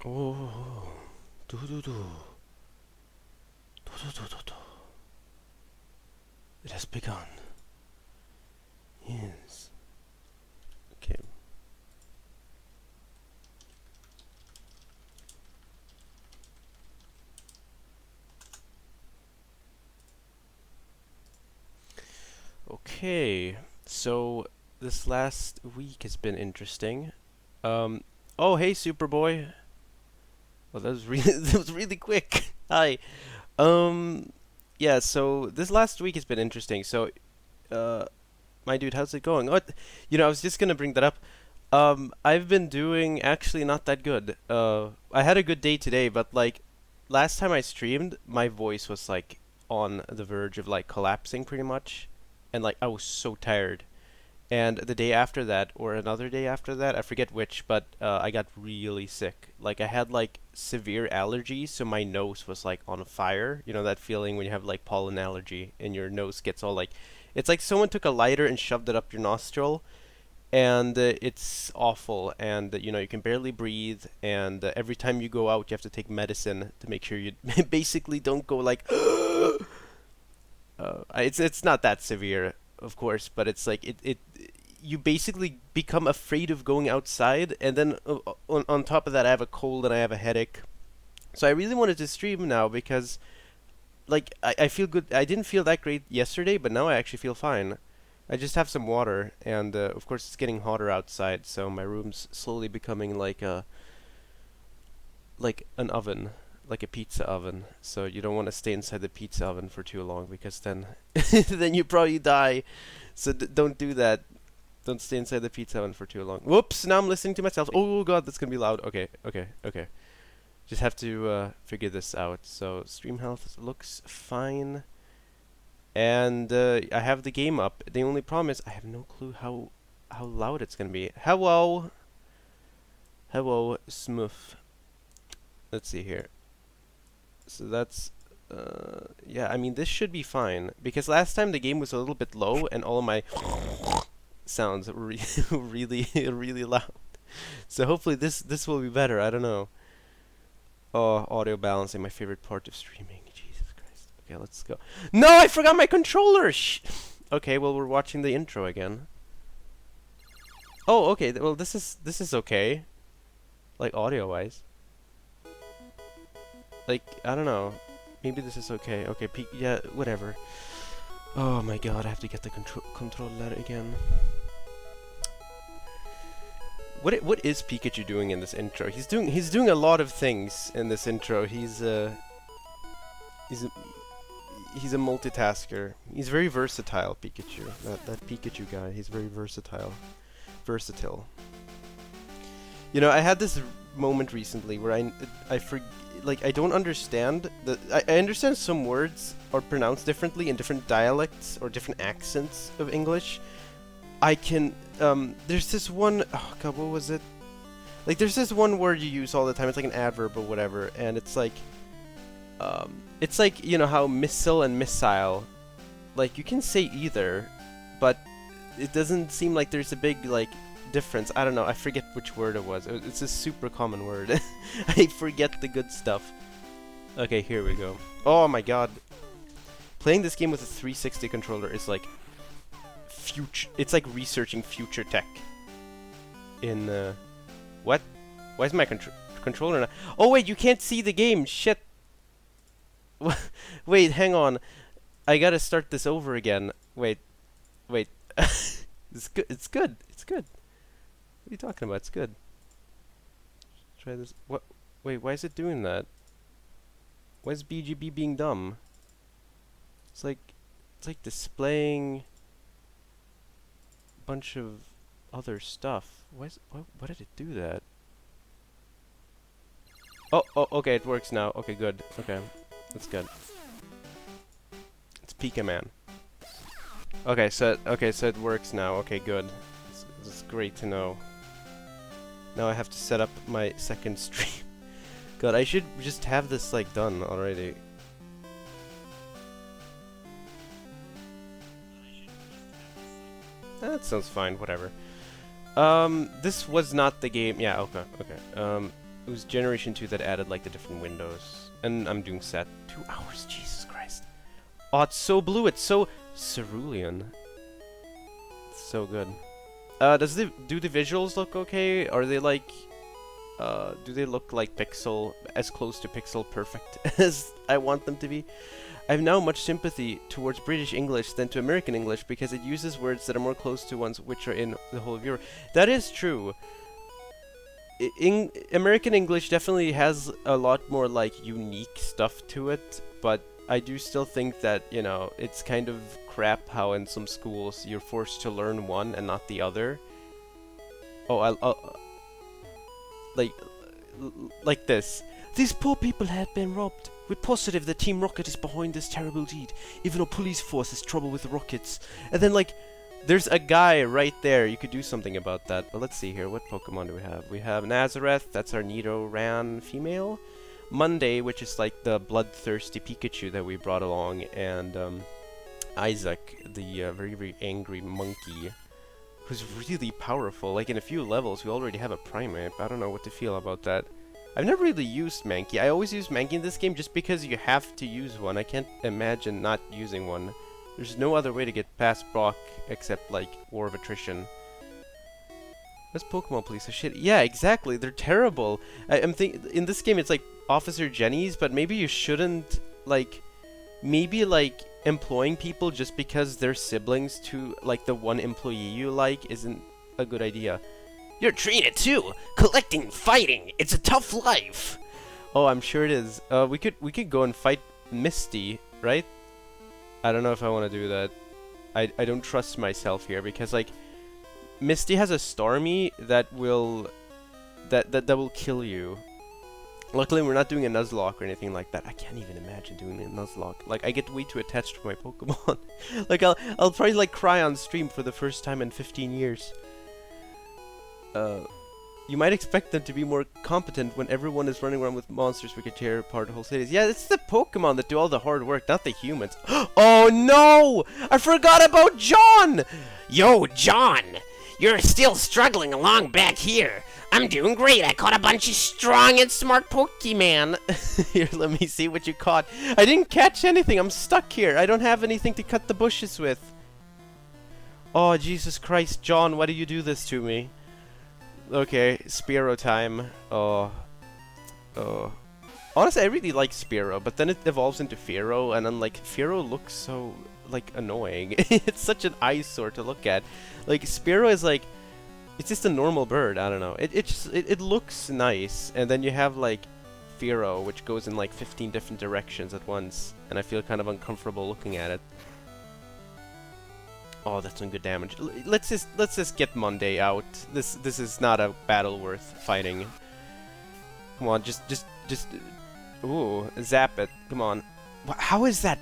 Oh, do do do, do do do do do. It has begun. Yes. Okay. Okay. So this last week has been interesting. Um. Oh, hey, Superboy. Well, that was really that was really quick. Hi. Um. Yeah. So this last week has been interesting. So, uh, my dude, how's it going? What? I was just gonna bring that up. I've been doing actually not that good. I had a good day today, but like last time I streamed, my voice was like on the verge of like collapsing pretty much, and like I was so tired. And the day after that, or another day after that, I forget which, but I got really sick. Like I had like severe allergies, so my nose was like on fire. You know that feeling when you have like pollen allergy and your nose gets all like, it's like someone took a lighter and shoved it up your nostril, and it's awful. And you can barely breathe. And every time you go out, you have to take medicine to make sure you basically don't go like. It's not that severe, of course, but it's like it you basically become afraid of going outside, and then on top of that, I have a cold and I have a headache. So I really wanted to stream now because like I feel good. I didn't feel that great yesterday, but now I actually feel fine. I just have some water, and of course it's getting hotter outside, so my room's slowly becoming like an oven, like a pizza oven. So you don't want to stay inside the pizza oven for too long because then then you probably die. So don't do that. Don't stay inside the pizza oven for too long. Whoops! Now I'm listening to myself. Oh god, that's gonna be loud. Okay, okay, okay. Just have to figure this out. So stream health looks fine, and I have the game up. The only problem is I have no clue how loud it's gonna be. Hello, hello, Smooth. Let's see here. So that's yeah. I mean, this should be fine because last time the game was a little bit low and all of my sounds really really loud. So hopefully this will be better. I don't know. Oh, audio balancing, my favorite part of streaming. Jesus Christ. Okay, let's go. No, I forgot my controller. Okay, well we're watching the intro again. Oh, okay. Well, this is okay. Like audio wise. Like I don't know. Maybe this is okay. Okay, yeah, whatever. Oh my god, I have to get the controller again. What is Pikachu doing in this intro? He's doing a lot of things in this intro. He's a, he's a multitasker. He's very versatile, Pikachu. That Pikachu guy, he's very versatile. Versatile. I had this moment recently where I don't understand I understand some words are pronounced differently in different dialects or different accents of English. I can there's this one, oh god, what was it? Like there's this one word you use all the time. It's like an adverb or whatever, and it's like how missile and missile, like you can say either, but it doesn't seem like there's a big like difference. I don't know. I forget which word it was. It's a super common word. I forget the good stuff. Okay, here we go. Oh my god. Playing this game with a 360 controller is like future. It's like researching future tech. In what? Why is my controller not? Oh wait, you can't see the game. Shit. Wait, hang on. I gotta start this over again. Wait. It's good. It's good. It's good. What are you talking about? It's good. Try this. What? Wait, why is it doing that? Why is BGB being dumb? It's like displaying a bunch of other stuff. Why did it do that? Oh, okay, it works now. Okay, good. Okay, that's good. It's Pika Man. Okay, so it works now. Okay, good. It's great to know. Now I have to set up my second stream. God, I should just have this like done already. That sounds fine, whatever. This was not the game. Yeah, okay. It was Generation 2 that added like the different windows. And I'm doing set 2 hours, Jesus Christ. Oh, it's so blue, it's so cerulean. It's so good. Do the visuals look okay? Are they like do they look like pixel, as close to pixel perfect as I want them to be? I have now much sympathy towards British English than to American English because it uses words that are more close to ones which are in the whole of Europe. That is true. American English definitely has a lot more like unique stuff to it, but I do still think that, you know, it's kind of crap how in some schools you're forced to learn one and not the other. Oh, I'll like this. These poor people have been robbed. We're positive that Team Rocket is behind this terrible deed, even though police force has trouble with the rockets. And then, like, there's a guy right there. You could do something about that. But let's see here. What Pokemon do we have? We have Nazareth. That's our Nidoran female. Monday, which is like the bloodthirsty Pikachu that we brought along. And Isaac, the very, very angry monkey, who's really powerful. Like, in a few levels, we already have a Primeape. I don't know what to feel about that. I've never really used Mankey. I always use Mankey in this game just because you have to use one. I can't imagine not using one. There's no other way to get past Brock except, like, War of Attrition. This Pokemon police are shit. Yeah, exactly. They're terrible. I'm thinking in this game it's like Officer Jenny's, but maybe you shouldn't, like, maybe, like, employing people just because they're siblings to, like, the one employee you like isn't a good idea. You're treated too. Collecting, fighting. It's a tough life. Oh, I'm sure it is. We could go and fight Misty, right? I don't know if I want to do that. I don't trust myself here because, like, Misty has a Starmie that will kill you. Luckily, we're not doing a Nuzlocke or anything like that. I can't even imagine doing a Nuzlocke. Like, I get way too attached to my Pokemon. Like, I'll probably, like, cry on stream for the first time in 15 years. You might expect them to be more competent when everyone is running around with monsters we could tear apart whole cities. Yeah, it's the Pokemon that do all the hard work, not the humans. Oh no! I forgot about John! Yo, John! You're still struggling along back here. I'm doing great. I caught a bunch of strong and smart Pokemon. Here, let me see what you caught. I didn't catch anything. I'm stuck here. I don't have anything to cut the bushes with. Oh, Jesus Christ, John, why do you do this to me? Okay, Spearow time. Oh. Honestly, I really like Spearow, but then it evolves into Fearow, and then, like, Fearow looks so, like, annoying. It's such an eyesore to look at. Like, Spearow is, like, it's just a normal bird. I don't know. It looks nice, and then you have, like, Fearow, which goes in, like, 15 different directions at once, and I feel kind of uncomfortable looking at it. Oh, that's some good damage. Let's just get Monday out. This is not a battle worth fighting. Come on, just ooh, zap it. Come on. How is that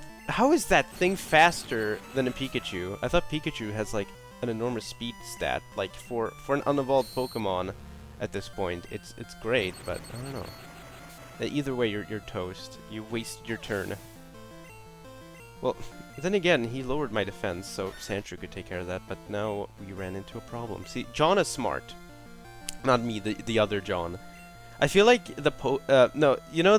thing faster than a Pikachu? I thought Pikachu has like an enormous speed stat. Like for an unevolved Pokemon at this point, it's great, but I don't know. Either way, you're toast. You wasted your turn. Well, then again, he lowered my defense, so Sandshrew could take care of that, but now we ran into a problem. See, John is smart. Not me, the other John. I feel like the no, you know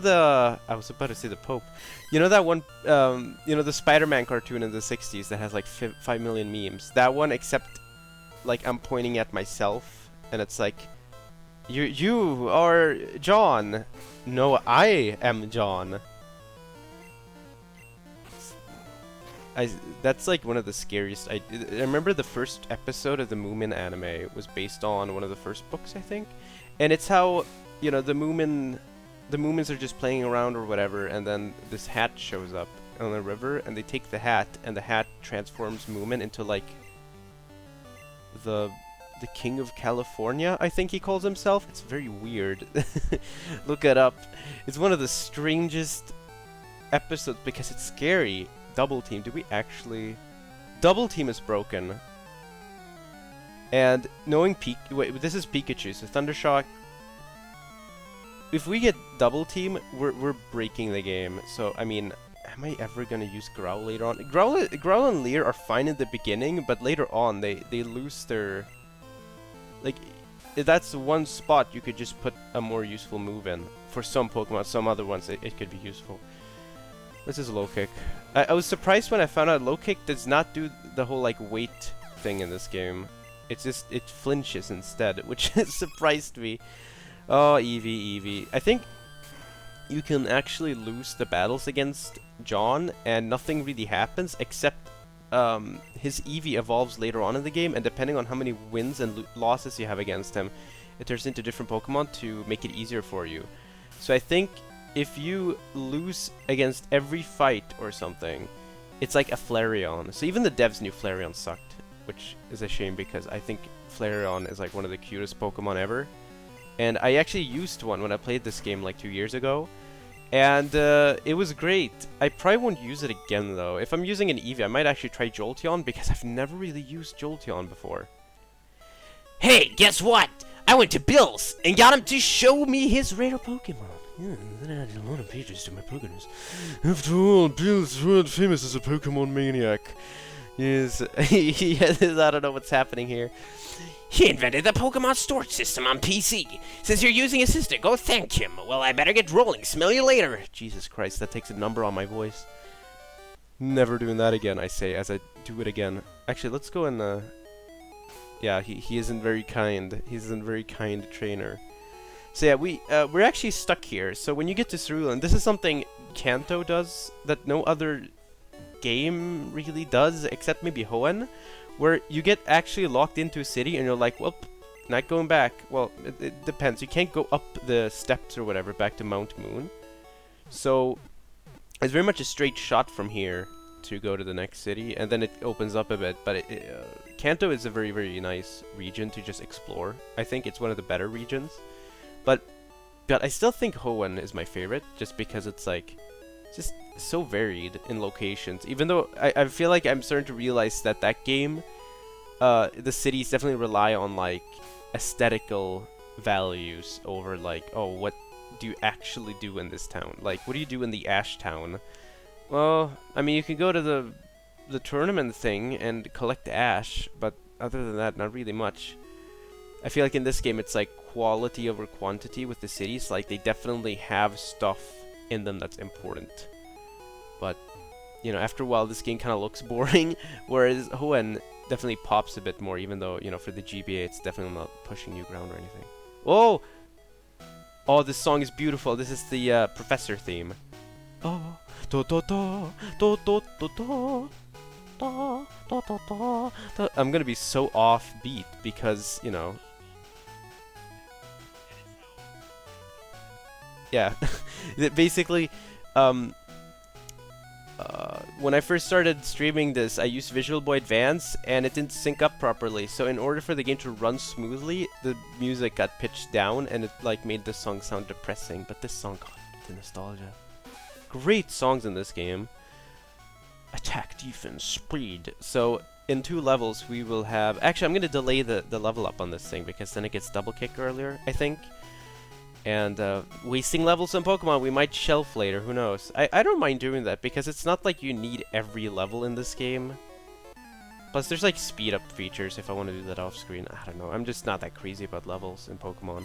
I was about to say the Pope. You know that one, you know the Spider-Man cartoon in the 60s that has like 5 million memes? That one, except, like, I'm pointing at myself, and it's like, you are John. No, I am John. That's like one of the scariest. I remember the first episode of the Moomin anime was based on one of the first books, I think, and it's how, you know, the Moomins are just playing around or whatever, and then this hat shows up on the river, and they take the hat, and the hat transforms Moomin into like the King of California, I think he calls himself. It's very weird. Look it up. It's one of the strangest episodes because it's scary. Double Team. Do we actually... Double Team is broken. And knowing wait, this is Pikachu, so Thundershock... If we get Double Team, we're breaking the game. So, I mean, am I ever gonna use Growl later on? Growl and Leer are fine in the beginning, but later on, they lose their... Like, that's one spot you could just put a more useful move in. For some Pokemon, some other ones it could be useful. This is low kick. I was surprised when I found out low kick does not do the whole like weight thing in this game. It's just, it flinches instead, which surprised me. Oh, Eevee. I think you can actually lose the battles against John and nothing really happens except his Eevee evolves later on in the game, and depending on how many wins and losses you have against him, it turns into different Pokemon to make it easier for you. So I think if you lose against every fight or something, it's like a Flareon. So even the devs knew Flareon sucked, which is a shame because I think Flareon is like one of the cutest Pokemon ever. And I actually used one when I played this game like 2 years ago. And it was great. I probably won't use it again though. If I'm using an Eevee, I might actually try Jolteon because I've never really used Jolteon before. Hey, guess what? I went to Bill's and got him to show me his rare Pokemon. Yeah, then I added a lot of pages to my Pokédex. After all, Bill's world famous as a Pokemon maniac. Yes, I don't know what's happening here. He invented the Pokemon storage system on PC. Since you're using his sister, go thank him. Well, I better get rolling. Smell you later. Jesus Christ, that takes a number on my voice. Never doing that again, I say, as I do it again. Actually, let's go and, yeah, he isn't very kind. He isn't a very kind trainer. So yeah, we're actually stuck here. So when you get to Cerulean, this is something Kanto does that no other game really does, except maybe Hoenn, where you get actually locked into a city and you're like, well, not going back. Well, it depends. You can't go up the steps or whatever back to Mount Moon. So it's very much a straight shot from here to go to the next city, and then it opens up a bit. But Kanto is a very, very nice region to just explore. I think it's one of the better regions. But I still think Hoenn is my favorite, just because it's like just so varied in locations. Even though I feel like I'm starting to realize that game, the cities definitely rely on like aesthetical values over like, oh, what do you actually do in this town? Like, what do you do in the Ash Town? Well, I mean, you can go to the tournament thing and collect ash, but other than that, not really much. I feel like in this game it's like quality over quantity with the cities. Like, they definitely have stuff in them that's important. But, you know, after a while this game kind of looks boring, whereas Hoenn definitely pops a bit more, even though, you know, for the GBA it's definitely not pushing new ground or anything. Oh! Oh, this song is beautiful. This is the Professor theme. Oh, do do do do do do do. I'm gonna be so offbeat because, you know. Yeah, basically, when I first started streaming this, I used Visual Boy Advance, and it didn't sync up properly. So in order for the game to run smoothly, the music got pitched down, and it like made the song sound depressing. But this song got the nostalgia. Great songs in this game. Attack, defense, speed. So in 2 levels we will have... Actually, I'm going to delay the level up on this thing because then it gets double kick earlier, I think. And wasting levels on Pokemon we might shelf later, who knows. I don't mind doing that because it's not like you need every level in this game. Plus there's like speed up features if I want to do that off screen. I don't know, I'm just not that crazy about levels in Pokemon.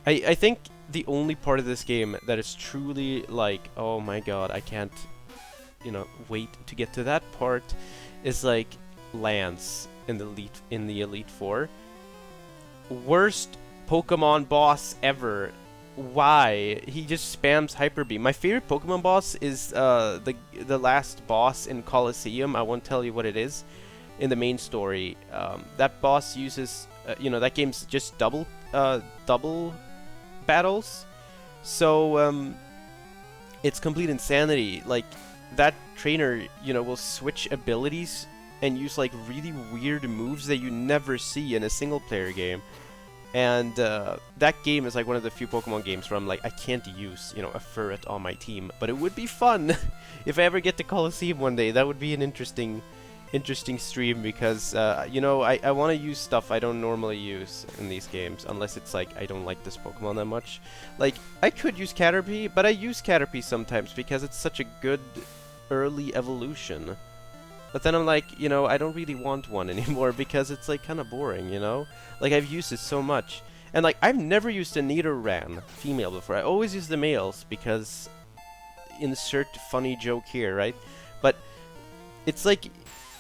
I think the only part of this game that is truly like, oh my god, I can't, you know, wait to get to that part is like Lance in the Elite Four. Worst Pokemon boss ever. Why? He just spams Hyper Beam. My favorite Pokemon boss is the last boss in Colosseum. I won't tell you what it is in the main story. That boss uses, you know, that game's just double battles, so it's complete insanity. Like, that trainer, you know, will switch abilities and use like really weird moves that you never see in a single player game. And that game is like one of the few Pokemon games where I'm like, I can't use, you know, a Furret on my team, but it would be fun if I ever get to Colosseum one day. That would be an interesting stream because, you know, I want to use stuff I don't normally use in these games, unless it's like I don't like this Pokemon that much. Like, I could use Caterpie, but I use Caterpie sometimes because it's such a good early evolution. But then I'm like, you know, I don't really want one anymore because it's like kind of boring, you know? Like I've used it so much. And like I've never used a Nidoran female before. I always use the males because insert funny joke here, right? But it's like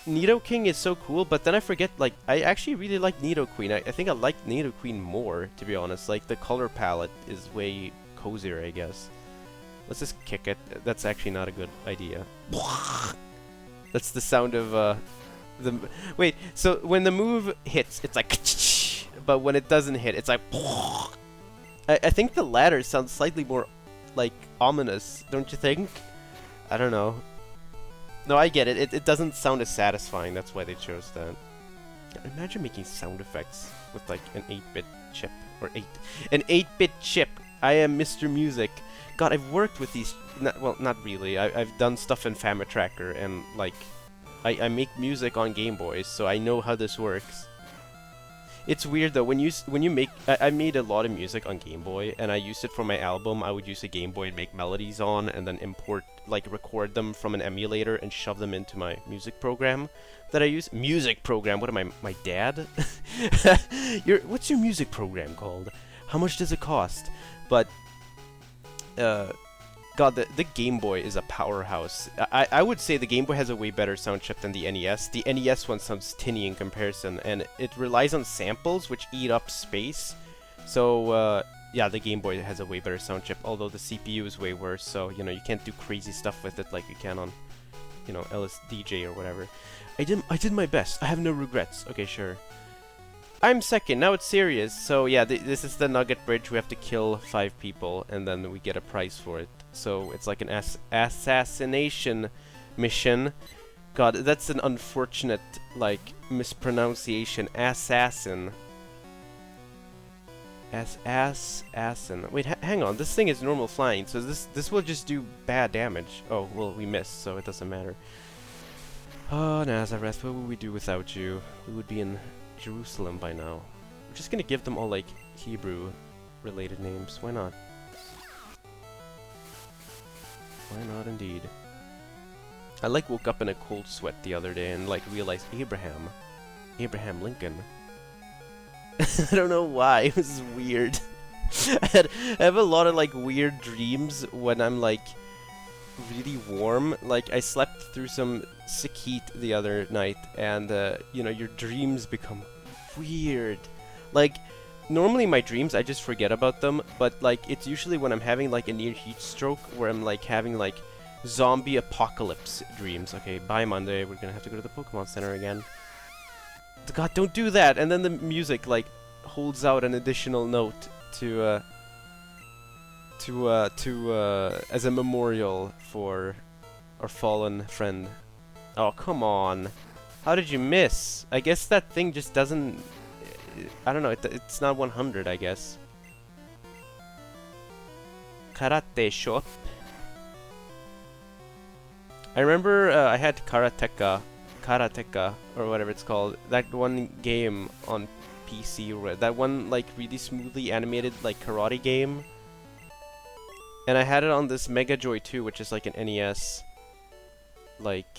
Nidoking is so cool, but then I forget, like, I actually really like Nidoqueen. I think I like Nidoqueen more, to be honest. Like, the color palette is way cozier, I guess. Let's just kick it. That's actually not a good idea. That's the sound of, wait, so when the move hits, it's like, but when it doesn't hit, it's like, I think the latter sounds slightly more, like, ominous, don't you think? I don't know. No, I get it. It doesn't sound as satisfying, that's why they chose that. Imagine making sound effects with, like, an 8-bit chip, or an 8-bit chip. I am Mr. Music. God, I've worked with these, well, not really. I've done stuff in Famitracker, and, like, I make music on Game Boys, so I know how this works. It's weird though, when you make, I made a lot of music on Game Boy, and I used it for my album. I would use a Game Boy and make melodies on, and then import, like, record them from an emulator and shove them into my music program that I use. Music program? What am I, my dad? What's your music program called? How much does it cost? But, God, the Game Boy is a powerhouse. I would say the Game Boy has a way better sound chip than the NES. The NES one sounds tinny in comparison, and it relies on samples, which eat up space. So, yeah, the Game Boy has a way better sound chip, although the CPU is way worse, so, you know, you can't do crazy stuff with it like you can on, you know, LSDJ or whatever. I did my best. I have no regrets. Okay, sure. I'm second. Now it's serious. So yeah, this is the Nugget Bridge. We have to kill 5 people, and then we get a prize for it. So it's like an assassination mission. God, that's an unfortunate, like, mispronunciation. Assassin. Assassin. Wait, hang on. This thing is normal flying, so this will just do bad damage. Oh, well, we missed, so it doesn't matter. Oh, Nazareth, what would we do without you? We would be in Jerusalem by now. We're just gonna give them all, like, Hebrew-related names. Why not? Why not, indeed? I, like, woke up in a cold sweat the other day and, like, realized Abraham Lincoln. I don't know why. It was weird. I have a lot of, like, weird dreams when I'm, like, really warm. Like, I slept through some sick heat the other night, and, you know, your dreams become weird. Like, normally my dreams, I just forget about them, but, like, it's usually when I'm having, like, a near heat stroke, where I'm, like, having, like, zombie apocalypse dreams. Okay, bye Monday, we're gonna have to go to the Pokémon Center again. God, don't do that! And then the music, like, holds out an additional note to, as a memorial for our fallen friend. Oh, come on. How did you miss? I guess that thing just doesn't... I don't know, it's not 100, I guess. Karate shop. I remember I had Karateka, or whatever it's called. That one game on PC, that one, like, really smoothly animated, like, karate game. And I had it on this Mega Joy 2, which is like an NES, like,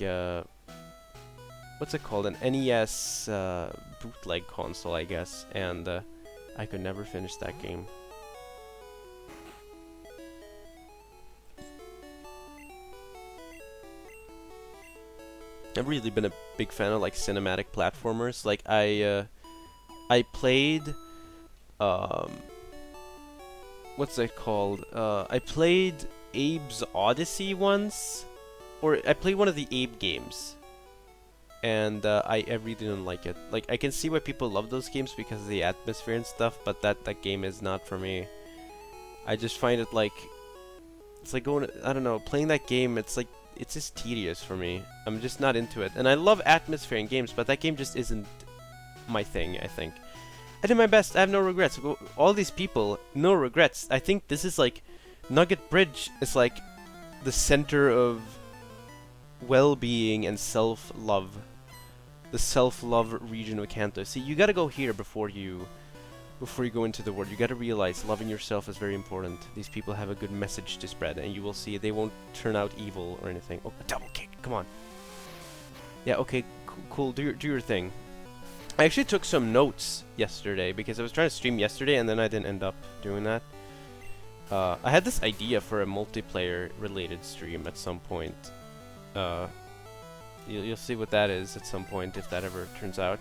what's it called? An NES bootleg console, I guess. And I could never finish that game. I've really been a big fan of, like, cinematic platformers. Like, I played, what's it called? I played Abe's Odyssey once, or I played one of the Abe games, and I really didn't like it. Like, I can see why people love those games because of the atmosphere and stuff, but that game is not for me. I just find it, like, it's like going, I don't know, playing that game, it's like, it's just tedious for me. I'm just not into it. And I love atmosphere in games, but that game just isn't my thing, I think. I did my best. I have no regrets. All these people, no regrets. I think this is like... Nugget Bridge is like the center of well-being and self-love. The self-love region of Kanto. See, you gotta go here before you go into the world. You gotta realize loving yourself is very important. These people have a good message to spread, and you will see they won't turn out evil or anything. Oh, a double kick. Come on. Yeah, okay, cool. Do your thing. I actually took some notes yesterday because I was trying to stream yesterday and then I didn't end up doing that. I had this idea for a multiplayer related stream at some point. You'll see what that is at some point if that ever turns out.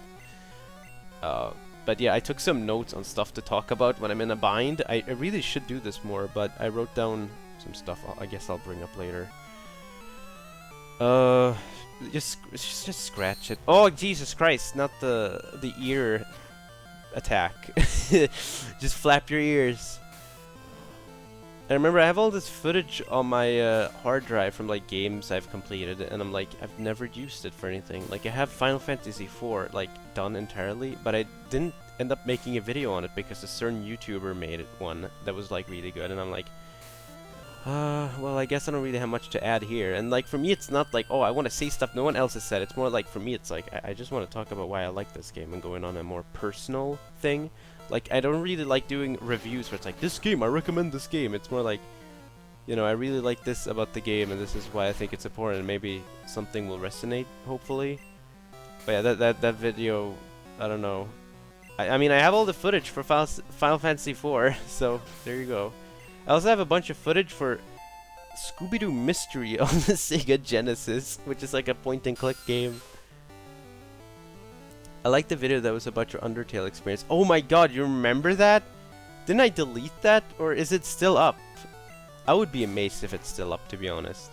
But yeah, I took some notes on stuff to talk about when I'm in a bind. I really should do this more, but I wrote down some stuff I guess I'll bring up later. Just scratch it. Oh, Jesus Christ, not the ear attack. Just flap your ears. I remember I have all this footage on my hard drive from like games I've completed, and I'm like, I've never used it for anything. Like I have Final Fantasy IV like done entirely, but I didn't end up making a video on it because a certain YouTuber made it one that was like really good, and I'm like, well, I guess I don't really have much to add here. And like for me, it's not like, oh, I want to say stuff no one else has said. It's more like for me, it's like I just want to talk about why I like this game and going on a more personal thing. Like, I don't really like doing reviews where it's like, this game, I recommend this game. It's more like, you know, I really like this about the game, and this is why I think it's important, and maybe something will resonate, hopefully. But yeah, that video, I don't know. I mean, I have all the footage for Final Fantasy IV, so there you go. I also have a bunch of footage for Scooby-Doo Mystery on the Sega Genesis, which is like a point-and-click game. I like the video that was about your Undertale experience. Oh my god, you remember that? Didn't I delete that? Or is it still up? I would be amazed if it's still up, to be honest.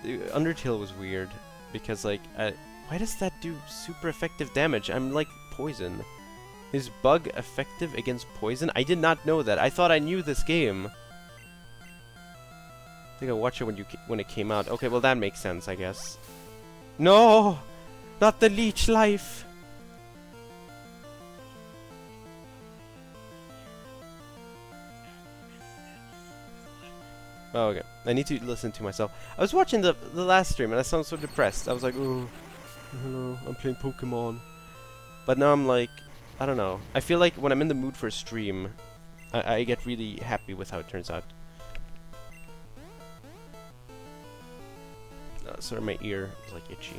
Undertale was weird. Because, like, why does that do super effective damage? I'm like poison. Is bug effective against poison? I did not know that. I thought I knew this game. I think I watched it when it came out. Okay, well that makes sense, I guess. No! Not the leech life! Oh, okay. I need to listen to myself. I was watching the last stream and I sounded so depressed. I was like, oh, hello, I'm playing Pokémon. But now I'm like, I don't know. I feel like when I'm in the mood for a stream, I get really happy with how it turns out. Sorry, my ear is like itchy.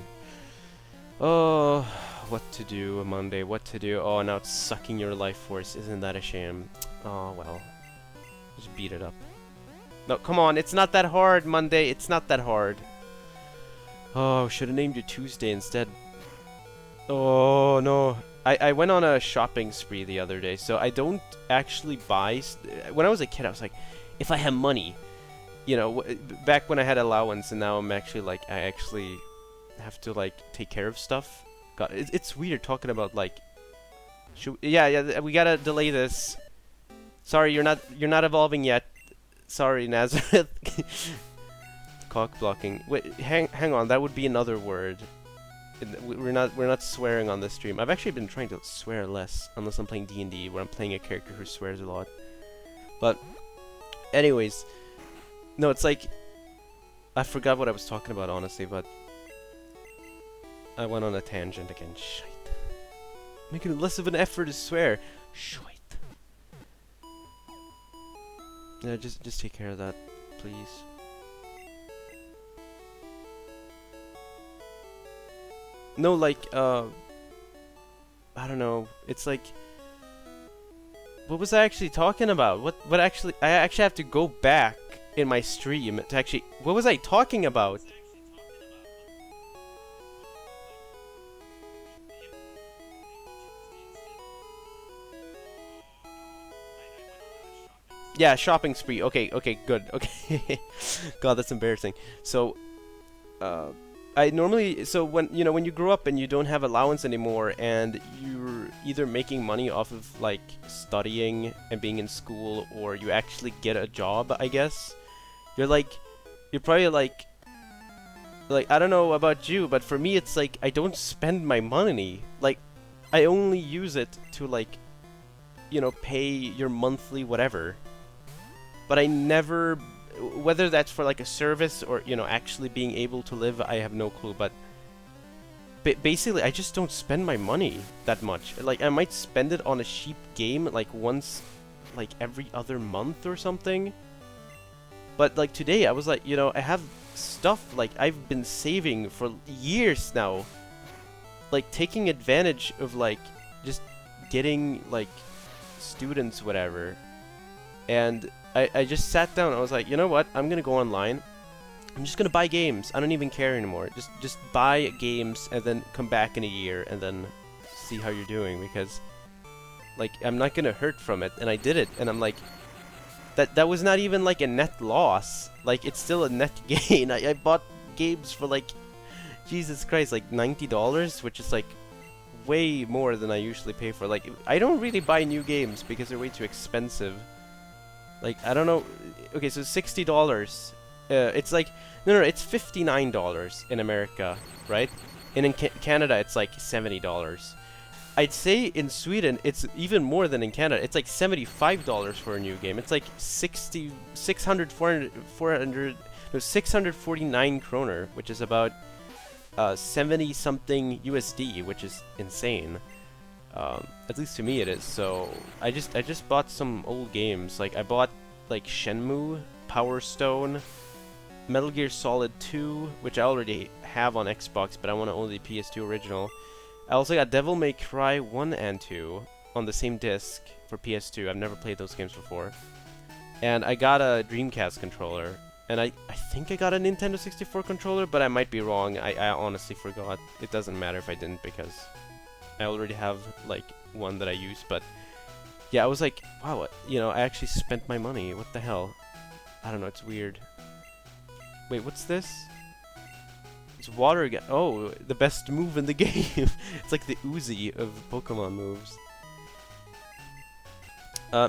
Oh, what to do on Monday? What to do? Oh, now it's sucking your life force. Isn't that a shame? Oh, well. Just beat it up. No, come on. It's not that hard, Monday. It's not that hard. Oh, should have named you Tuesday instead. Oh, no. I went on a shopping spree the other day, so I don't actually buy... When I was a kid, I was like, if I have money... You know, back when I had allowance, and now I'm actually like, I actually have to like take care of stuff. God, it's weird talking about like, yeah, we gotta delay this. Sorry, you're not evolving yet. Sorry, Nazareth. Cock blocking. Wait, hang on, that would be another word. We're not swearing on this stream. I've actually been trying to swear less, unless I'm playing D&D, where I'm playing a character who swears a lot. But, anyways. No, it's like, I forgot what I was talking about, honestly, but I went on a tangent again. Shite. Making less of an effort to swear. Shite. Yeah, just take care of that, please. No, like, I don't know. It's like, what was I actually talking about? What actually, I actually have to go back in my stream to actually, what was I talking about? Yeah, shopping spree. Okay, good. Okay. God, that's embarrassing. So, I normally, so when you grow up and you don't have allowance anymore and you're either making money off of like studying and being in school, or you actually get a job, I guess. You're probably like, I don't know about you, but for me it's like, I don't spend my money. Like, I only use it to like, you know, pay your monthly whatever. But I never, whether that's for like a service or, you know, actually being able to live, I have no clue. But basically, I just don't spend my money that much. Like, I might spend it on a cheap game like once, like every other month or something. But like today, I was like, you know, I have stuff like I've been saving for years now. Like taking advantage of like just getting like students, whatever. And I just sat down. I was like, you know what? I'm gonna go online. I'm just gonna buy games. I don't even care anymore. Just buy games and then come back in a year and then see how you're doing, because like I'm not gonna hurt from it. And I did it, and I'm like, that was not even like a net loss. Like it's still a net gain. I bought games for like, Jesus Christ, like $90, which is like way more than I usually pay for. Like I don't really buy new games because they're way too expensive. Like I don't know. Okay, so $60. It's like no, it's $59 in America, right? And in Canada, it's like $70. I'd say in Sweden, it's even more than in Canada. It's like $75 for a new game. It's like 649 kroner, which is about 70 something USD, which is insane. At least to me it is. So I just bought some old games. Like I bought like Shenmue, Power Stone, Metal Gear Solid 2, which I already have on Xbox, but I want to own the PS2 original. I also got Devil May Cry 1 and 2 on the same disc for PS2. I've never played those games before. And I got a Dreamcast controller. And I think I got a Nintendo 64 controller, but I might be wrong. I honestly forgot. It doesn't matter if I didn't, because I already have like one that I use. But yeah, I was like, wow, you know, I actually spent my money. What the hell? I don't know, it's weird. Wait, what's this? It's water again. Oh, the best move in the game. It's like the Uzi of Pokemon moves.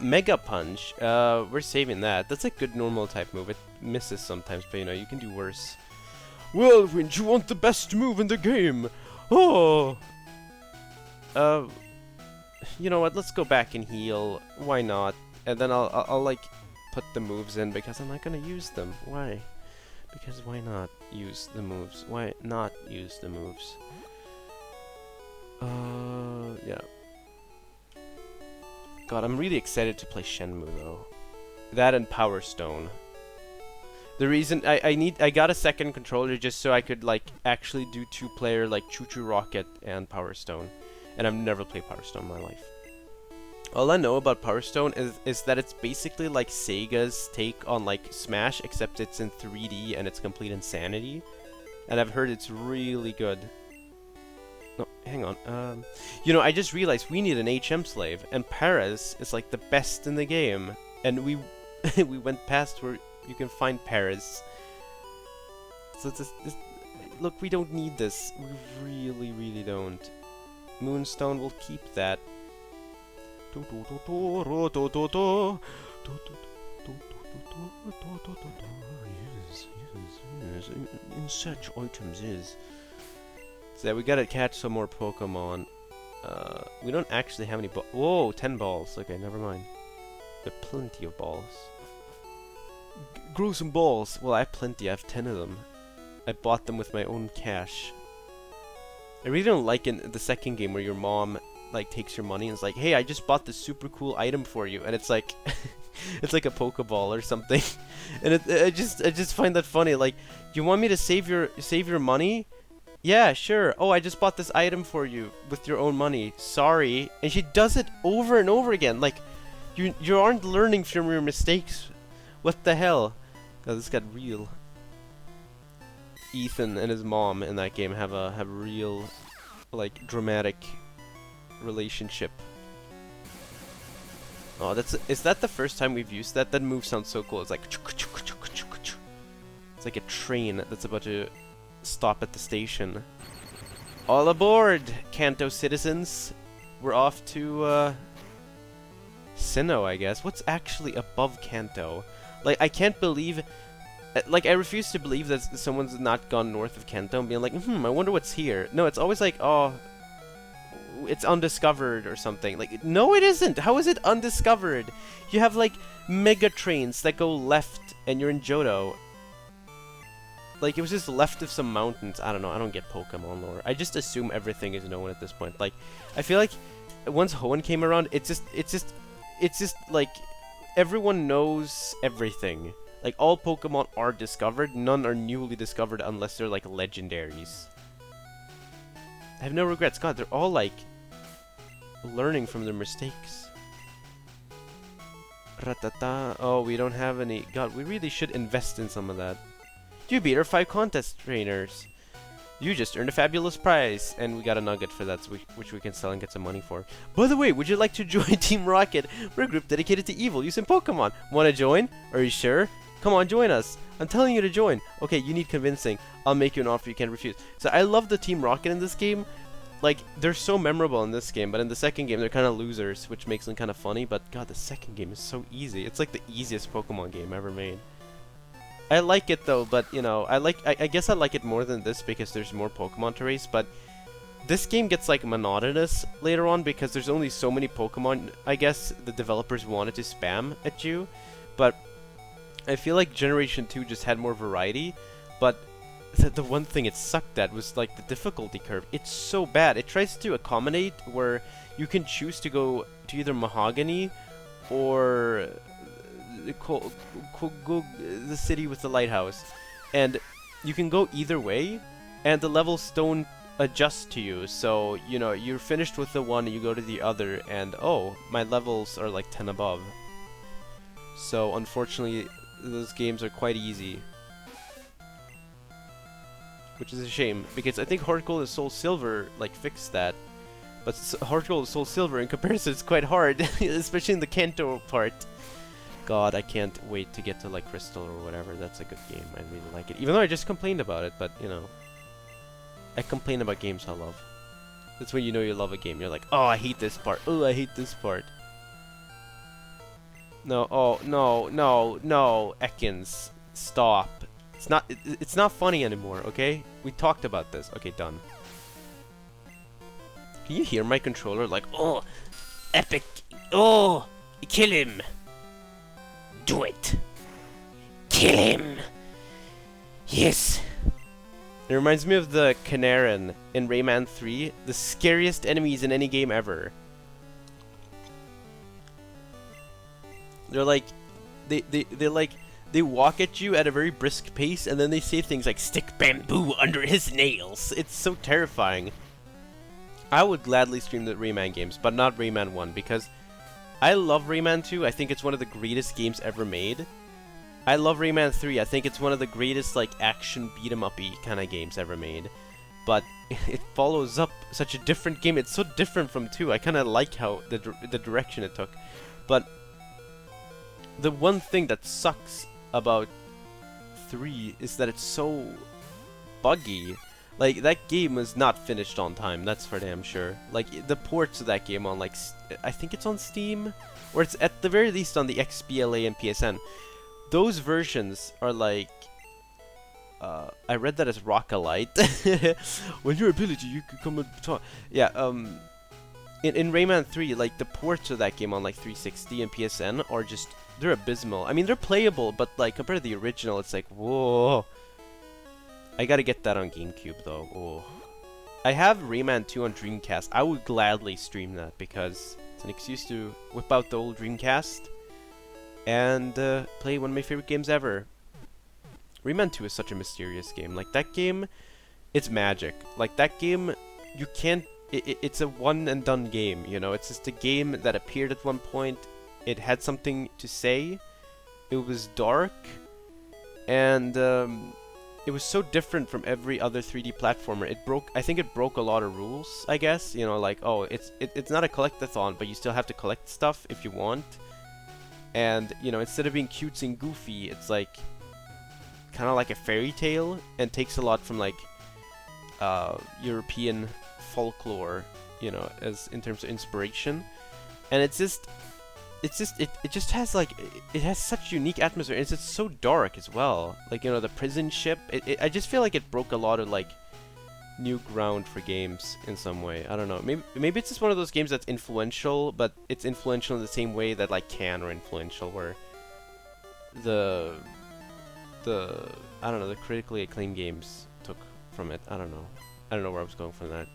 Mega Punch. We're saving that. That's a good normal type move. It misses sometimes, but you know, you can do worse. Well, when you want the best move in the game. Oh. You know what? Let's go back and heal. Why not? And then I'll like put the moves in, because I'm not gonna use them. Why? Because why not use the moves? Why not use the moves? Yeah. God, I'm really excited to play Shenmue though. That and Power Stone. The reason I got a second controller just so I could like actually do 2-player like Choo Choo Rocket and Power Stone. And I've never played Power Stone in my life. All I know about Power Stone is that it's basically like Sega's take on like Smash, except it's in 3D and it's complete insanity. And I've heard it's really good. No, hang on. You know, I just realized we need an HM slave, and Perez is like the best in the game. And we we went past where you can find Perez. So it's look, we don't need this. We really, really don't. Moonstone will keep that. Yes, insert items is. So yeah, we gotta catch some more Pokemon. We don't actually have any whoa, 10 balls. Okay, never mind. There are plenty of balls. Grow some balls. Well, I have plenty. I have 10 of them. I bought them with my own cash. I really don't like in the second game where your mom like takes your money and is like, hey, I just bought this super cool item for you, and it's like it's like a Pokeball or something. And I just find that funny. Like, you want me to save your money? Yeah, sure. Oh, I just bought this item for you with your own money. Sorry. And she does it over and over again. Like, you aren't learning from your mistakes. What the hell? God, this got real. Ethan and his mom in that game have a real like dramatic relationship. Oh, is that the first time we've used that? That move sounds so cool. It's like it's like a train that's about to stop at the station. All aboard, Kanto citizens. We're off to Sinnoh, I guess. What's actually above Kanto? Like, I can't believe, like, I refuse to believe that someone's not gone north of Kanto and being like, I wonder what's here. No, it's always like, oh, it's undiscovered or something. Like, no, it isn't. How is it undiscovered? You have, like, mega trains that go left and you're in Johto. Like, it was just left of some mountains. I don't know. I don't get Pokemon lore. I just assume everything is known at this point. Like, I feel like once Hoenn came around, it's just like, everyone knows everything. Like, all Pokemon are discovered, none are newly discovered unless they're, like, legendaries. I have no regrets. God, they're all, like, learning from their mistakes. Ratata. Oh, we don't have any. God, we really should invest in some of that. You beat our 5 contest trainers. You just earned a fabulous prize, and we got a nugget for that, which we can sell and get some money for. By the way, would you like to join Team Rocket? We're a group dedicated to evil using Pokemon. Want to join? Are you sure? Come on, join us. I'm telling you to join. Okay, you need convincing. I'll make you an offer you can't refuse. So I love the Team Rocket in this game. Like, they're so memorable in this game, but in the second game, they're kind of losers, which makes them kind of funny. But God, the second game is so easy. It's like the easiest Pokemon game ever made. I like it though, but you know, I guess I like it more than this because there's more Pokemon to race, but this game gets like monotonous later on because there's only so many Pokemon, I guess, the developers wanted to spam at you, but I feel like Generation 2 just had more variety, but the one thing it sucked at was like the difficulty curve. It's so bad. It tries to accommodate where you can choose to go to either Mahogany or the city with the lighthouse, and you can go either way, and the levels don't adjust to you. So you know, you're finished with the one and you go to the other, and oh, my levels are like 10 above. So unfortunately, those games are quite easy, which is a shame because I think Heart Gold and Soul Silver like fixed that. But Heart Gold and Soul Silver in comparison is quite hard, especially in the Kanto part. God, I can't wait to get to like Crystal or whatever. That's a good game. I really like it. Even though I just complained about it, but you know, I complain about games I love. That's when you know you love a game. You're like, oh, I hate this part. Oh, I hate this part. No, oh, no, Ekans, stop. It's not funny anymore, okay? We talked about this. Okay, done. Can you hear my controller like, oh, epic, oh, kill him. Do it. Kill him. Yes. It reminds me of the Canaran in Rayman 3, the scariest enemies in any game ever. They're like, they walk at you at a very brisk pace, and then they say things like "stick bamboo under his nails." It's so terrifying. I would gladly stream the Rayman games, but not Rayman 1 because I love Rayman 2. I think it's one of the greatest games ever made. I love Rayman 3. I think it's one of the greatest like action beat 'em up-y kind of games ever made. But it follows up such a different game. It's so different from 2. I kind of like how the direction it took. But the one thing that sucks about 3 is that it's so buggy. Like, that game was not finished on time, that's for damn sure. Like, the ports of that game on, like, I think it's on Steam, or it's at the very least on the XBLA and PSN. Those versions are like, I read that as Rock-alite. When your ability, you can come and talk. Yeah, in Rayman 3, like, the ports of that game on, like, 360 and PSN are just, they're abysmal. I mean, they're playable, but, like, compared to the original, it's like, whoa. I gotta get that on GameCube, though. Oh. I have Rayman 2 on Dreamcast. I would gladly stream that, because it's an excuse to whip out the old Dreamcast and play one of my favorite games ever. Rayman 2 is such a mysterious game. Like, that game, it's magic. Like, that game, you can't... It's a one-and-done game, you know? It's just a game that appeared at one point. It had something to say. It was dark. And, it was so different from every other 3D platformer. I think it broke a lot of rules, I guess. You know, like, oh, it's not a collectathon, but you still have to collect stuff if you want. And, you know, instead of being cutesy and goofy, it's like kind of like a fairy tale, and takes a lot from like European folklore, you know, as in terms of inspiration. And it just has like, it has such unique atmosphere, and it's just so dark as well. Like, you know, the prison ship, I just feel like it broke a lot of like new ground for games in some way. I don't know, maybe it's just one of those games that's influential, but it's influential in the same way that like Can are influential, where the I don't know, the critically acclaimed games took from it. I don't know where I was going from that.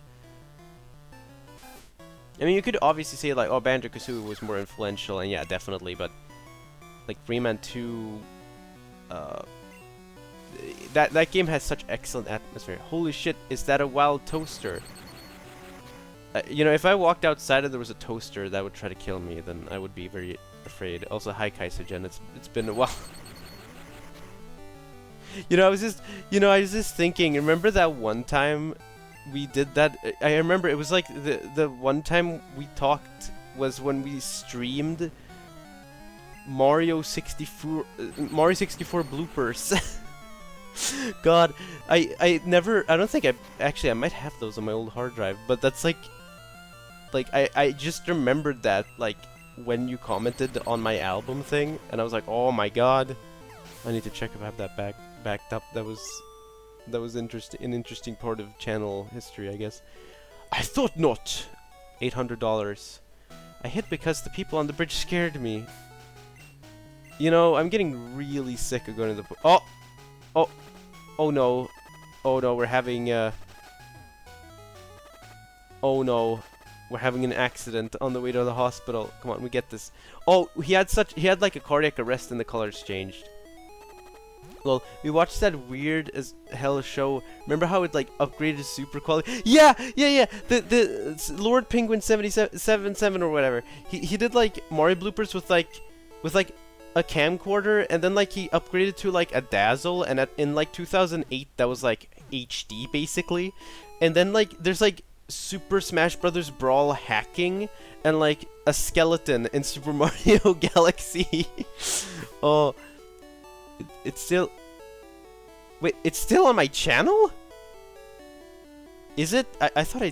I mean, you could obviously say, like, oh, Banjo-Kazooie was more influential, and yeah, definitely, but, like, Rayman 2 that game has such excellent atmosphere. Holy shit, is that a wild toaster? You know, if I walked outside and there was a toaster that would try to kill me, then I would be very afraid. Also, hi Kaisergen, it's been a while. I was just thinking, remember that one time we did that? I remember it was like the one time we talked was when we streamed Mario 64 bloopers. God, I don't think I might have those on my old hard drive, but that's like I just remembered that, like, when you commented on my album thing, and I was like, oh my god, I need to check if I have that backed up. That was an interesting part of channel history, I guess. I thought not. $800. I hit because the people on the bridge scared me. You know, I'm getting really sick of going to the... Oh no. Oh no, we're having oh no. We're having an accident on the way to the hospital. Come on, we get this. Oh, he had like a cardiac arrest and the colors changed. Well, we watched that weird as hell show. Remember how it like upgraded super quality? Yeah. The Lord Penguin 77 or whatever. He did like Mario bloopers with like a camcorder, and then like he upgraded to like a dazzle, and in like 2008 that was like HD basically. And then like there's like Super Smash Brothers Brawl hacking and like a skeleton in Super Mario Galaxy. Oh, it's still... Wait, it's still on my channel? Is it? I thought I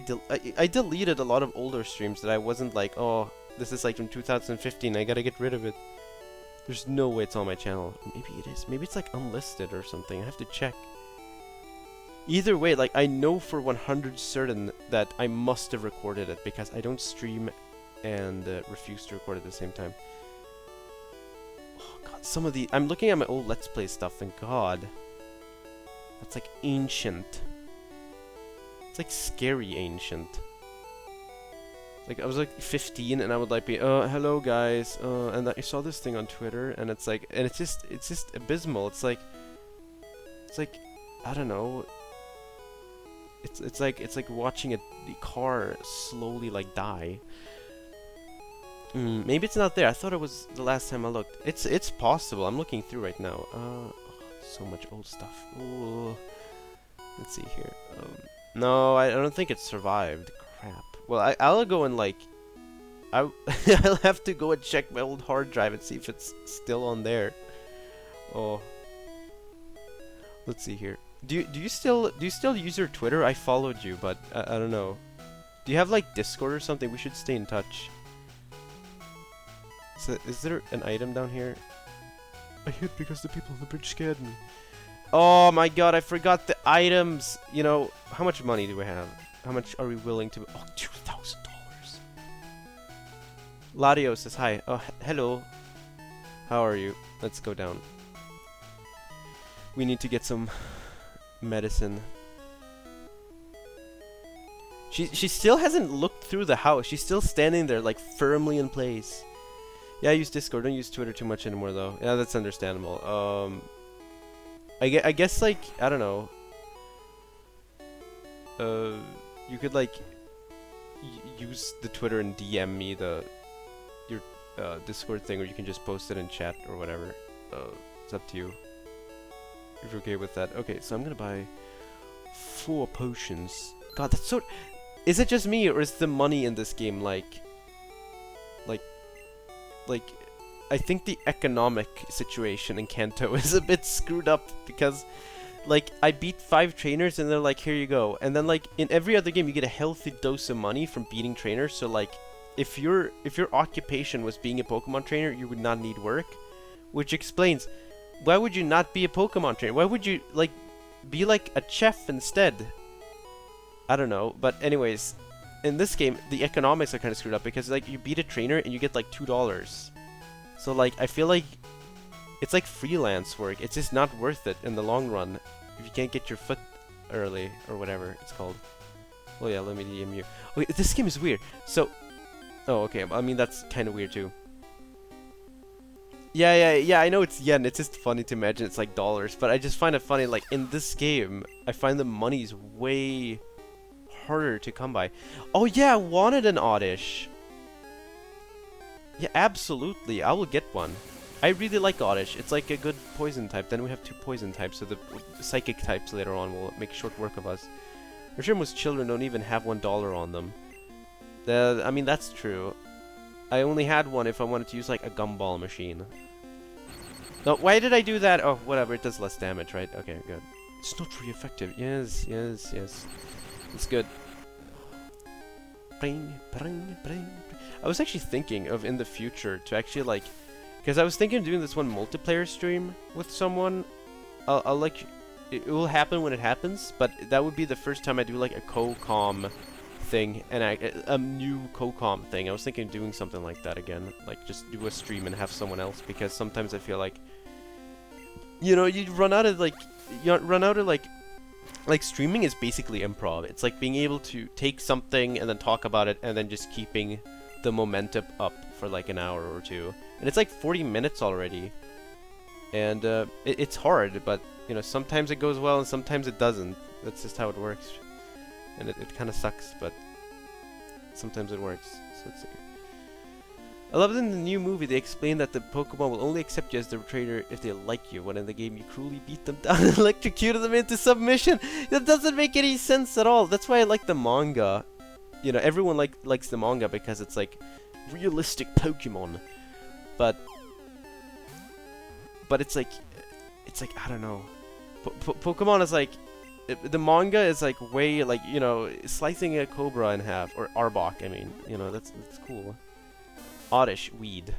deleted a lot of older streams that I wasn't like, oh, this is like from 2015, I gotta get rid of it. There's no way it's on my channel. Maybe it is. Maybe it's like unlisted or something. I have to check. Either way, like, I know for 100 certain that I must have recorded it, because I don't stream and refuse to record at the same time. Oh god, some of the... I'm looking at my old Let's Play stuff, and god, that's like ancient. It's like scary ancient. Like, I was like 15, and I would like be, hello guys, and I saw this thing on Twitter, and it's like, and it's just abysmal. It's like, I don't know. It's like watching the car slowly like die. Maybe it's not there. I thought it was the last time I looked. It's possible. I'm looking through right now. So much old stuff. Ooh. Let's see here. No, I don't think it survived. Crap. Well, I'll go and like... I'll have to go and check my old hard drive and see if it's still on there. Oh. Let's see here. Do you still use your Twitter? I followed you, but I don't know. Do you have like Discord or something? We should stay in touch. So, is there an item down here? I hit because the people on the bridge scared me. Oh my god, I forgot the items! You know, how much money do we have? How much are we willing to... Oh, $2,000! Ladio says hi. Oh, hello. How are you? Let's go down. We need to get some medicine. She still hasn't looked through the house. She's still standing there, like, firmly in place. Yeah, I use Discord. Don't use Twitter too much anymore, though. Yeah, that's understandable. I guess, like, I don't know. You could, like, use the Twitter and DM me your Discord thing, or you can just post it in chat or whatever. It's up to you. If you're okay with that. Okay, so I'm gonna buy 4 potions. God, that's so... Is it just me, or is the money in this game, like... I think the economic situation in Kanto is a bit screwed up, because... Like, I beat 5 trainers, and they're like, here you go. And then, like, in every other game, you get a healthy dose of money from beating trainers. So, like, if your occupation was being a Pokemon trainer, you would not need work. Which explains, why would you not be a Pokemon trainer? Why would you, like, be like a chef instead? I don't know. But anyways, in this game, the economics are kind of screwed up, because, like, you beat a trainer, and you get, like, $2. So, like, I feel like it's like freelance work. It's just not worth it in the long run if you can't get your foot early, or whatever it's called. Oh yeah, let me DM you. Okay, this game is weird. So, oh okay, I mean that's kind of weird too. Yeah, I know it's yen. It's just funny to imagine it's like dollars, but I just find it funny, like, in this game, I find the money's way harder to come by. Oh yeah, I wanted an Oddish. Yeah, absolutely. I will get one. I really like Oddish. It's like a good poison type. Then we have 2 poison types, so the psychic types later on will make short work of us. I'm sure most children don't even have $1 on them. I mean, that's true. I only had one if I wanted to use like a gumball machine. No, why did I do that? Oh, whatever. It does less damage, right? Okay, good. It's not very effective. Yes. It's good. Bring. I was actually thinking of in the future to actually like, because I was thinking of doing this one multiplayer stream with someone. I'll like, it will happen when it happens, but that would be the first time I do like a co-com thing and a new co-com thing. I was thinking of doing something like that again, like just do a stream and have someone else, because sometimes I feel like, you know, you run out of like streaming is basically improv. It's like being able to take something and then talk about it and then just keeping the momentum up for like an hour or two. And it's like 40 minutes already. And it's hard, but you know, sometimes it goes well and sometimes it doesn't. That's just how it works. And it kind of sucks, but sometimes it works. So let's see. I love that in the new movie they explain that the Pokemon will only accept you as their trainer if they like you, when in the game you cruelly beat them down and electrocuted them into submission. That doesn't make any sense at all. That's why I like the manga. You know, everyone likes the manga because it's like realistic Pokemon. But it's like I don't know. Pokemon is like, the manga is like way like, you know, slicing a cobra in half, or Arbok. I mean, you know, that's cool. Oddish, weed,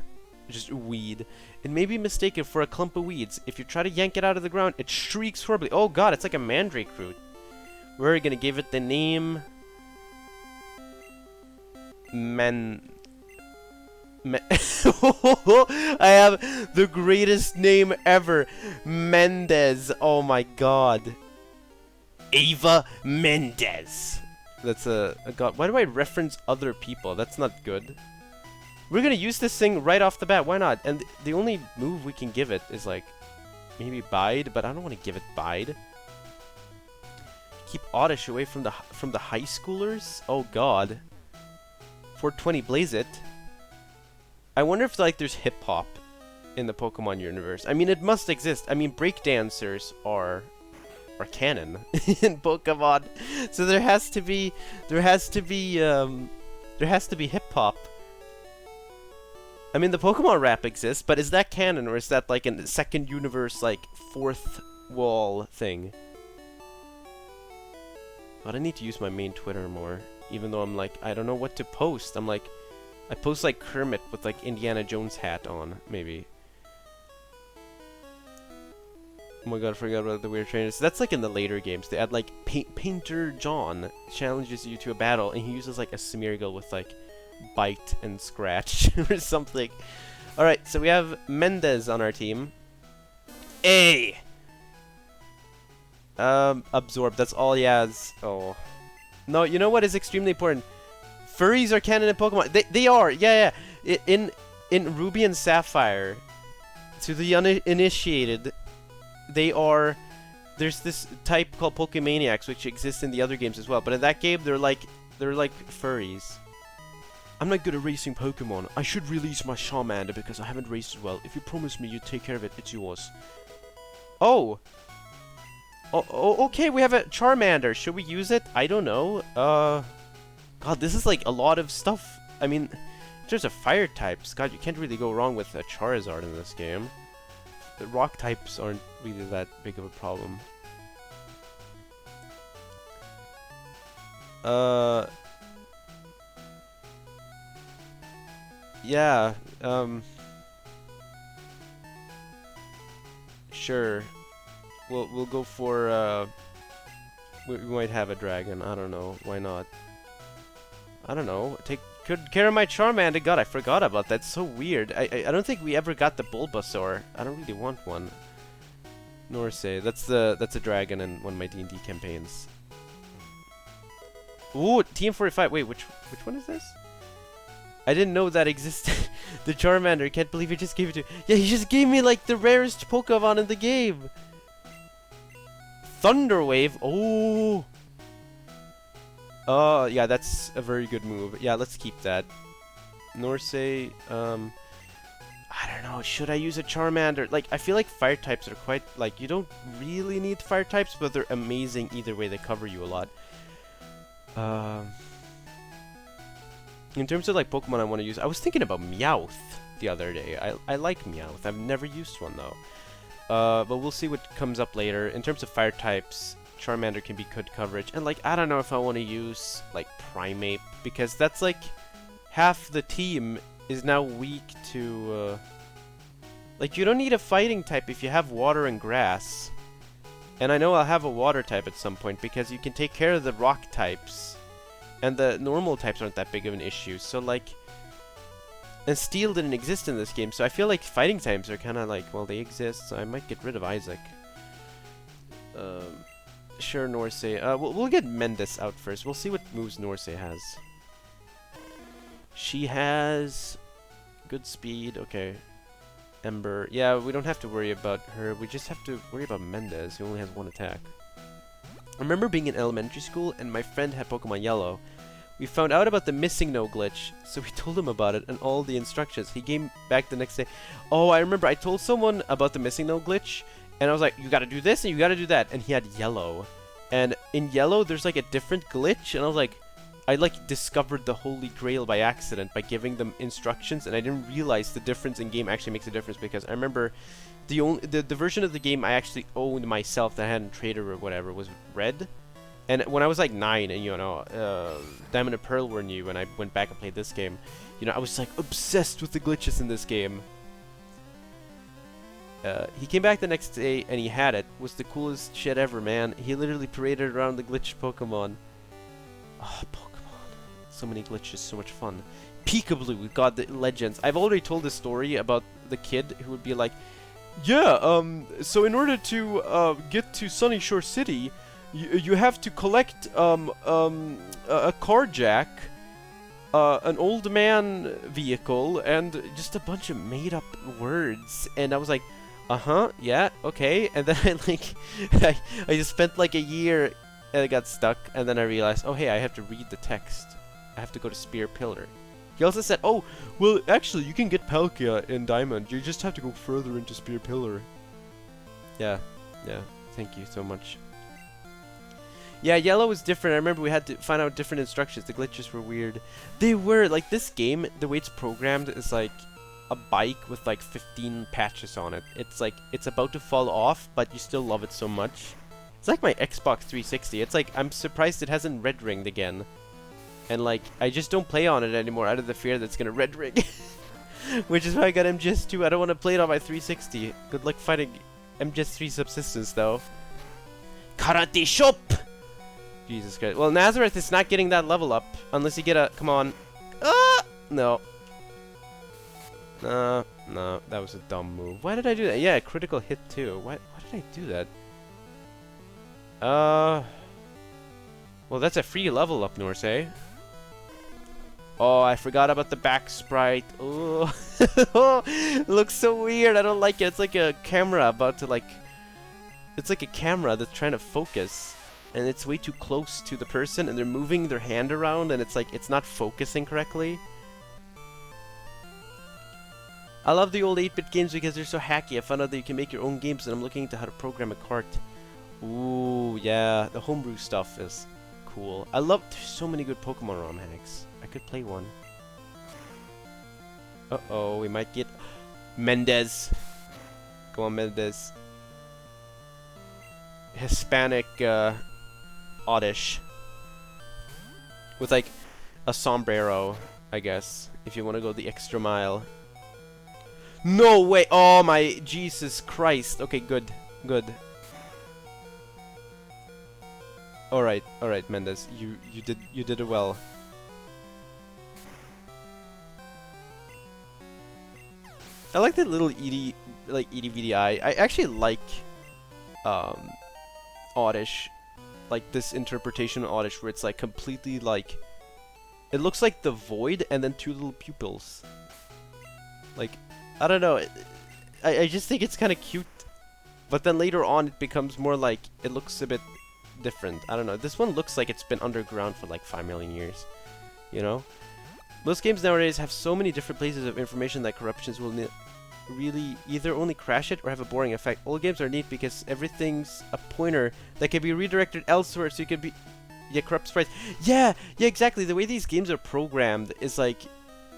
just weed. It may be mistaken for a clump of weeds. If you try to yank it out of the ground, it shrieks horribly. Oh god, it's like a mandrake root. We're gonna give it the name I have the greatest name ever. Mendez. Oh my god. Ava Mendez. That's a god. Why do I reference other people? That's not good. We're gonna use this thing right off the bat. Why not? And the only move we can give it is like maybe Bide, but I don't want to give it Bide. Keep Oddish away from the high schoolers. Oh god. 420 Blaze it. I wonder if like there's hip hop in the Pokemon universe. I mean, it must exist. I mean, breakdancers are canon in Pokemon, so there has to be hip hop. I mean, the Pokemon rap exists, but is that canon, or is that like a second universe, like fourth wall thing? But I need to use my main Twitter more, even though I'm like, I don't know what to post. I'm like, I post like Kermit with like Indiana Jones hat on, maybe. Oh my god, I forgot about the weird trainers. That's like in the later games. They add like Painter John challenges you to a battle, and he uses like a Smeargle with like bite and scratch or something. Alright, so we have Mendez on our team. A. Absorb, that's all he has. Oh. No, you know what is extremely important? Furries are canon in Pokemon. They are, yeah. In Ruby and Sapphire, to the uninitiated, they are. There's this type called Pokemaniacs, which exists in the other games as well. But in that game, they're like furries. I'm not good at racing Pokemon. I should release my Charmander because I haven't raced it well. If you promise me you'd take care of it, it's yours. Oh. Oh, okay, we have a Charmander. Should we use it? I don't know. God, this is like a lot of stuff. I mean, in terms of fire types, God, you can't really go wrong with a Charizard in this game. The rock types aren't really that big of a problem. Yeah, sure. We'll go for, we might have a dragon. I don't know. Why not? I don't know. Take good care of my Charmander. God, I forgot about that. So weird. I don't think we ever got the Bulbasaur. I don't really want one. Nor say that's a dragon in one of my D&D campaigns. Ooh, Team 45. Wait, which one is this? I didn't know that existed. The Charmander, can't believe he just gave it to. Yeah, he just gave me like the rarest Pokemon in the game. Thunder Wave. Oh. Oh, yeah, that's a very good move. Yeah, let's keep that. Norsay, I don't know, should I use a Charmander? Like, I feel like fire types are quite, like, you don't really need fire types, but they're amazing either way. They cover you a lot. In terms of, like, Pokemon I want to use, I was thinking about Meowth the other day. I like Meowth. I've never used one, though. But we'll see what comes up later. In terms of fire types, Charmander can be good coverage. And, like, I don't know if I want to use, like, Primeape, because that's, like, half the team is now weak to, like, you don't need a fighting type if you have water and grass. And I know I'll have a water type at some point, because you can take care of the rock types. And the normal types aren't that big of an issue, so, like... And Steel didn't exist in this game, so I feel like fighting types are kind of like, well, they exist, so I might get rid of Isaac. Sure, Norsay. We'll get Mendes out first. We'll see what moves Norsay has. She has... good speed, okay. Ember. Yeah, we don't have to worry about her. We just have to worry about Mendes, who only has one attack. I remember being in elementary school, and my friend had Pokemon Yellow. We found out about the missing no glitch, so we told him about it and all the instructions. He came back the next day. Oh, I remember I told someone about the missing no glitch, and I was like, you gotta do this and you gotta do that. And he had Yellow. And in Yellow, there's like a different glitch, and I was like, I like discovered the Holy Grail by accident by giving them instructions, and I didn't realize the difference in game actually makes a difference, because I remember the version of the game I actually owned myself that I hadn't traded or whatever was Red. And when I was like 9 and, you know, Diamond and Pearl were new and I went back and played this game, you know, I was like obsessed with the glitches in this game. He came back the next day and he had it. It was the coolest shit ever, man. He literally paraded around the glitched Pokemon. Oh, Pokemon. So many glitches, so much fun. Peekaboo, God, the legends. I've already told this story about the kid who would be like, yeah, so in order to get to Sunny Shore City, you have to collect a car jack, an old man vehicle, and just a bunch of made up words. And I was like, yeah, okay. And then I just spent like a year and I got stuck, and then I realized, oh hey, I have to read the text. I have to go to Spear Pillar. He also said, oh, well, actually, you can get Palkia in Diamond. You just have to go further into Spear Pillar. Yeah, thank you so much. Yeah, Yellow was different. I remember we had to find out different instructions. The glitches were weird. They were, like, this game, the way it's programmed is like a bike with like 15 patches on it. It's like, it's about to fall off, but you still love it so much. It's like my Xbox 360. It's like, I'm surprised it hasn't red ringed again. And like, I just don't play on it anymore out of the fear that it's gonna red ring. Which is why I got MGS2. I don't want to play it on my 360. Good luck fighting MGS3 Subsistence, though. Karate Shop! Jesus Christ. Well, Nazareth is not getting that level up. Unless you get a... Come on. No. No, that was a dumb move. Why did I do that? Yeah, critical hit, too. Why did I do that? Well, that's a free level up, Norsay. Oh, I forgot about the back sprite. Oh, it looks so weird. I don't like it. It's like a camera about to, like... It's like a camera that's trying to focus. And it's way too close to the person, and they're moving their hand around, and it's like, it's not focusing correctly. I love the old 8-bit games because they're so hacky. I found out that you can make your own games, and I'm looking into how to program a cart. Ooh, yeah, the homebrew stuff is cool. I love, there's so many good Pokemon ROM hacks. I could play one. Uh-oh, we might get Mendes. Go on, Mendes. Hispanic, Oddish. With like a sombrero, I guess, if you want to go the extra mile. No way! Oh my Jesus Christ! Okay, good. Alright, Mendes. You did it well. I like that little Edie VDI. I actually like Oddish. Like this interpretation of Oddish where it's like completely like It looks like the void and then 2 little pupils. Like, I don't know. I just think it's kind of cute. But then later on, it becomes more like, it looks a bit different. I don't know. This one looks like it's been underground for like 5 million years. You know? Most games nowadays have so many different places of information that corruptions will really either only crash it or have a boring effect. Old games are neat because everything's a pointer that can be redirected elsewhere, so you can be... Yeah, corrupt sprites. Yeah, exactly. The way these games are programmed is like...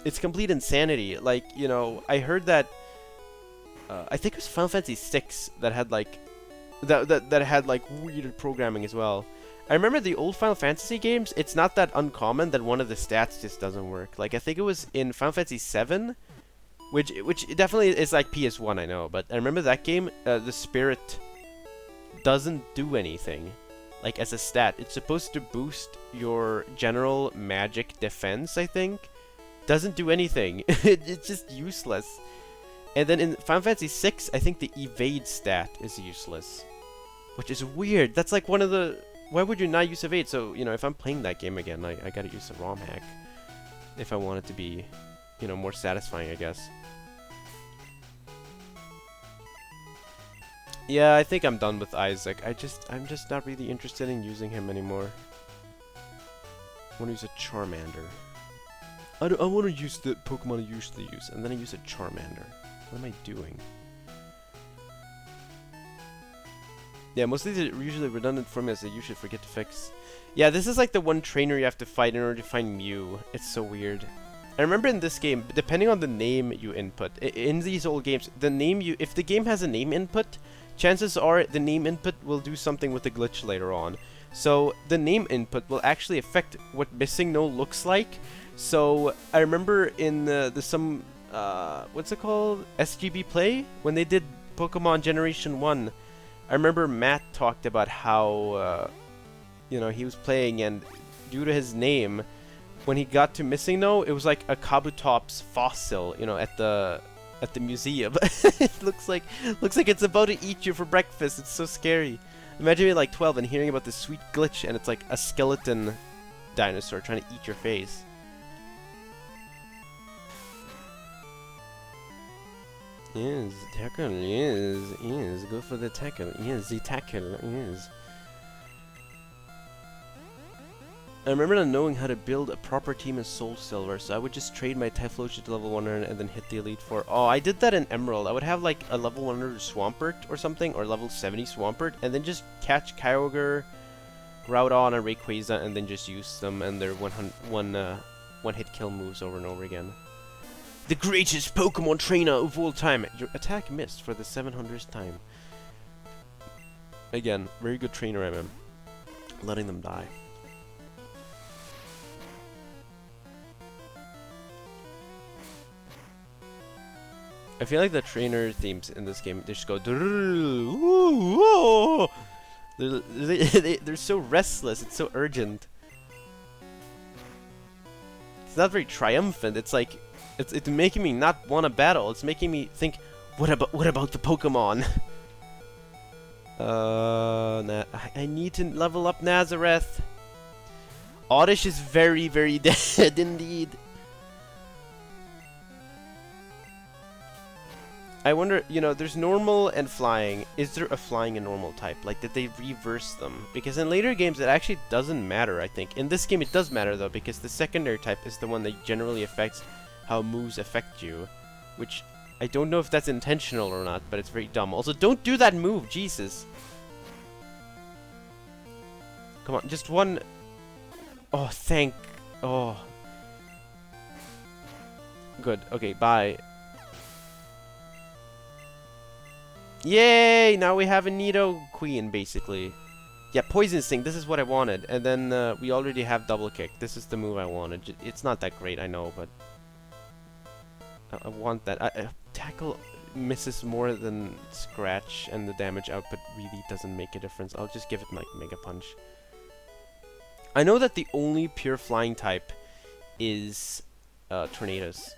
It's complete insanity. Like, you know, I heard that... I think it was Final Fantasy VI that had like... That had like weird programming as well. I remember the old Final Fantasy games, it's not that uncommon that one of the stats just doesn't work. Like, I think it was in Final Fantasy VII, which definitely is like PS1, I know, but I remember that game, the spirit doesn't do anything, like, as a stat. It's supposed to boost your general magic defense, I think. Doesn't do anything. It's just useless. And then in Final Fantasy VI, I think the evade stat is useless, which is weird. That's like one of the... Why would you not use evade? So, you know, if I'm playing that game again, I gotta use a ROM hack. If I want it to be, you know, more satisfying, I guess. Yeah, I think I'm done with Isaac. I'm just not really interested in using him anymore. I want to use a Charmander. I want to use the Pokemon I usually use, and then I use a Charmander. What am I doing? Yeah, most of these are usually redundant formulas that you should forget to fix. Yeah, this is like the one trainer you have to fight in order to find Mew. It's so weird. I remember in this game, depending on the name you input, in these old games, the name you... If the game has a name input, chances are the name input will do something with the glitch later on. So, the name input will actually affect what Missing No looks like. So, I remember in what's it called? SGB Play? When they did Pokemon Generation 1, I remember Matt talked about how, you know, he was playing, and due to his name, when he got to Missing No, it was like a Kabutops fossil, you know, at the museum. It looks like it's about to eat you for breakfast. It's so scary. Imagine being like 12 and hearing about this sweet glitch, and it's like a skeleton dinosaur trying to eat your face. Yes, tackle, yes, go for the tackle, yes, the tackle, yes. I remember not knowing how to build a proper team in Soul Silver, so I would just trade my Typhlosion to level 100 and then hit the Elite Four. Oh, I did that in Emerald. I would have like a level 100 Swampert or something, or level 70 Swampert, and then just catch Kyogre, Groudon, and Rayquaza, and then just use them and their one-hit kill moves over and over again. The greatest Pokemon trainer of all time. Your attack missed for the 700th time. Again, very good trainer, MM. Letting them die. I feel like the trainer themes in this game, they just go... They're so restless, it's so urgent. It's not very triumphant, it's like... It's making me not want to battle. It's making me think, what about the Pokemon? I need to level up Nazareth. Oddish is very, very dead indeed. I wonder, you know, there's normal and flying. Is there a flying and normal type? Like, did they reverse them? Because in later games, it actually doesn't matter, I think. In this game, it does matter, though, because the secondary type is the one that generally affects how moves affect you. Which, I don't know if that's intentional or not, but it's very dumb. Also, don't do that move, Jesus. Come on, just one... Oh, thank... Oh. Good, okay, bye. Yay! Now we have a Nidoqueen, basically. Yeah, Poison Sting, this is what I wanted. And then we already have Double Kick. This is the move I wanted. It's not that great, I know, but... I want that. Tackle misses more than Scratch, and the damage output really doesn't make a difference. I'll just give it like Mega Punch. I know that the only pure flying type is Tornadoes.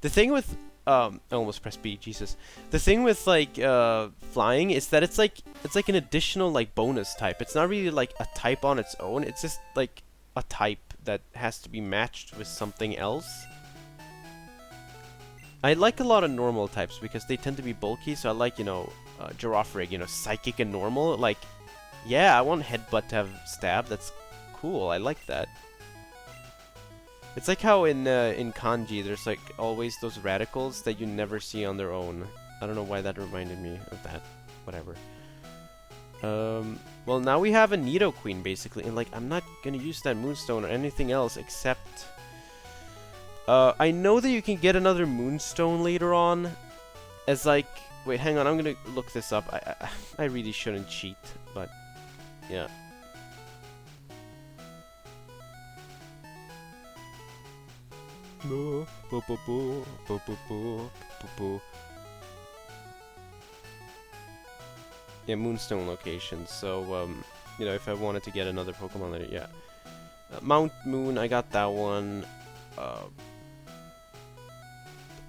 The thing with... I almost pressed B, Jesus. The thing with like flying is that it's like an additional like bonus type. It's not really like a type on its own. It's just like a type that has to be matched with something else. I like a lot of normal types because they tend to be bulky, so I like, you know, Girafarig, you know, psychic and normal. Like, yeah, I want Headbutt to have stab. That's cool. I like that. It's like how in kanji, there's like always those radicals that you never see on their own. I don't know why that reminded me of that. Whatever. Well, now we have a Nidoqueen, basically, and like, I'm not gonna use that Moonstone or anything else except... I know that you can get another Moonstone later on, as like... Wait, hang on, I'm gonna look this up. I really shouldn't cheat, but... Yeah. Yeah, Moonstone locations. So, you know, if I wanted to get another Pokemon later, yeah. Mount Moon, I got that one.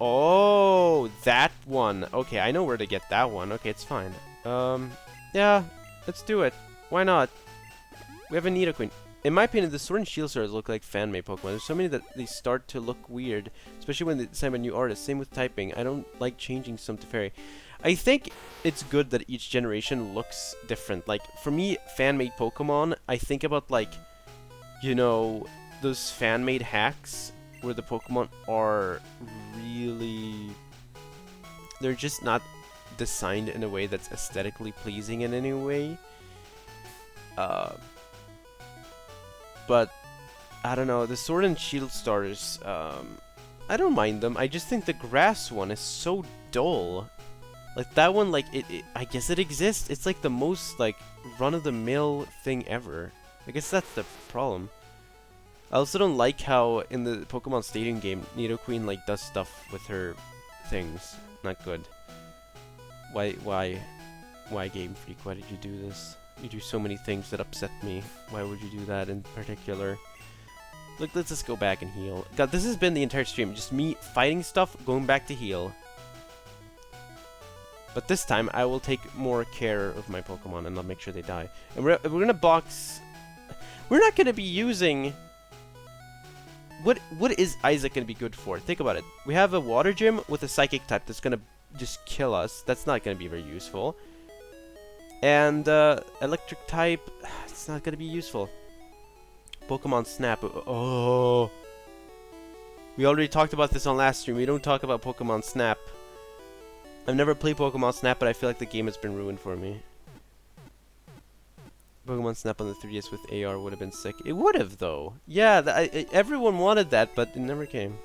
Oh, that one. Okay, I know where to get that one. Okay, it's fine. Yeah, let's do it. Why not? We have a Nidoqueen. In my opinion, the Sword and Shield stars look like fan-made Pokemon. There's so many that they start to look weird, especially when they design a new artist. Same with typing. I don't like changing some to fairy. I think it's good that each generation looks different. Like, for me, fan-made Pokemon, I think about, like, you know, those fan-made hacks where the Pokemon are really... They're just not designed in a way that's aesthetically pleasing in any way. But, I don't know, the Sword and Shield starters, I don't mind them. I just think the grass one is so dull. Like, that one, like, I guess it exists. It's, like, the most, like, run-of-the-mill thing ever. I guess that's the problem. I also don't like how, in the Pokemon Stadium game, Nidoqueen, like, does stuff with her things. Not good. Why, Game Freak? Why did you do this? You do so many things that upset me. Why would you do that in particular? Look, let's just go back and heal. God, this has been the entire stream. Just me fighting stuff, going back to heal. But this time, I will take more care of my Pokemon and I'll make sure they die. And we're gonna box... We're not gonna be using... What is Isaac gonna be good for? Think about it. We have a Water Gym with a Psychic type that's gonna just kill us. That's not gonna be very useful. And Electric type, it's not gonna be useful. Pokemon Snap. Oh, we already talked about this on last stream. We don't talk about Pokemon Snap. I've never played Pokemon Snap, but I feel like the game has been ruined for me. Pokemon Snap on the 3DS with AR would have been sick. It would have, though. Yeah, everyone wanted that, but it never came.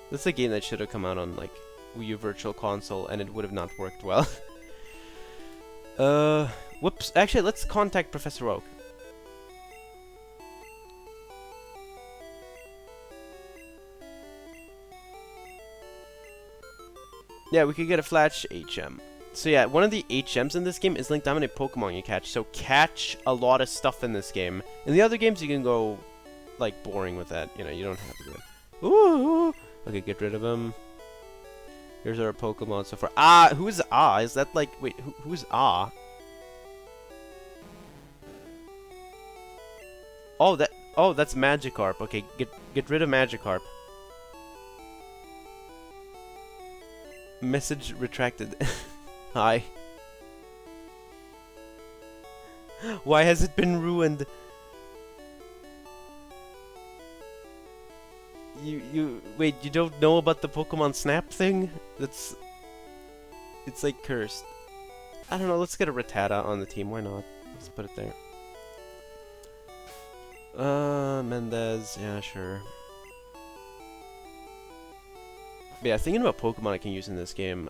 That's a game that should have come out on, like, Wii U Virtual Console, and it would have not worked well. Whoops. Actually, let's contact Professor Oak. Yeah, we could get a Flash HM. So yeah, one of the HMs in this game is linked to how many Pokemon you catch. So catch a lot of stuff in this game. In the other games, you can go, like, boring with that. You know, you don't have to do it. Ooh! Okay, get rid of him. Here's our Pokemon so far. Ah! Who's Ah? Is that, like... Wait, who's Ah? Oh, that's Magikarp. Okay, get rid of Magikarp. Message retracted. Hi. Why has it been ruined? Wait, you don't know about the Pokemon Snap thing? It's like cursed. I don't know, let's get a Rattata on the team, why not? Let's put it there. Mendez, yeah, sure. But yeah, thinking about Pokemon I can use in this game,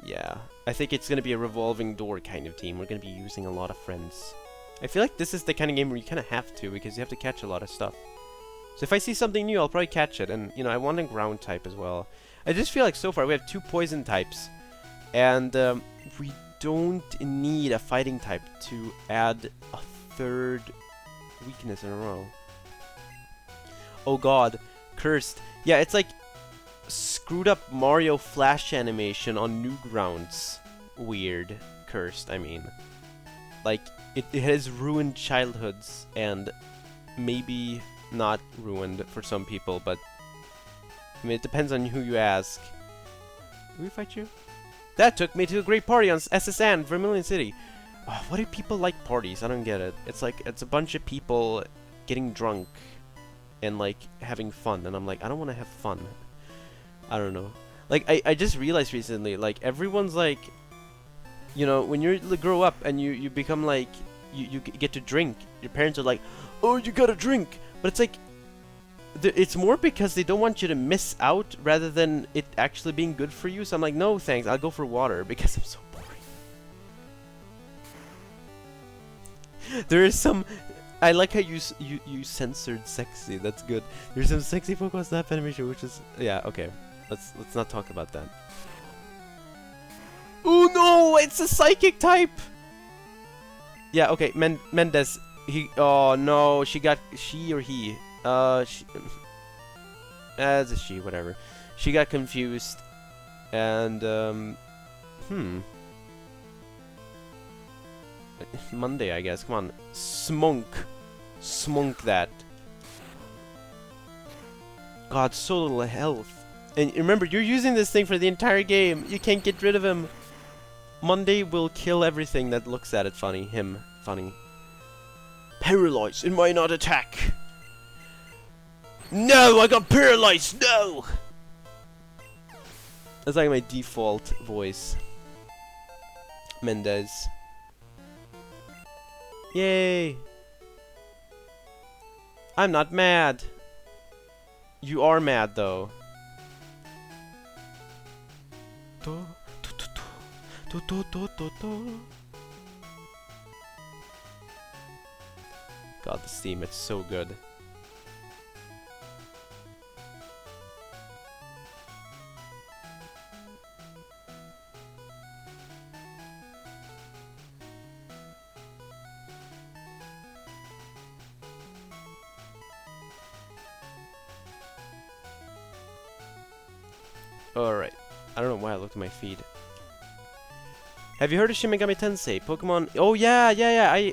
yeah. I think it's gonna be a revolving door kind of team. We're gonna be using a lot of friends. I feel like this is the kind of game where you kind of have to, because you have to catch a lot of stuff. So if I see something new, I'll probably catch it. And, you know, I want a ground type as well. I just feel like so far we have 2 poison types. And we don't need a fighting type to add a 3rd weakness in a row. Oh god. Cursed. Yeah, it's like screwed up Mario Flash animation on Newgrounds. Weird. Cursed, I mean. Like, it has ruined childhoods and maybe not ruined for some people, but I mean, it depends on who you ask. Did we fight you? That took me to a great party on SSN, Vermilion City. Oh, why do people like parties? I don't get it. It's like, it's a bunch of people getting drunk and like having fun, and I'm like, I don't want to have fun. I don't know. Like, I just realized recently, like, everyone's like, you know, when you grow up and you become like, you get to drink, your parents are like, oh, you gotta drink. But it's like, it's more because they don't want you to miss out rather than it actually being good for you. So I'm like, no thanks, I'll go for water because I'm so boring. There is some, I like how you censored sexy. That's good. There's some sexy Pokemon Snap animation, which is, yeah, okay. Let's not talk about that. Oh no, it's a psychic type. Yeah, okay, Mendez. Oh no, she or he. As a she, whatever. She got confused, and Monday, I guess. Come on, smunk that. God, so little health. And remember, you're using this thing for the entire game. You can't get rid of him. Monday will kill everything that looks at it funny. Him funny. Paralyzed. It might not attack. No, I got paralyzed. No. That's like my default voice. Mendez. Yay. I'm not mad. You are mad though. God, the Steam, it's so good. Alright. I don't know why I looked at my feed. Have you heard of Shin Megami Tensei? Pokemon... Oh, yeah.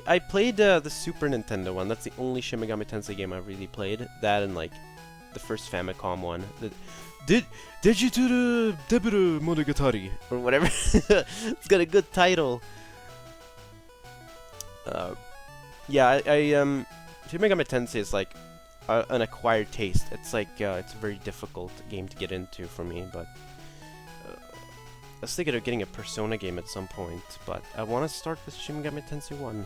I played the Super Nintendo one. That's the only Shin Megami Tensei game I've really played. That and, like, the first Famicom one. Did you do the Debut Monogatari? Or whatever. It's got a good title. Yeah, Shin Megami Tensei is, like, an acquired taste. It's like, it's a very difficult game to get into for me, but... I was thinking of getting a Persona game at some point, but I want to start with Shin Megami Tensei 1.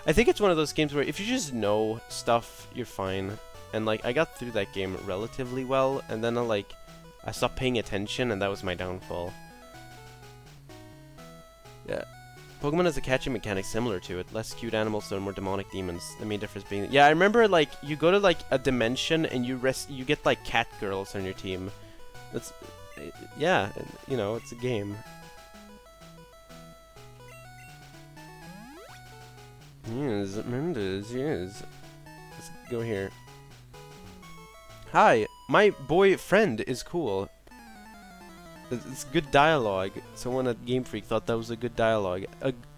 I think it's one of those games where if you just know stuff, you're fine. And like, I got through that game relatively well, and then I stopped paying attention, and that was my downfall. Yeah. Pokemon has a catching mechanic similar to it. Less cute animals, though more demonic demons. The main difference being... Yeah, I remember, like, you go to, like, a dimension, and you get, like, cat girls on your team. That's... Yeah, you know, it's a game. Yes, Mendes, yes. Let's go here. Hi, my boyfriend is cool. It's good dialogue. Someone at Game Freak thought that was a good dialogue.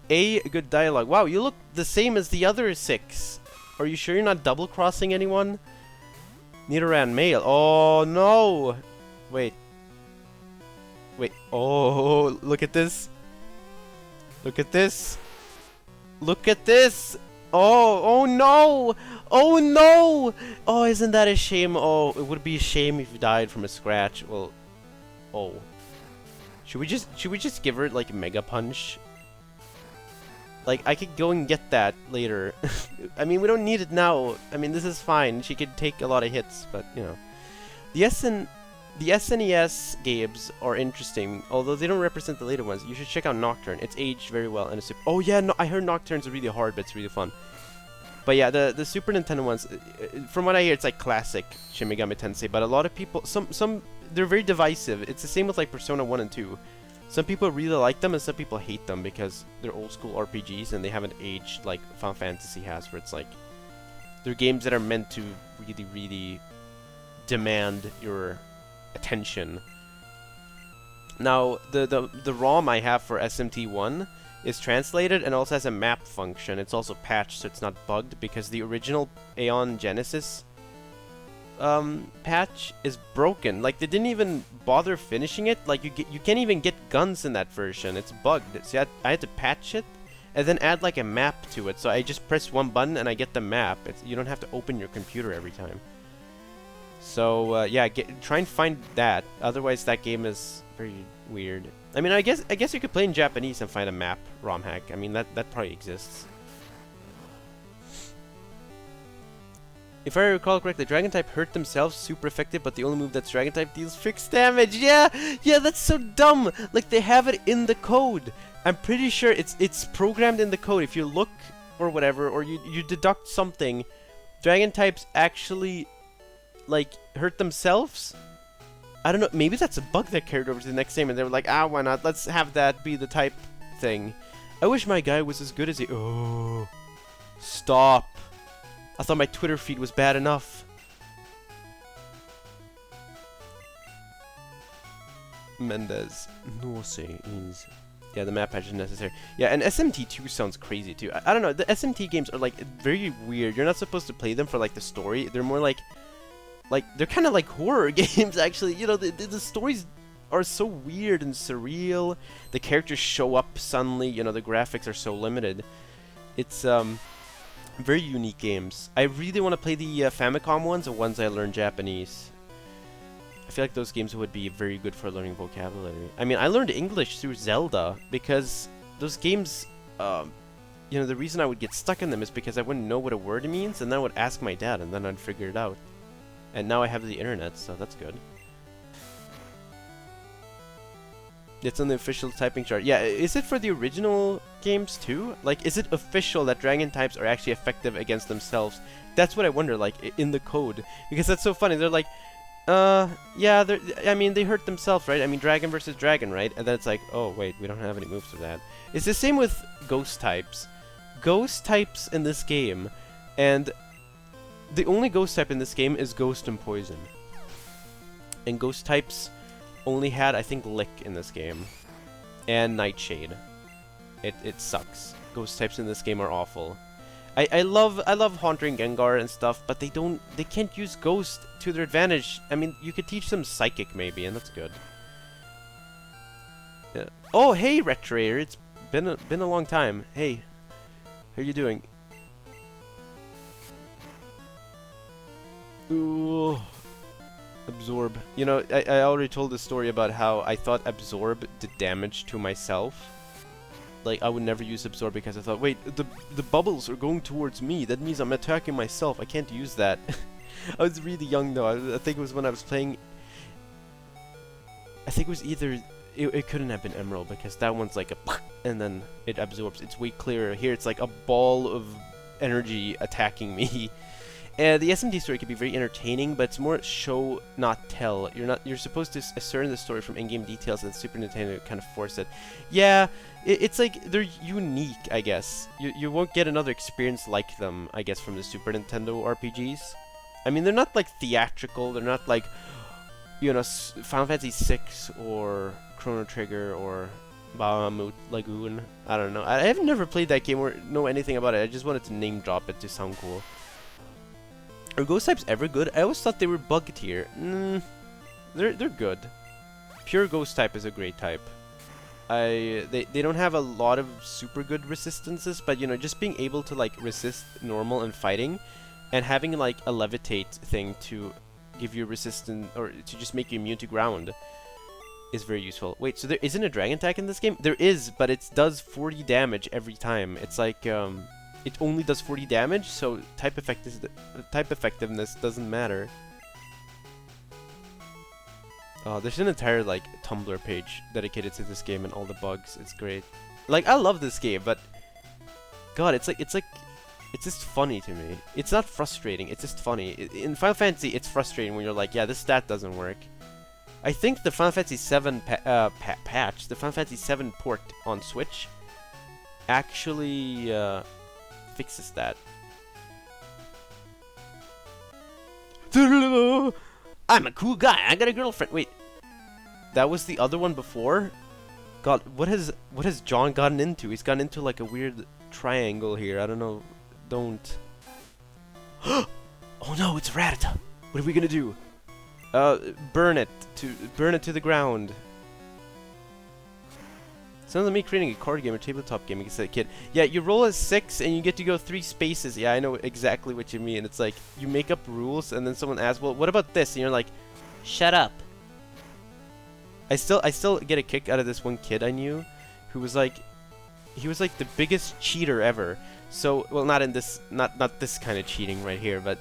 A good dialogue. Wow, you look the same as the other 6. Are you sure you're not double-crossing anyone? Nidoran male. Oh, no! Wait. Oh, look at this. Look at this. Look at this. Oh no. Oh no. Oh, isn't that a shame? Oh, it would be a shame if you died from a scratch. Well, oh. Should we just give her like a Mega Punch? Like, I could go and get that later. I mean, we don't need it now. I mean, this is fine. She could take a lot of hits, but you know. The SNES games are interesting, although they don't represent the later ones. You should check out Nocturne. It's aged very well, and it's oh yeah, no, I heard Nocturne's really hard, but it's really fun. But yeah, the Super Nintendo ones, from what I hear, it's like classic Shin Megami Tensei. But a lot of people, they're very divisive. It's the same with like Persona 1 and 2. Some people really like them, and some people hate them because they're old school RPGs and they haven't aged like Final Fantasy has, where it's like they're games that are meant to really, really demand your attention. Now, the ROM I have for SMT1 is translated and also has a map function. It's also patched, so it's not bugged, because the original Aeon Genesis patch is broken. Like, they didn't even bother finishing it. Like, you can't even get guns in that version. It's bugged. So I had to patch it and then add like a map to it. So I just press one button and I get the map. You don't have to open your computer every time. So yeah, try and find that. Otherwise, that game is very weird. I mean, I guess you could play in Japanese and find a map ROM hack. I mean, that probably exists. If I recall correctly, Dragon type hurt themselves super effective, but the only move that's Dragon type deals fixed damage. Yeah, that's so dumb. Like, they have it in the code. I'm pretty sure it's programmed in the code. If you look or whatever, or you deduct something, Dragon types actually like hurt themselves. I don't know. Maybe that's a bug that carried over to the next game, and they were like, why not? Let's have that be the type thing. I wish my guy was as good as he. Oh, stop. I thought my Twitter feed was bad enough. Mendez. No say is. Yeah, the map patch is necessary. Yeah, and SMT2 sounds crazy too. I don't know. The SMT games are like very weird. You're not supposed to play them for like the story. They're more like they're kind of like horror games actually. You know, the stories are so weird and surreal. The characters show up suddenly. You know, the graphics are so limited. It's very unique games. I really want to play the Famicom ones, the ones I learned Japanese. I feel like those games would be very good for learning vocabulary. I mean, I learned English through Zelda because those games, you know, the reason I would get stuck in them is because I wouldn't know what a word means, and then I would ask my dad, and then I'd figure it out. And now I have the internet, so that's good. It's on the official typing chart. Yeah, is it for the original games too? Like, is it official that dragon types are actually effective against themselves? That's what I wonder, like, in the code. Because that's so funny. They're like, yeah, I mean, they hurt themselves, right? I mean, dragon versus dragon, right? And then it's like, oh, wait, we don't have any moves for that. It's the same with ghost types. Ghost types in this game, and the only ghost type in this game is ghost and poison. And ghost types only had, I think, Lick in this game. And Nightshade. It sucks. Ghost types in this game are awful. I love Haunter and Gengar and stuff, but they can't use Ghost to their advantage. I mean, you could teach them Psychic maybe, and that's good. Yeah. Oh, hey, Retrayer, it's been a long time. Hey, how you doing? Ooh. Absorb. You know, I already told the story about how I thought Absorb did damage to myself. Like, I would never use Absorb because I thought, wait, the bubbles are going towards me. That means I'm attacking myself. I can't use that. I was really young though. I think it was when I was playing. I think it was either. It couldn't have been Emerald because that one's like a and then it absorbs. It's way clearer. Here it's like a ball of energy attacking me. The SMT story can be very entertaining, but it's more show, not tell. You're supposed to discern the story from in-game details, and Super Nintendo kind of force it. Yeah, it's like they're unique, I guess. You won't get another experience like them, I guess, from the Super Nintendo RPGs. I mean, they're not like theatrical. They're not like, you know, Final Fantasy VI or Chrono Trigger or Bahamut Lagoon. I don't know. I have never played that game or know anything about it. I just wanted to name drop it to sound cool. Are ghost types ever good? I always thought they were bug tier. They're good. Pure ghost type is a great type. They don't have a lot of super good resistances, but you know, just being able to like resist normal and fighting, and having like a levitate thing to give you resistance or to just make you immune to ground is very useful. Wait, so there isn't a dragon attack in this game? There is, but it does 40 damage every time. It's like it only does 40 damage, so type effectiveness doesn't matter. There's an entire like Tumblr page dedicated to this game and all the bugs. It's great. Like, I love this game, but God, it's just funny to me. It's not frustrating. It's just funny. In Final Fantasy, it's frustrating when you're like, yeah, this stat doesn't work. I think the Final Fantasy VII patch, the Final Fantasy VII port on Switch, actually fixes that. I'm a cool guy. I got a girlfriend. Wait, that was the other one before? God, what has John gotten into? He's gotten into like a weird triangle here. I don't know. Don't. Oh no, it's Rattata. What are we gonna do? Burn it to the ground. Sounds like me creating a card game or tabletop game against that kid. Yeah, you roll a 6 and you get to go 3 spaces. Yeah, I know exactly what you mean. It's like you make up rules and then someone asks, "Well, what about this?" And you're like, "Shut up." I still get a kick out of this one kid I knew who was like, he was like the biggest cheater ever. So, well, not in this, not this kind of cheating right here, but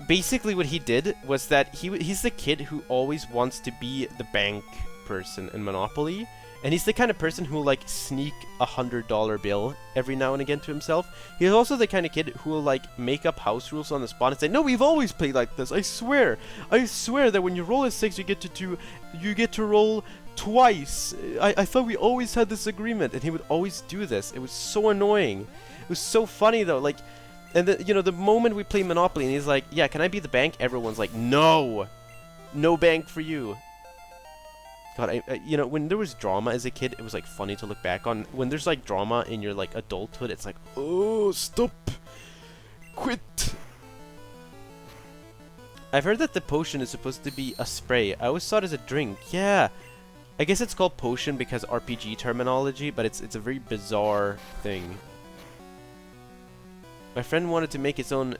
basically what he did was that he's the kid who always wants to be the bank person in Monopoly, and he's the kind of person who will like sneak $100 bill every now and again to himself. He's also the kind of kid who will like make up house rules on the spot and say, "No, we've always played like this. I swear that when you roll a 6, you get to roll twice. I thought we always had this agreement." And he would always do this. It was so annoying. It was so funny though. Like, and the moment we play Monopoly and he's like, "Yeah, can I be the bank?" Everyone's like, "No, no bank for you." God, when there was drama as a kid, it was like funny to look back on. When there's like drama in your like adulthood, it's like, "Oh, stop, quit." I've heard that the potion is supposed to be a spray. I always saw it as a drink. Yeah, I guess it's called potion because RPG terminology, but it's a very bizarre thing. My friend wanted to make his own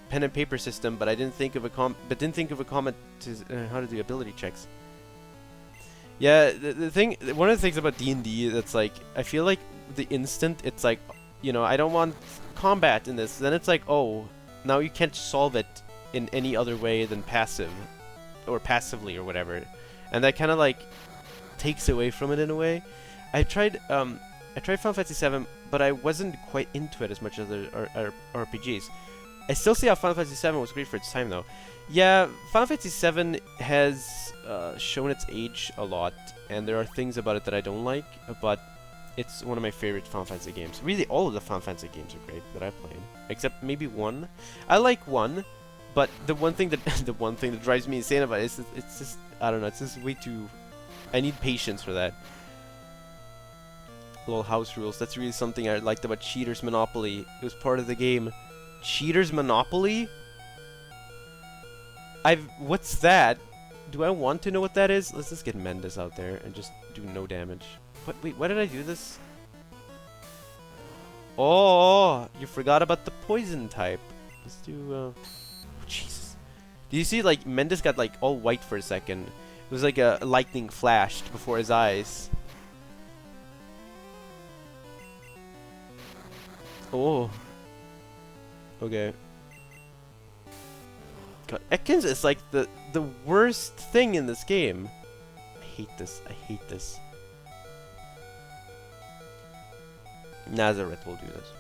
pen and paper system, but I didn't think of a comment to how to do ability checks. Yeah, one of the things about D&D that's like, I feel like the instant it's like, I don't want combat in this, then it's like, oh, now you can't solve it in any other way than passive, or passively, or whatever, and that kind of like takes away from it in a way. I tried Final Fantasy VII, but I wasn't quite into it as much as other RPGs. I still see how Final Fantasy VII was great for its time, though. Yeah, Final Fantasy VII has shown its age a lot, and there are things about it that I don't like, but it's one of my favorite Final Fantasy games. Really, all of the Final Fantasy games are great that I've played, except maybe 1. I like 1, but the one thing that drives me insane about it is it's just, I don't know, it's just way too. I need patience for that. Little house rules. That's really something I liked about Cheater's Monopoly. It was part of the game. Cheater's Monopoly? What's that? Do I want to know what that is? Let's just get Mendes out there and just do no damage. What? Wait, why did I do this? Oh, you forgot about the poison type. Let's do, oh, Jesus. Do you see, like, Mendes got, like, all white for a second? It was like a lightning flashed before his eyes. Oh. Okay. God, Ekans is like the worst thing in this game. I hate this. I hate this. Nazareth will do this.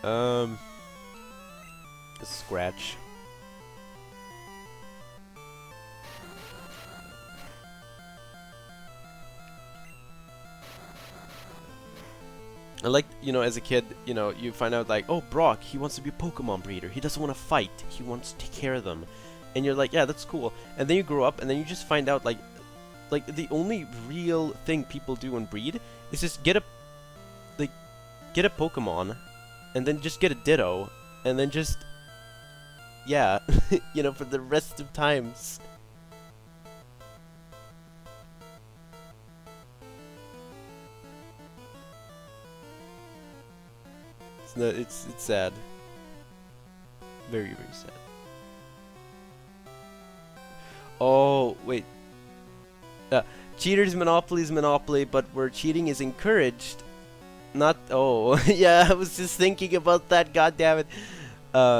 A scratch. I like, as a kid, you find out like, oh, Brock, he wants to be a Pokemon breeder. He doesn't want to fight. He wants to take care of them. And you're like, yeah, that's cool. And then you grow up, and then you just find out, like the only real thing people do and breed is just get a Pokemon, and then just get a Ditto, and then just, yeah, for the rest of times. It's sad. Very, very sad. Oh, wait. Cheaters Monopoly is Monopoly, but where cheating is encouraged. Not, oh, yeah, I was just thinking about that, goddammit.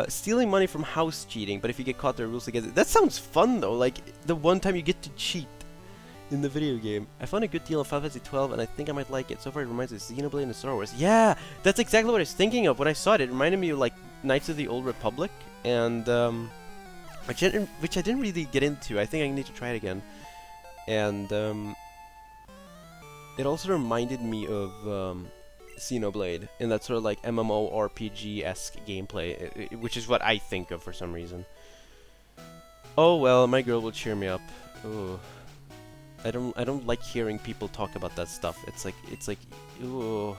Stealing money from house cheating, but if you get caught, there are rules against it. That sounds fun, though, like, the one time you get to cheat in the video game. I found a good deal on Final Fantasy 12, and I think I might like it. So far, it reminds me of Xenoblade and Star Wars. Yeah, that's exactly what I was thinking of when I saw it. It reminded me of, like, Knights of the Old Republic, and, which I didn't really get into. I think I need to try it again. And, it also reminded me of, Xenoblade in that sort of like MMORPG-esque gameplay, which is what I think of for some reason. Oh well, my girl will cheer me up. Ooh. I don't like hearing people talk about that stuff. It's like ooh,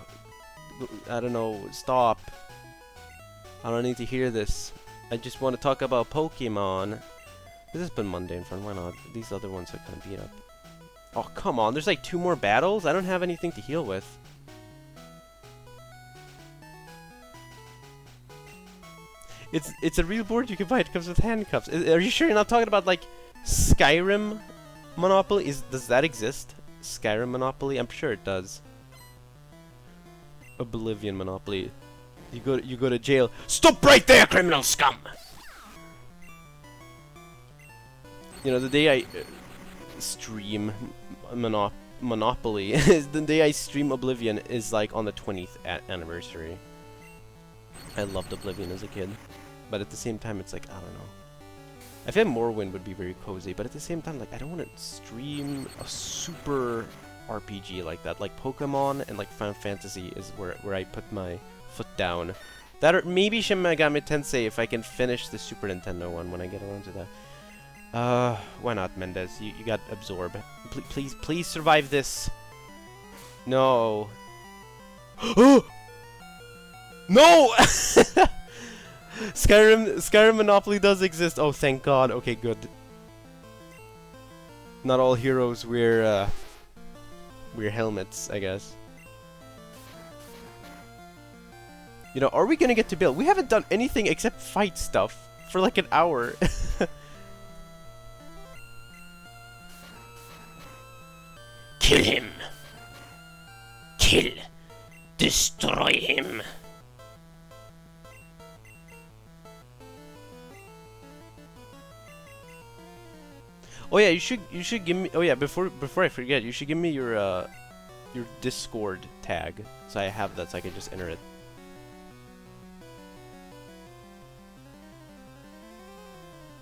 I don't know, stop. I don't need to hear this. I just want to talk about Pokemon. This has been mundane fun, why not? These other ones are kind of beat up. Oh, come on, there's like 2 more battles? I don't have anything to heal with. It's a real board you can buy, it comes with handcuffs. Are you sure you're not talking about like Skyrim Monopoly? Does that exist? Skyrim Monopoly? I'm sure it does. Oblivion Monopoly. You go to jail. Stop right there, criminal scum! You know, the day I stream Monopoly, the day I stream Oblivion is like on the 20th anniversary. I loved Oblivion as a kid, but at the same time, it's like, I don't know. I feel Morrowind would be very cozy, but at the same time, like, I don't want to stream a super RPG like that. Like Pokemon and like Final Fantasy is where I put my foot down. That, or maybe Shin Megami Tensei if I can finish the Super Nintendo one when I get around to that. Why not, Mendez? You got Absorb. Please survive this. No. No! Skyrim Monopoly does exist. Oh, thank God. Okay, good. Not all heroes wear helmets, I guess. You know, are we gonna get to build? We haven't done anything except fight stuff for like an hour. Kill him. Kill. Destroy him. Oh yeah, you should give me. Oh yeah, before I forget, you should give me your Discord tag so I have that so I can just enter it.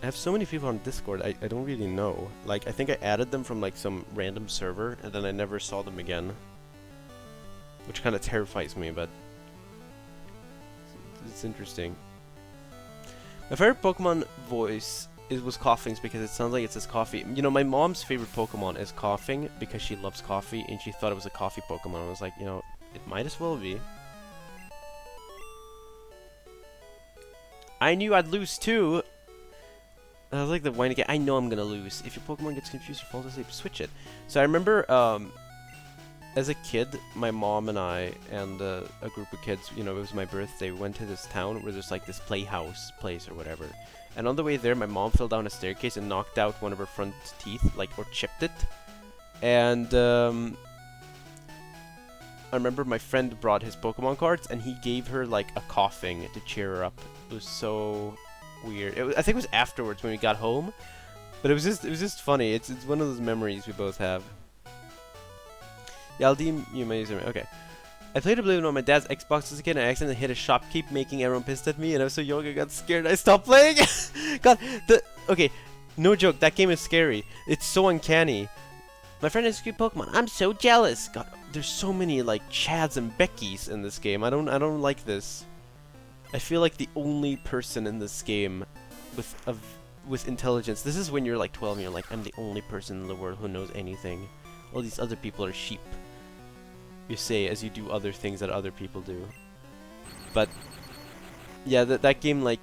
I have so many people on Discord, I don't really know. Like, I think I added them from like some random server and then I never saw them again. Which kind of terrifies me, but it's interesting. My favorite Pokemon voice was Coughing's because it sounds like it says coffee. You know, my mom's favorite Pokemon is Coughing because she loves coffee and she thought it was a coffee Pokemon. I was like, you know, it might as well be. I knew I'd lose too. I was like the whiny guy. I know I'm gonna lose. If your Pokemon gets confused or falls asleep, switch it. So I remember, as a kid, my mom and I and a group of kids, you know, it was my birthday, we went to this town where there's like this playhouse place or whatever. And on the way there, my mom fell down a staircase and knocked out one of her front teeth, like, or chipped it. And I remember my friend brought his Pokemon cards and he gave her like a Coughing to cheer her up. It was so weird. I think it was afterwards when we got home, but it was just funny. It's one of those memories we both have. Yeah, I'll deem you my username. Okay. I played Oblivion on my dad's Xbox as a kid and I accidentally hit a shopkeep, making everyone pissed at me, and I was so young I got scared and I stopped playing. God, okay, no joke, that game is scary. It's so uncanny. My friend has a cute Pokemon. I'm so jealous. God, there's so many like Chads and Beckys in this game. I don't like this. I feel like the only person in this game with intelligence. This is when you're like 12 and you're like, I'm the only person in the world who knows anything. All these other people are sheep. You say as you do other things that other people do. But yeah, that game, like,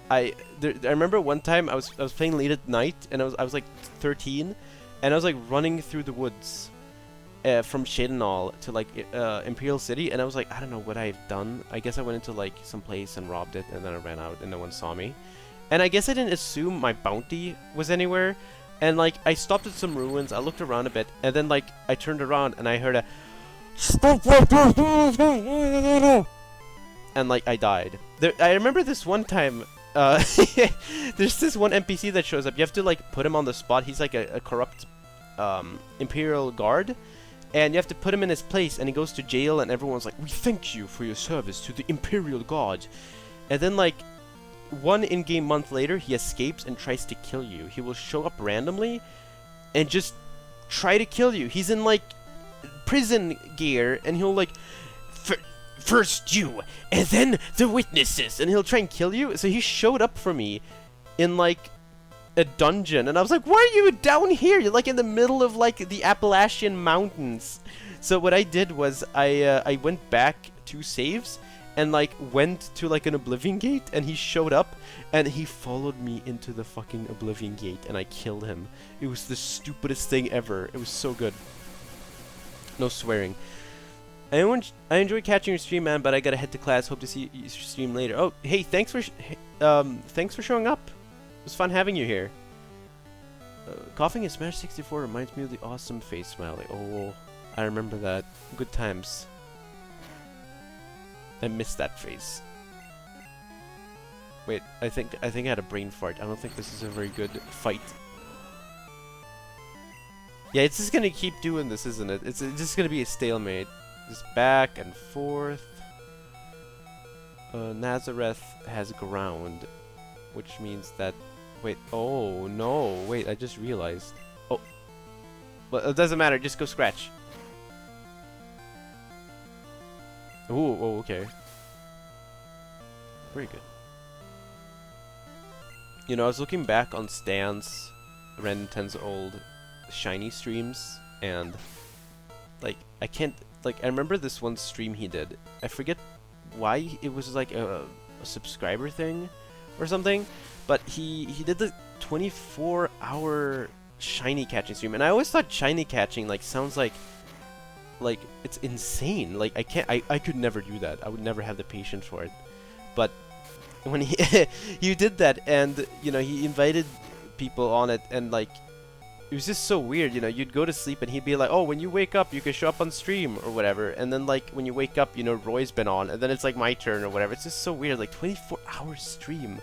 I remember one time I was playing late at night and I was like 13 and I was like running through the woods from Shadenall to like Imperial City, and I was like, I don't know what I've done. I guess I went into like some place and robbed it and then I ran out and no one saw me. And I guess I didn't assume my bounty was anywhere, and like I stopped at some ruins, I looked around a bit, and then like I turned around and I heard a and like I died. I remember this one time, there's this one NPC that shows up. You have to like put him on the spot. He's like a corrupt Imperial guard, and you have to put him in his place, and he goes to jail, and everyone's like, we thank you for your service to the Imperial Guard. And then like one in-game month later, he escapes and tries to kill you. He will show up randomly and just try to kill you. He's in like prison gear, and he'll like, first you, and then the witnesses, and he'll try and kill you. So he showed up for me in like a dungeon, and I was like, why are you down here? You're like in the middle of like the Appalachian Mountains. So what I did was I went back 2 saves and like went to like an Oblivion Gate, and he showed up and he followed me into the fucking Oblivion Gate, and I killed him. It was the stupidest thing ever. It was so good. No swearing. I enjoy catching your stream, man, but I gotta head to class. Hope to see you stream later. Oh, hey, thanks for showing up. It was fun having you here. Coughing in Smash 64 reminds me of the awesome face smiley. Oh, I remember that. Good times. I missed that face. Wait, I think I had a brain fart. I don't think this is a very good fight. Yeah, it's just gonna keep doing this, isn't it? It's just gonna be a stalemate. Just back and forth. Nazareth has ground, which means that... Wait, oh no, wait, I just realized. Oh, well, it doesn't matter, just go scratch. Ooh, oh, okay. Very good. You know, I was looking back on Stan's, Random 10's old shiny streams, and like, I can't, like, I remember this one stream he did. I forget why it was like a subscriber thing or something, but he did the 24-hour shiny catching stream, and I always thought shiny catching like sounds like it's insane. Like I could never do that. I would never have the patience for it. But when he did that, and you know, he invited people on it, and like it was just so weird. You know, you'd go to sleep and he'd be like, oh, when you wake up you can show up on stream or whatever, and then like when you wake up, you know, Roy's been on, and then it's like my turn or whatever. It's just so weird. Like 24-hour stream.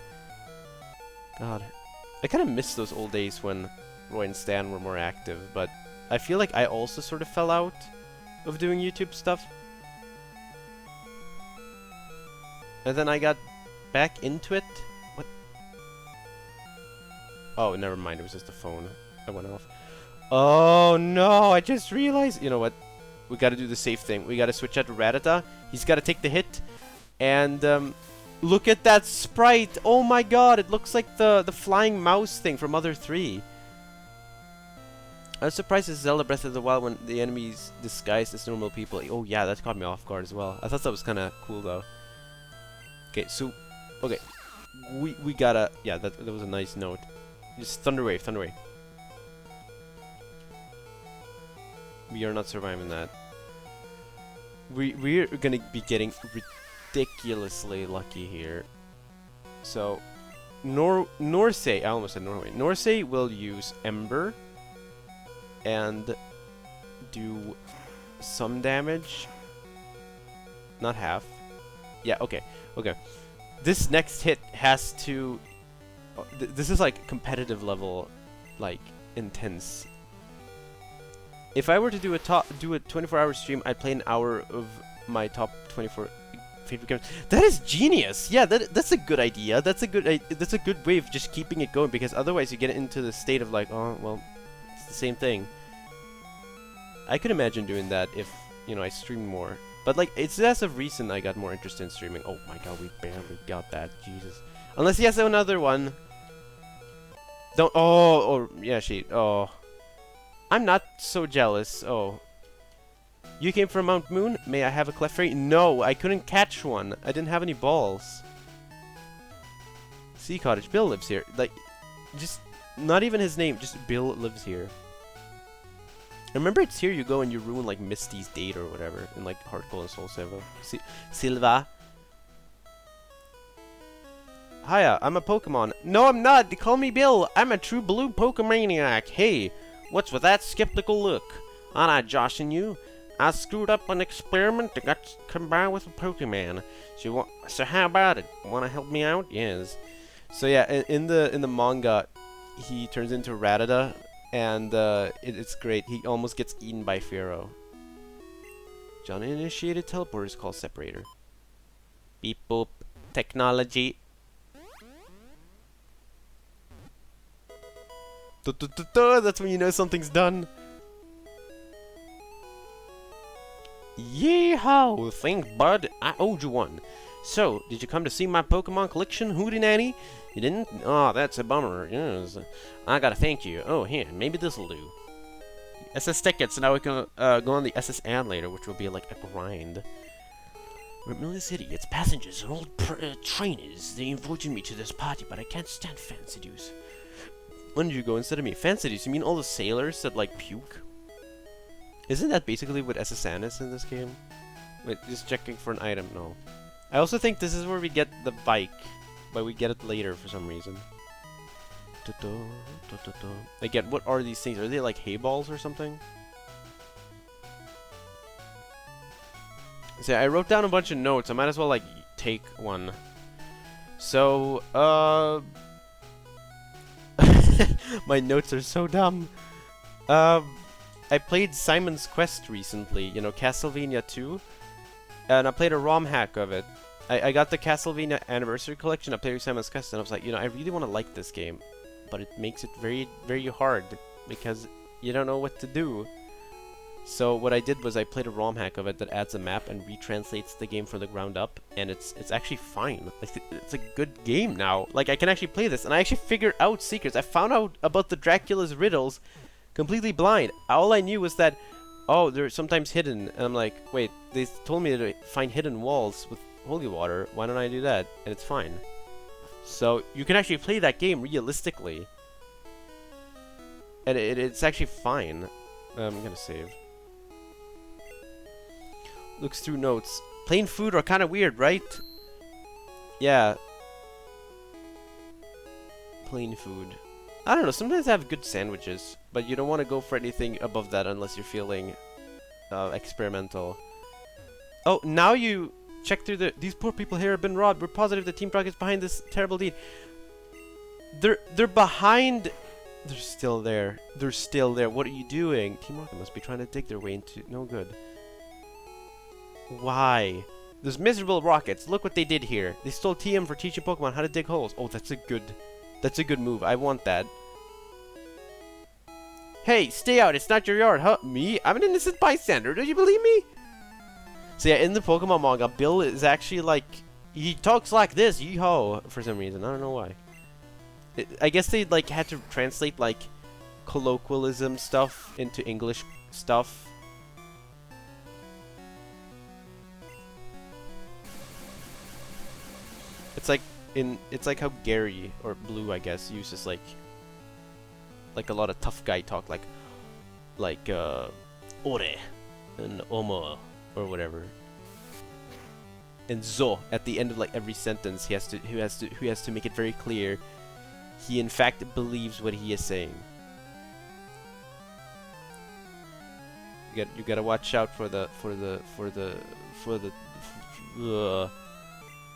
God, I kind of miss those old days when Roy and Stan were more active, but I feel like I also sort of fell out of doing YouTube stuff. And then I got back into it. What? Oh, never mind. It was just the phone. I went off. Oh no! I just realized. You know what? We got to do the safe thing. We got to switch out to Rattata. He's got to take the hit, and look at that sprite! Oh my god! It looks like the flying mouse thing from Mother 3. I was surprised at Zelda Breath of the Wild when the enemies disguised as normal people. Oh yeah, that caught me off guard as well. I thought that was kind of cool though. Okay, so okay, we gotta, yeah, that was a nice note. Just Thunder Wave, Thunder Wave. We are not surviving that. We're gonna be getting ridiculously lucky here. So Norsay, I almost said Norway. Norsay will use Ember and do some damage. Not half. Yeah, okay. Okay. This next hit has to... this is like competitive level, like, intense. If I were to do a 24-hour stream, I'd play an hour of my top 24 favorite games. That is genius! Yeah, that's a good idea. That's a good way of just keeping it going, because otherwise you get into the state of like, oh, well, it's the same thing. I could imagine doing that if, you know, I stream more. But like, it's as of recent I got more interested in streaming. Oh my god, we barely got that. Jesus. Unless he has another one. Don't. Oh, or yeah, she. Oh, I'm not so jealous. Oh, you came from Mount Moon. May I have a Clefairy? No, I couldn't catch one. I didn't have any balls. Sea Cottage. Bill lives here. Like, just not even his name. Just Bill lives here. Remember, it's here you go and you ruin like Misty's date or whatever in like Heart Gold and Soul Silva. Hiya, I'm a Pokemon. No, I'm not. They call me Bill. I'm a true blue Pokemaniac. Hey, what's with that skeptical look? I'm not joshing you. I screwed up an experiment that got combined with a Pokemon. So how about it? Want to help me out? Yes. So yeah, in the manga, he turns into Rattata. And it's great. He almost gets eaten by Pharaoh. John initiated teleporter is called Separator. Beep boop. Technology. That's when you know something's done. Yeehaw! Think, bud, I owed you one. So, did you come to see my Pokemon collection, Hootie Nanny? You didn't? Oh, that's a bummer. Yes. I gotta thank you. Oh, here, maybe this'll do. SS tickets, so now we can go on the SS Ann later, which will be like a grind. Vermilion City, its passengers are old trainers. They invited me to this party, but I can't stand fancy dudes. When did you go instead of me? Fancy dudes? You mean all the sailors that like puke? Isn't that basically what SS Ann is in this game? Wait, just checking for an item. No. I also think this is where we get the bike, but we get it later for some reason. Again, what are these things? Are they like hay balls or something? See, I wrote down a bunch of notes. I might as well like take one. So, my notes are so dumb. I played Simon's Quest recently, you know, Castlevania 2, and I played a ROM hack of it. I got the Castlevania Anniversary Collection, I played Simon's Quest, and I was like, you know, I really want to like this game, but it makes it very, very hard, because you don't know what to do. So what I did was I played a ROM hack of it that adds a map and retranslates the game from the ground up, and it's actually fine. Like, it's a good game now. Like, I can actually play this, and I actually figured out secrets. I found out about the Dracula's riddles completely blind. All I knew was that, oh, they're sometimes hidden, and I'm like, wait, they told me to find hidden walls with holy water. Why don't I do that? And it's fine. So you can actually play that game realistically, and it's actually fine. I'm gonna save. Looks through notes. Plain food are kind of weird, right? Yeah. Plain food. I don't know, sometimes I have good sandwiches, but you don't want to go for anything above that unless you're feeling experimental. Oh, now you check through these poor people here have been robbed. We're positive the Team Rocket's behind this terrible deed. They're behind. They're still there. They're still there. What are you doing? Team Rocket must be trying to dig their way into no good. Why? Those miserable rockets. Look what they did here. They stole TM for teaching Pokemon how to dig holes. Oh, that's a good move. I want that. Hey, stay out. It's not your yard. Huh? Me? I'm an innocent bystander. Do you believe me? So yeah, in the Pokemon manga, Bill is actually like, he talks like this, yeehaw, for some reason. I don't know why. I guess they like had to translate like colloquialism stuff into English stuff. It's like how Gary or Blue, I guess, uses like a lot of tough guy talk, like ore and omo or whatever. And zo at the end of like every sentence, he has to make it very clear he in fact believes what he is saying. You gotta watch out for the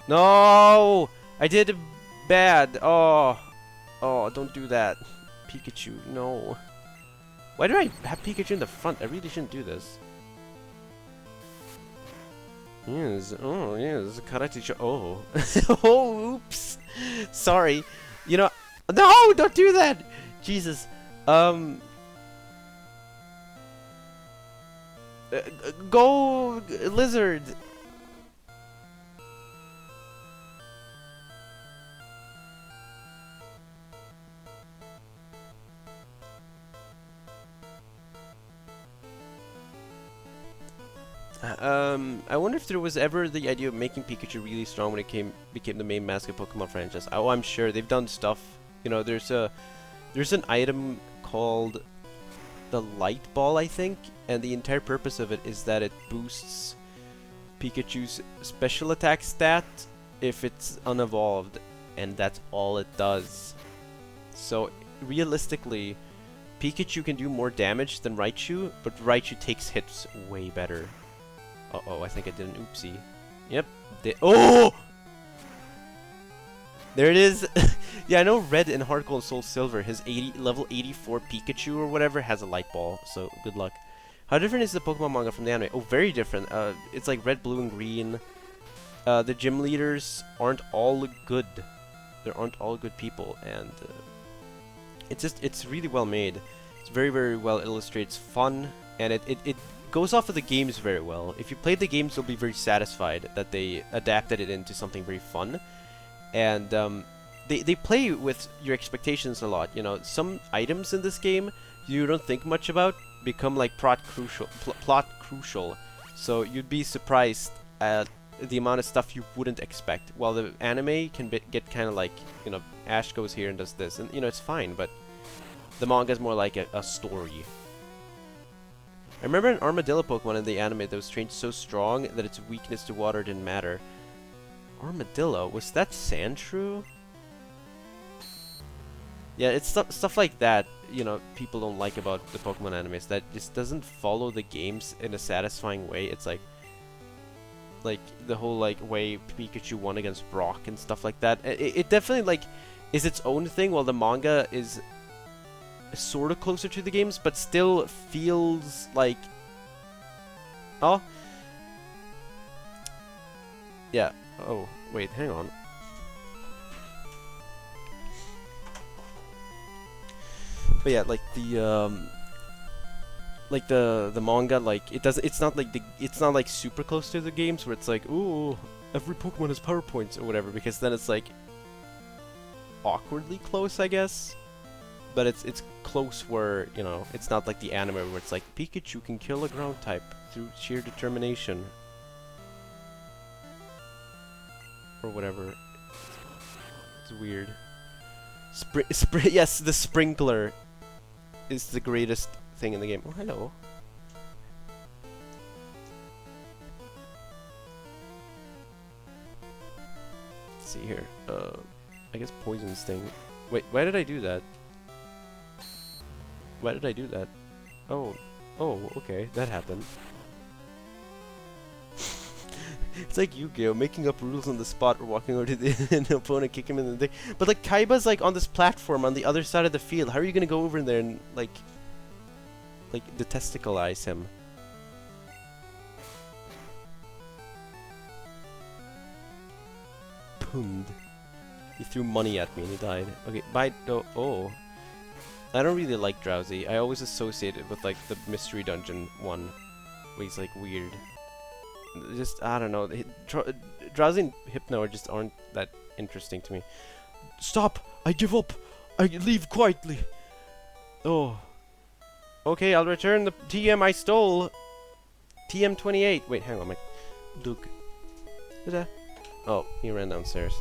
no! I did bad. Oh, don't do that. Pikachu, no. Why do I have Pikachu in the front? I really shouldn't do this. Yes. Oh, yes. Karate. Oh. Oh, oops. Sorry. You know. No, don't do that. Jesus. Go, lizard. I wonder if there was ever the idea of making Pikachu really strong when it became the main mascot Pokemon franchise. Oh, I'm sure they've done stuff. You know, there's an item called the Light Ball, I think, and the entire purpose of it is that it boosts Pikachu's special attack stat if it's unevolved, and that's all it does. So realistically, Pikachu can do more damage than Raichu, but Raichu takes hits way better. Uh-oh, I think I did an oopsie. Yep. Oh! There it is. Yeah, I know Red and Heart Gold and Soul Silver, his level 84 Pikachu or whatever has a light ball, so good luck. How different is the Pokemon manga from the anime? Oh, very different. It's like red, blue, and green. The gym leaders aren't all good. There aren't all good people, and it's really well made. It's very, very well illustrated. It's fun, and it goes off of the games very well. If you play the games, you'll be very satisfied that they adapted it into something very fun. And they play with your expectations a lot. You know, some items in this game you don't think much about become like plot crucial. So you'd be surprised at the amount of stuff you wouldn't expect. While the anime can get kind of like, you know, Ash goes here and does this, and you know, it's fine, but the manga is more like a story. I remember an armadillo Pokemon in the anime that was trained so strong that its weakness to water didn't matter. Armadillo? Was that Sandshrew? Yeah, it's stuff like that, you know, people don't like about the Pokemon animes. That just doesn't follow the games in a satisfying way. It's like the whole like way Pikachu won against Brock and stuff like that. It definitely like is its own thing, while the manga is sort of closer to the games, but still feels like, oh, yeah. Oh wait, hang on. But yeah, like the manga, like it's not like super close to the games where it's like, ooh, every Pokemon has power points or whatever, because then it's like awkwardly close, I guess. But it's close where, you know, it's not like the anime where it's like Pikachu can kill a ground type through sheer determination or whatever. It's weird. Yes, the sprinkler is the greatest thing in the game. Oh, hello. Let's see here. I guess Poison Sting. Wait, why did I do that? Why did I do that? Oh, okay, that happened. It's like Yu-Gi-Oh! Making up rules on the spot or walking over to the opponent, kick him in the dick. But like Kaiba's like on this platform on the other side of the field. How are you gonna go over there and like detesticleize him? Pund. He threw money at me and he died. Okay, bye. Oh. I don't really like Drowsy. I always associate it with like the Mystery Dungeon one, where he's like weird. Just, I don't know. Drowsy and Hypno just aren't that interesting to me. Stop! I give up! I leave quietly! Oh. Okay, I'll return the TM I stole! TM28! Wait, hang on, my... Duke. Oh, he ran downstairs.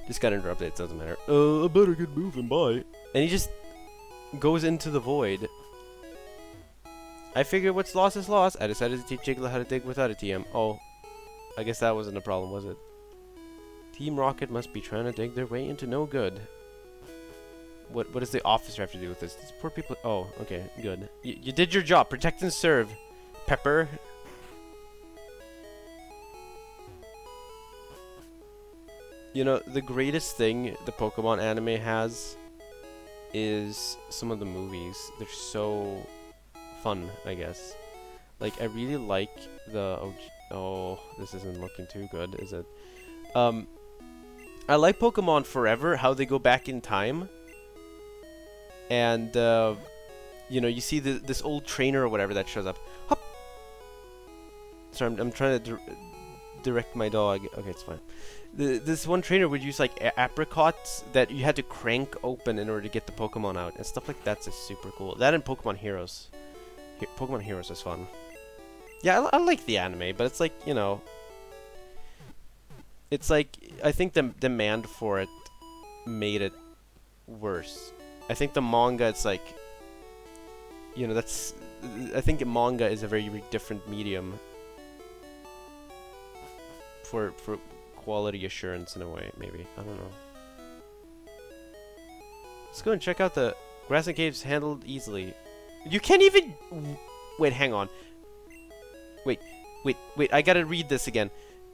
Just got interrupted, it doesn't matter. I better get moving, bye. And he just goes into the void. I figured what's lost is lost. I decided to teach Jiggler how to dig without a TM. Oh, I guess that wasn't a problem, was it? Team Rocket must be trying to dig their way into no good. What does the officer have to do with this? These poor people... Oh, okay, good. You did your job. Protect and serve, Pepper. You know, the greatest thing the Pokemon anime has is some of the movies. They're so fun, I guess. Like, I really like the... Oh, this isn't looking too good, is it? I like Pokemon Forever, how they go back in time. And, you know, you see this old trainer or whatever that shows up. Hop! Sorry, I'm trying to direct my dog. Okay, it's fine. This one trainer would use like apricots that you had to crank open in order to get the Pokemon out, and stuff like that's just super cool. That and Pokemon Heroes. Pokemon Heroes is fun. Yeah, I like the anime, but it's like, you know, it's like I think the demand for it made it worse. I think the manga, it's like, you know, that's, I think manga is a very different medium for quality assurance in a way, maybe. I don't know. Let's go and check out the grass and caves handled easily. You can't even... Wait, hang on. Wait, I gotta read this again.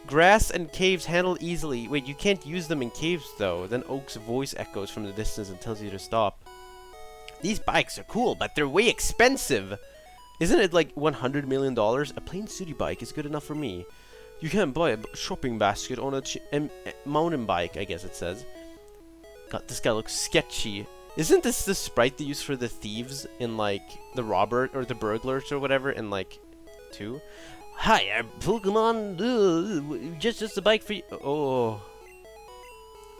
Grass and caves handled easily. Wait, you can't use them in caves, though. Then Oak's voice echoes from the distance and tells you to stop. These bikes are cool, but they're way expensive. Isn't it like $100 million? A plain city bike is good enough for me. You can't buy a shopping basket on a mountain bike, I guess it says. God, this guy looks sketchy. Isn't this the sprite they use for the thieves in like the robber or the burglars or whatever in like 2? Hi, our Pokemon. Just a bike for you. Oh.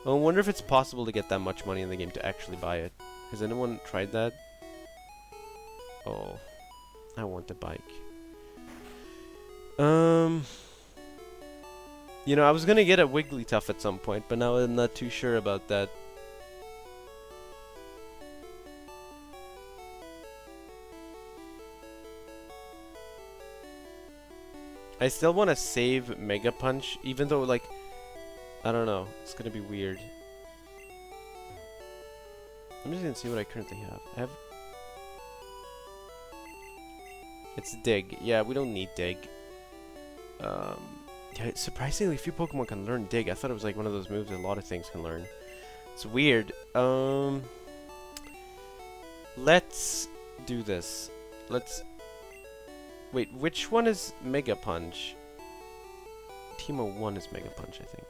I wonder if it's possible to get that much money in the game to actually buy it. Has anyone tried that? Oh, I want the bike. You know, I was gonna get a Wigglytuff at some point, but now I'm not too sure about that. I still want to save Mega Punch, even though, like, I don't know, it's gonna be weird. I'm just gonna see what I currently have. It's Dig. Yeah, we don't need Dig. Yeah, surprisingly few Pokemon can learn Dig. I thought it was like one of those moves that a lot of things can learn. It's weird. Let's do this. Wait, which one is Mega Punch? Teemo 1 is Mega Punch, I think.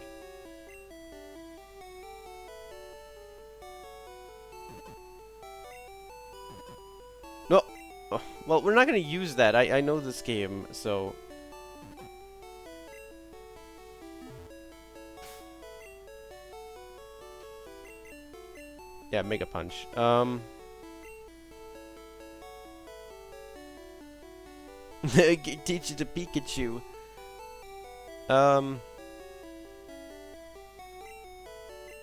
No! Oh, well, we're not gonna use that. I know this game, so... Yeah, Mega Punch. Teach you to Pikachu.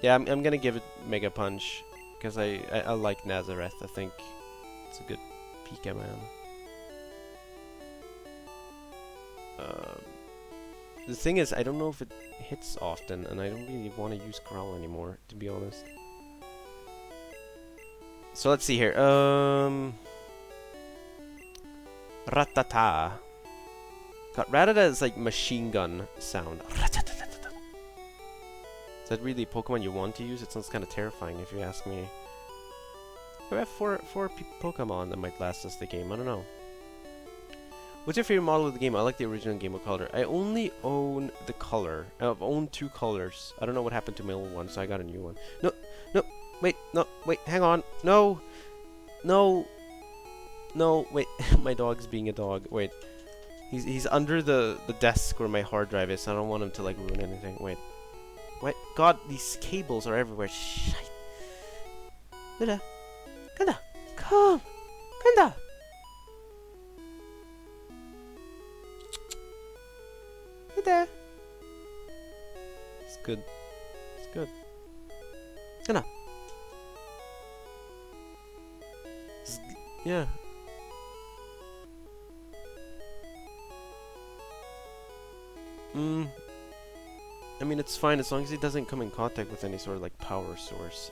Yeah, I'm gonna give it Mega Punch because I like Nazareth. I think it's a good Pika man. The thing is, I don't know if it hits often, and I don't really want to use Growl anymore, to be honest. So let's see here. Ratata. God, Ratata is like machine gun sound. Is that really a Pokemon you want to use? It sounds kind of terrifying if you ask me. We have four Pokemon that might last us the game. I don't know. What's your favorite model of the game? I like the original Game of Color. I only own the color. I've owned 2 colors. I don't know what happened to my old one, so I got a new one. No, wait, hang on. No, wait. My dog's being a dog. Wait. He's under the desk where my hard drive is, so I don't want him to like ruin anything. Wait. God, these cables are everywhere. Shite. Kanda. Come. Kanda. Hey there. It's good. Kanda. Yeah. I mean, it's fine as long as he doesn't come in contact with any sort of like power source.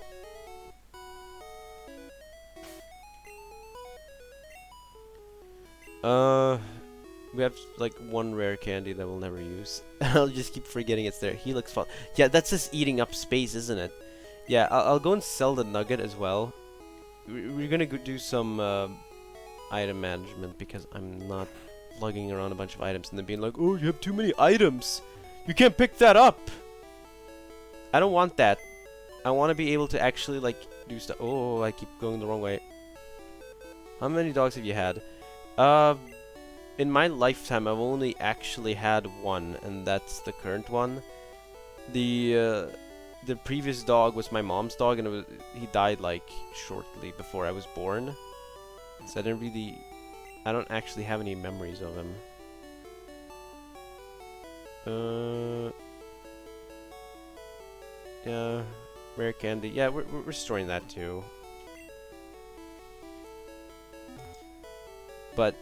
We have like 1 rare candy that we'll never use. I'll just keep forgetting it's there. Helix Fall. Yeah, that's just eating up space, isn't it? Yeah, I'll go and sell the Nugget as well. We're gonna go do some item management because I'm not lugging around a bunch of items and then being like, oh, you have too many items. You can't pick that up. I don't want that. I want to be able to actually like do stuff. Oh, I keep going the wrong way. How many dogs have you had? In my lifetime, I've only actually had 1, and that's the current one. The previous dog was my mom's dog, and he died like shortly before I was born. So I don't actually have any memories of him. Yeah, rare candy. Yeah, we're restoring that too. But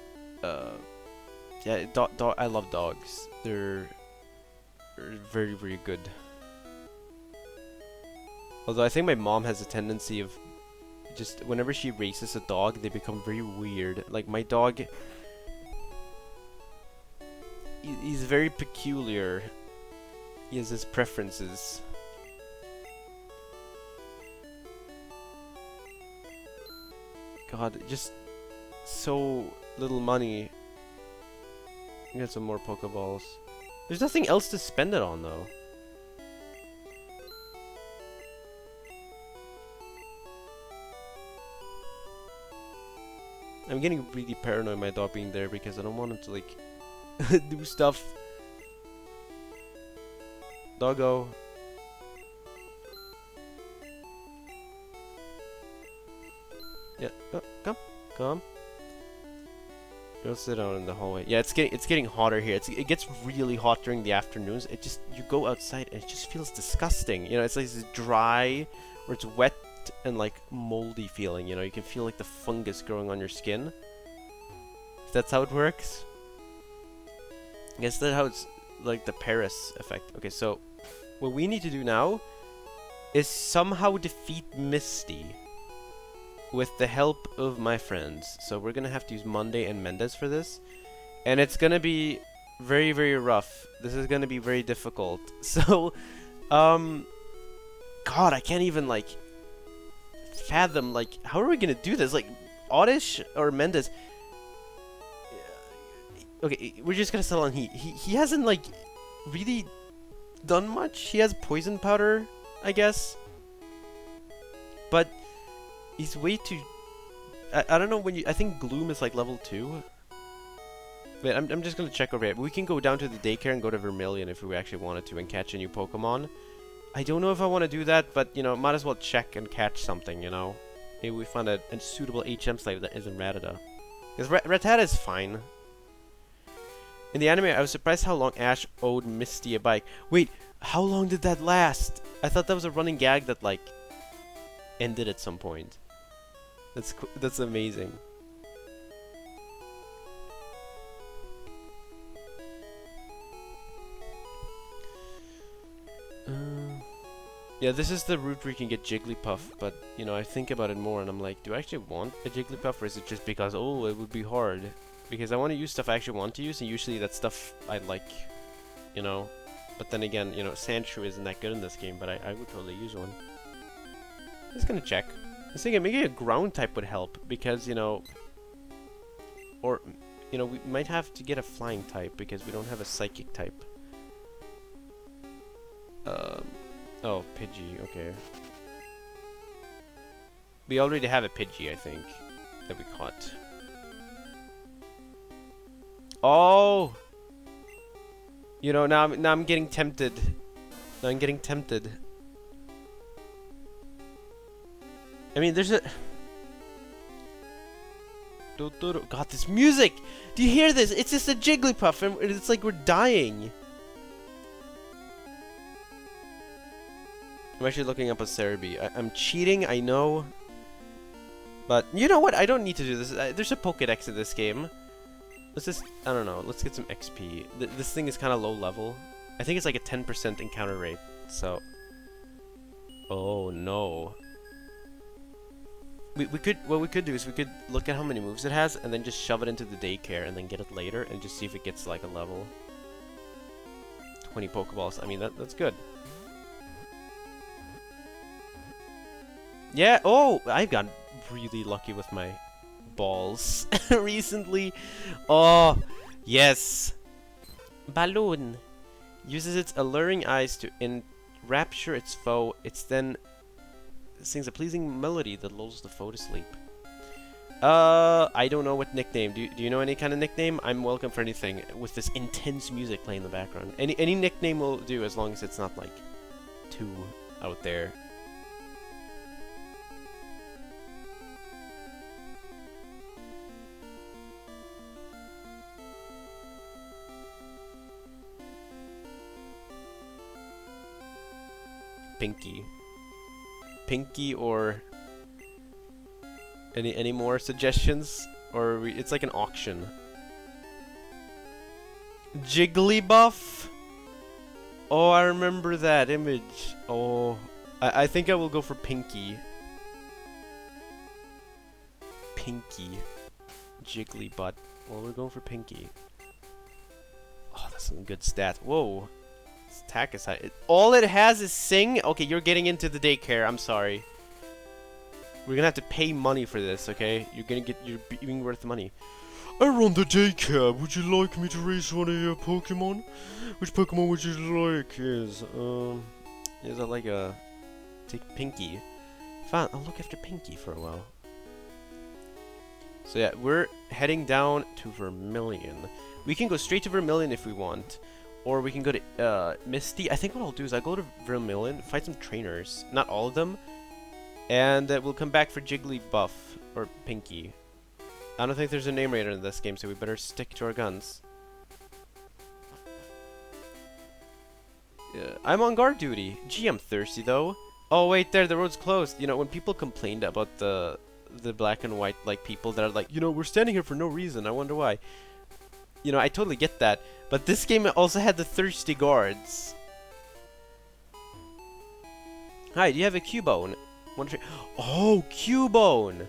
yeah, I love dogs. They're very, very good. Although I think my mom has a tendency of just whenever she races a dog, they become very weird. Like my dog, he's very peculiar. He has his preferences. God, just so little money. Get some more Pokeballs. There's nothing else to spend it on though. I'm getting really paranoid my dog being there because I don't want him to like do stuff. Doggo. Yeah, oh, come. Go sit down in the hallway. Yeah, it's getting hotter here. It gets really hot during the afternoons. You go outside and it just feels disgusting. You know, it's like this dry, or it's wet and like moldy feeling. You know, you can feel like the fungus growing on your skin. If that's how it works. I guess that's how it's like the Paris effect. Okay, so what we need to do now is somehow defeat Misty with the help of my friends. So we're gonna have to use Monday and Mendez for this, and it's gonna be very, very rough. This is gonna be very difficult. So, God, I can't even like fathom like how are we gonna do this? Like, Oddish or Mendez? Okay, we're just gonna settle on he hasn't like really done much. He has poison powder, I guess, but he's way too... I don't know when you... I think Gloom is like level 2. Wait, I'm just gonna check over here. We can go down to the daycare and go to Vermilion if we actually wanted to and catch a new Pokemon. I don't know if I want to do that, but, you know, might as well check and catch something, you know? Maybe we find a suitable HM slave that isn't Rattata. Because Rattata is fine. In the anime, I was surprised how long Ash owed Misty a bike. Wait, how long did that last? I thought that was a running gag that, like, ended at some point. That's amazing. Yeah, this is the route where you can get Jigglypuff, but, you know, I think about it more and I'm like, do I actually want a Jigglypuff, or is it just because, oh, it would be hard? Because I want to use stuff I actually want to use, and usually that's stuff I like, you know? But then again, you know, Sandshrew isn't that good in this game, but I would totally use one. Just gonna check. I was thinking maybe a ground type would help, because, you know, or, you know, we might have to get a flying type because we don't have a psychic type. Oh, Pidgey, okay. We already have a Pidgey, I think, that we caught. Oh! You know, now I'm getting tempted. Now I'm getting tempted. I mean, there's a... God, this music! Do you hear this? It's just a Jigglypuff, and it's like we're dying. I'm actually looking up a Cerebi. I'm cheating, I know. But, you know what? I don't need to do this. There's a Pokédex in this game. Let's just... I don't know. Let's get some XP. This thing is kind of low level. I think it's like a 10% encounter rate, so... Oh, no. What we could do is we could look at how many moves it has and then just shove it into the daycare and then get it later and just see if it gets like a level. 20 Pokeballs. I mean, that's good. Yeah, oh! I've gotten really lucky with my balls recently. Oh, yes! Balloon uses its alluring eyes to enrapture its foe. It's then sings a pleasing melody that lulls the foe to sleep. I don't know what nickname. Do you know any kind of nickname? I'm welcome for anything with this intense music playing in the background. Any nickname will do as long as it's not like too out there. Pinky or any more suggestions, or it's like an auction. Jigglybuff. Oh, I remember that image. Oh, I think I will go for Pinky. Jigglybutt. Well, we're going for Pinky. Oh, that's some good stats. Whoa. Attack is high. All it has is Sing? Okay, you're getting into the daycare. I'm sorry. We're gonna have to pay money for this, okay? You're being worth money. I run the daycare. Would you like me to raise one of your Pokemon? Which Pokemon would you like? Is that like a... Take Pinky. Fine, I'll look after Pinky for a while. So yeah, we're heading down to Vermilion. We can go straight to Vermilion if we want, or we can go to Misty. I think what I'll do is I'll go to Vermilion, fight some trainers, not all of them, and we'll come back for Jigglypuff or Pinky. I don't think there's a name raider in this game, so we better stick to our guns. I'm on guard duty. Gee, I'm thirsty though. Oh wait, there, the road's closed. You know, when people complained about the black and white like people that are like, you know, we're standing here for no reason, I wonder why. You know, I totally get that, but this game also had the thirsty guards. Hi, do you have a Cubone? Oh, Cubone!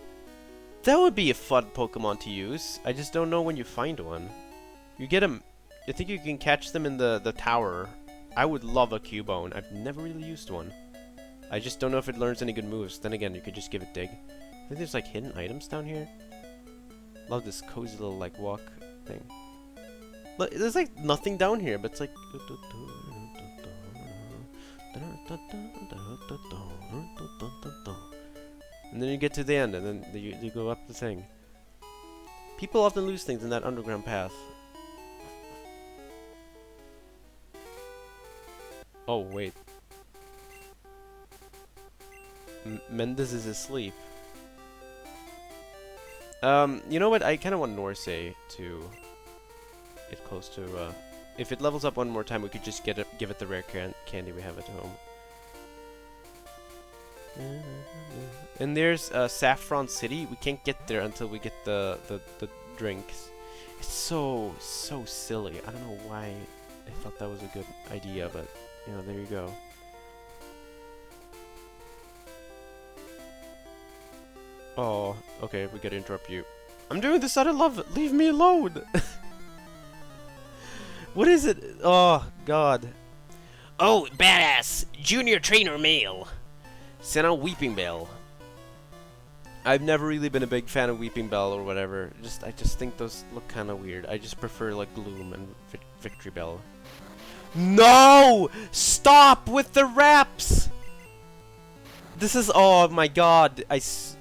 That would be a fun Pokemon to use. I just don't know when you find one. You get them, I think you can catch them in the tower. I would love a Cubone. I've never really used one. I just don't know if it learns any good moves. Then again, you could just give it dig. I think there's like hidden items down here. Love this cozy little like walk thing. Look, there's like nothing down here, but it's like. And then you get to the end, and then you go up the thing. People often lose things in that underground path. Oh wait. Mendes is asleep. You know what? I kind of want Norse to get close to. If it levels up one more time, we could just give it the rare candy we have at home. And there's Saffron City. We can't get there until we get the drinks. It's so silly. I don't know why I thought that was a good idea, but you know, there you go. Oh, okay, we gotta interrupt you. I'm doing this out of love. Leave me alone. What is it? Oh God. Oh, badass! Junior trainer male. Send out Weeping Bell. I've never really been a big fan of Weeping Bell or whatever. I just think those look kind of weird. I just prefer like Gloom and Victory Bell. No! Stop with the raps! This is, oh my god,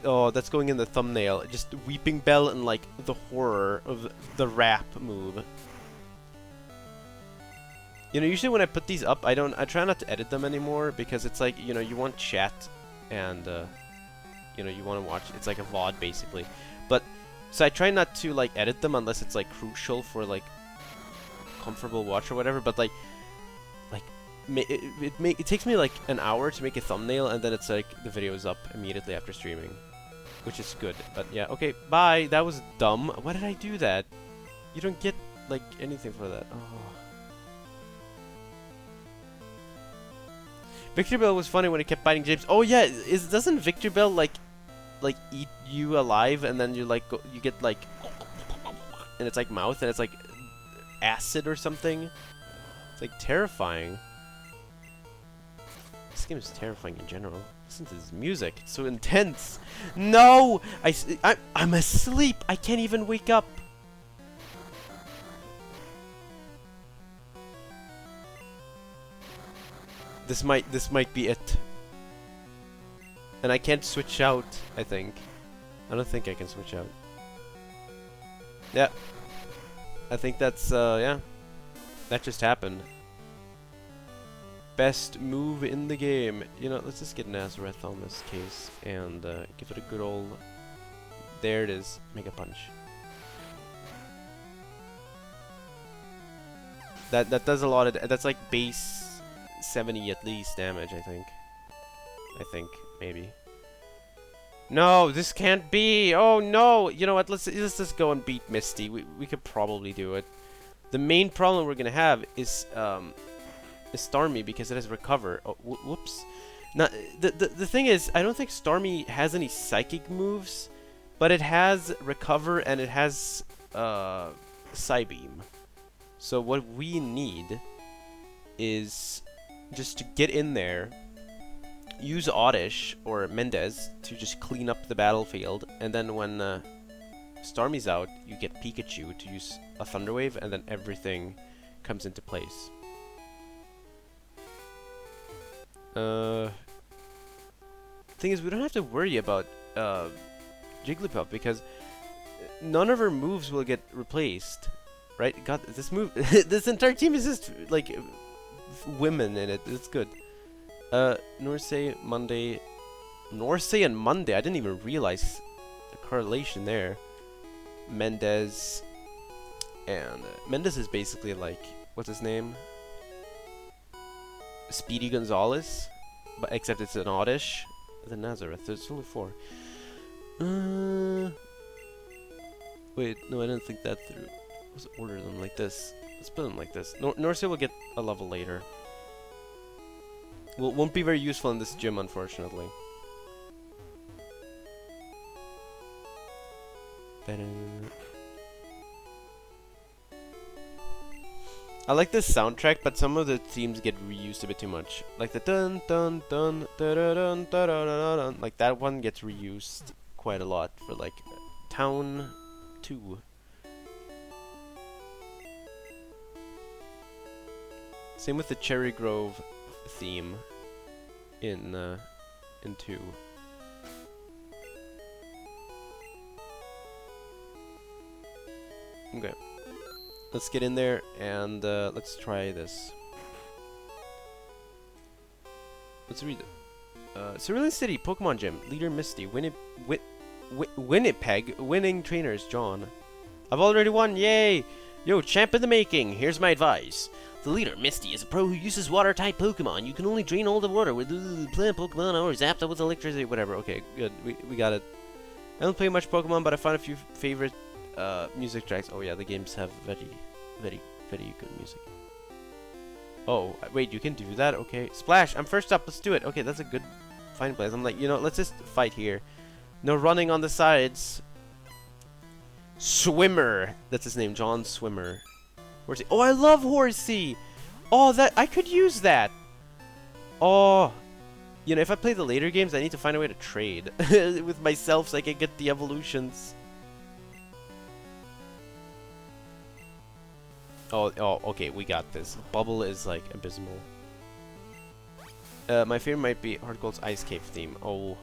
oh, that's going in the thumbnail. Just Weeping Bell and like the horror of the rap move. You know, usually when I put these up, I try not to edit them anymore because it's like, you know, you want chat and, you know, you want to watch, it's like a VOD basically. But, so I try not to like edit them unless it's like crucial for like comfortable watch or whatever, but like it takes me like an hour to make a thumbnail, and then it's like the video is up immediately after streaming, which is good. But yeah, okay, bye. That was dumb. Why did I do that? You don't get like anything for that. Oh. Victory Bell was funny when it kept biting James. Oh yeah, doesn't Victory Bell like eat you alive, and then you like you get like, and it's like mouth, and it's like acid or something. It's like terrifying. This game is terrifying in general. Listen to this music. It's so intense. No! I'm asleep. I can't even wake up. This might be it. And I can't switch out, I think. I don't think I can switch out. Yeah. I think that's, yeah. That just happened. Best move in the game. You know, let's just get Nazareth on this case and give it a good old. There it is. Mega Punch. That does a lot of. That's like base 70 at least damage. I think maybe. No, this can't be. Oh no! You know what? Let's just go and beat Misty. We could probably do it. The main problem we're gonna have is Starmie, because it has Recover. Oh, whoops. Now, the thing is, I don't think Starmie has any Psychic moves, but it has Recover and it has Psybeam. So what we need is just to get in there, use Oddish or Mendez to just clean up the battlefield, and then when Starmie's out, you get Pikachu to use a Thunder Wave, and then everything comes into place. Thing is, we don't have to worry about Jigglypuff, because none of her moves will get replaced, right? God, this move, this entire team is just like women in it. It's good. Norsay, Monday, Norsay and Monday. I didn't even realize the correlation there. Mendez, and Mendez is basically like, what's his name? Speedy Gonzalez, but except it's an oddish. The Nazareth. There's only 4. Wait, no, I didn't think that through. Let's order them like this. Let's put them like this. Norsay will get a level later. Won't be very useful in this gym, unfortunately. I like this soundtrack, but some of the themes get reused a bit too much. Like the dun dun dun dun dun dun dun dun dun dun. Like that one gets reused quite a lot for like Town 2. Same with the Cherry Grove theme in 2. Okay. Let's get in there and let's try this. Let's read it. Cerulean City, Pokemon Gym, Leader Misty, Winnipeg, winning trainers, John. I've already won, yay! Yo, champ in the making, here's my advice. The Leader Misty is a pro who uses water-type Pokemon. You can only drain all the water with plant Pokemon or zap them with electricity, whatever. Okay, good, we got it. I don't play much Pokemon, but I found a few favorite music tracks. Oh yeah, the games have very good music. Oh, wait, you can do that? Okay. Splash, I'm first up, let's do it. Okay, that's a good fine place. I'm like, you know, let's just fight here. No running on the sides. Swimmer. That's his name, John Swimmer. Horsey. Oh, I love Horsey! Oh, that, I could use that! Oh. You know, if I play the later games, I need to find a way to trade with myself so I can get the evolutions. Oh, okay, we got this. Bubble is like abysmal. My favorite might be Heart Gold's Ice Cave theme. Oh,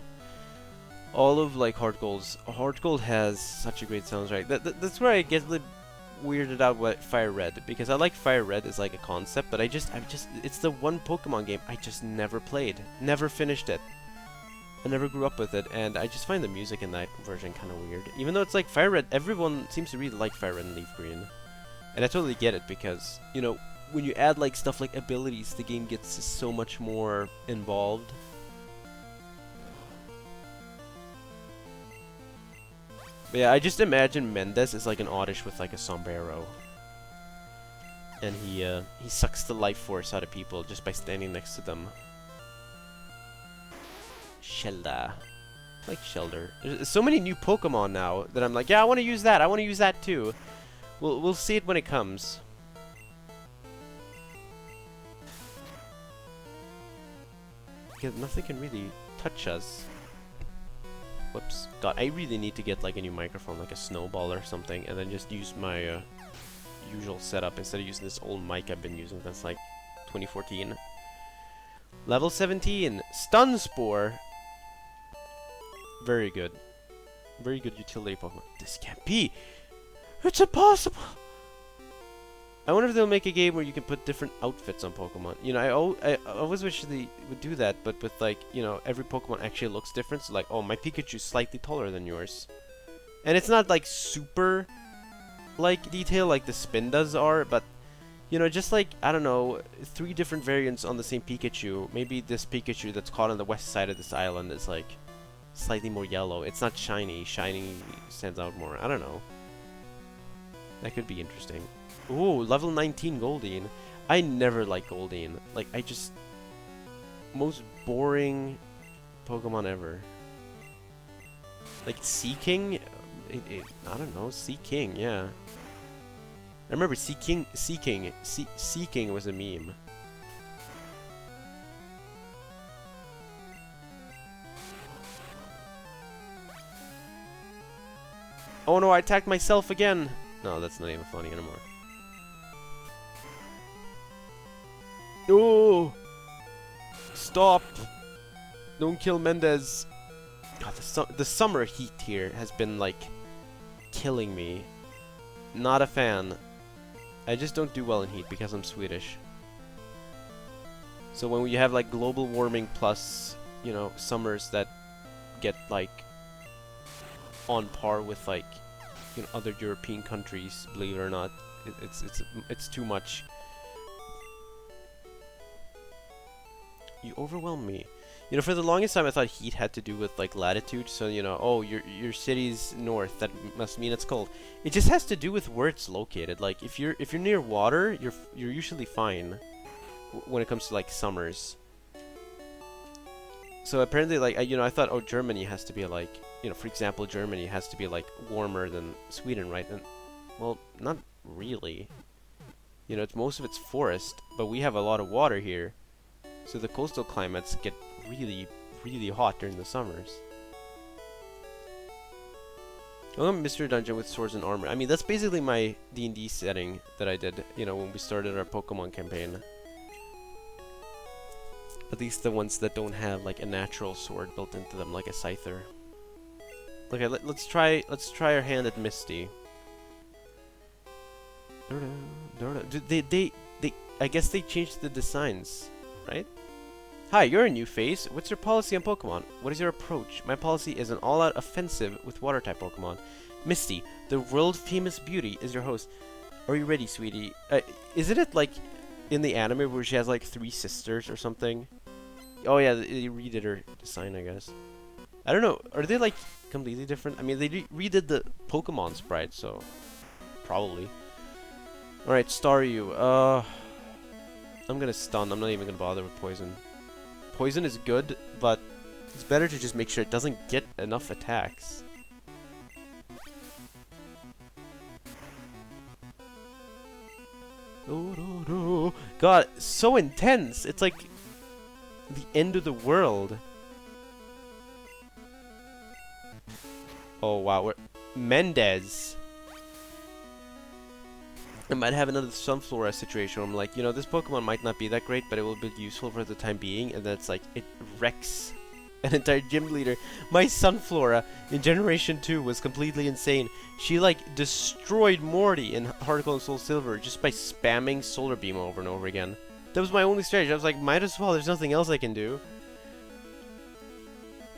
all of like Heart Gold has such a great soundtrack. That's where I get a little weirded out with Fire Red, because I like Fire Red as like a concept, but it's the one Pokemon game I just never played, never finished it. I never grew up with it, and I just find the music in that version kind of weird. Even though it's like Fire Red, everyone seems to really like Fire Red and Leaf Green. And I totally get it, because, you know, when you add like stuff like abilities, the game gets so much more involved. But yeah, I just imagine Mendez is like an oddish with like a sombrero. And he sucks the life force out of people just by standing next to them. Shelda. I like Shelder. There's so many new Pokemon now that I'm like, yeah, I want to use that. I want to use that too. We'll see it when it comes. Because nothing can really touch us. Whoops. God, I really need to get like a new microphone, like a Snowball or something, and then just use my usual setup instead of using this old mic I've been using that's like 2014. Level 17, Stun Spore. Very good. Very good utility Pokemon. This can't be! It's impossible! I wonder if they'll make a game where you can put different outfits on Pokemon. You know, I always wish they would do that, but with like, you know, every Pokemon actually looks different. So like, oh, my Pikachu's slightly taller than yours. And it's not like super, like, detail like the Spindas are, but, you know, just like, I don't know, 3 different variants on the same Pikachu. Maybe this Pikachu that's caught on the west side of this island is like, slightly more yellow. It's not shiny. Shiny stands out more. I don't know. That could be interesting. Ooh, level 19 Goldeen. I never liked Goldeen. Like, I just... most boring Pokemon ever. Like, Seaking? I don't know, Seaking, yeah. I remember Seaking was a meme. Oh no, I attacked myself again! No, that's not even funny anymore. Oh! Stop! Don't kill Mendez. God, the summer heat here has been like killing me. Not a fan. I just don't do well in heat because I'm Swedish. So when you have like global warming plus, you know, summers that get like on par with like, you know, other European countries, believe it or not, it's too much. You overwhelm me. You know, for the longest time I thought heat had to do with like latitude. So, you know, oh, your city's north, that must mean it's cold. It just has to do with where it's located. Like if you're near water, you're usually fine when it comes to like summers. So apparently, like I thought, oh, Germany has to be like, you know, for example, Germany has to be like warmer than Sweden, right? And well, not really. You know, most of it's forest, but we have a lot of water here. So the coastal climates get really, really hot during the summers. Oh, Mr. Dungeon with swords and armor. I mean, that's basically my D&D setting that I did, you know, when we started our Pokemon campaign. At least the ones that don't have like a natural sword built into them, like a Scyther. Okay, let's try our hand at Misty. I guess they changed the designs, right? Hi, you're a new face. What's your policy on Pokemon? What is your approach? My policy is an all-out offensive with Water-type Pokemon. Misty, the world-famous beauty, is your host. Are you ready, sweetie? Isn't it like in the anime where she has like 3 sisters or something? Oh yeah, they redid her design, I guess. I don't know. Are they like completely different? I mean, they redid the Pokemon sprite, so probably. All right, Staryu. I'm gonna stun. I'm not even gonna bother with poison. Poison is good, but it's better to just make sure it doesn't get enough attacks. God, so intense. It's like the end of the world. Oh wow, we're Mendez. I might have another Sunflora situation where I'm like, you know, this Pokemon might not be that great, but it will be useful for the time being, and then it's like, it wrecks an entire gym leader. My Sunflora in Generation 2 was completely insane. She like destroyed Morty in Heart Gold and Soul Silver just by spamming Solar Beam over and over again. That was my only strategy. I was like, might as well, there's nothing else I can do.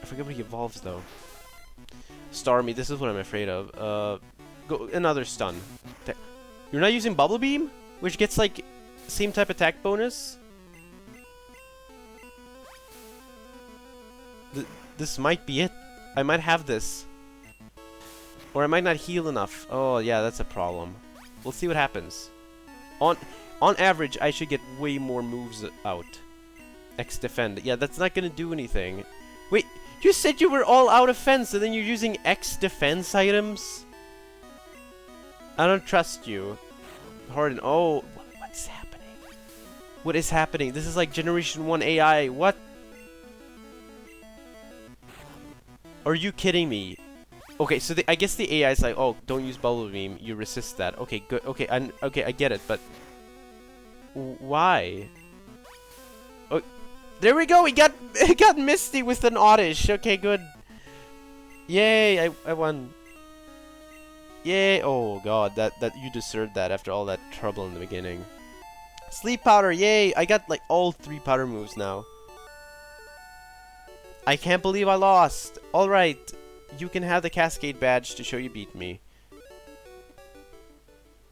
I forget what he evolves though. Starmie, this is what I'm afraid of. Go another stun. You're not using Bubble Beam? Which gets like same type attack bonus? This might be it. I might have this. Or I might not heal enough. Oh yeah, that's a problem. We'll see what happens. On average, I should get way more moves out. X defend. Yeah, that's not gonna do anything. Wait, you said you were all out offense and then you're using X defense items? I don't trust you. Harden. Oh, what's happening? What is happening? This is like Generation 1 AI. What? Are you kidding me? Okay, so I guess the AI is like, oh, don't use Bubble Beam. You resist that. Okay, good. Okay, okay, I get it, but why? Oh, there we go. We got Misty with an Oddish. Okay, good. Yay! I won. Yay! Oh god, that you deserved that after all that trouble in the beginning. Sleep Powder, yay! I got like all 3 powder moves now. I can't believe I lost. All right, you can have the Cascade badge to show you beat me.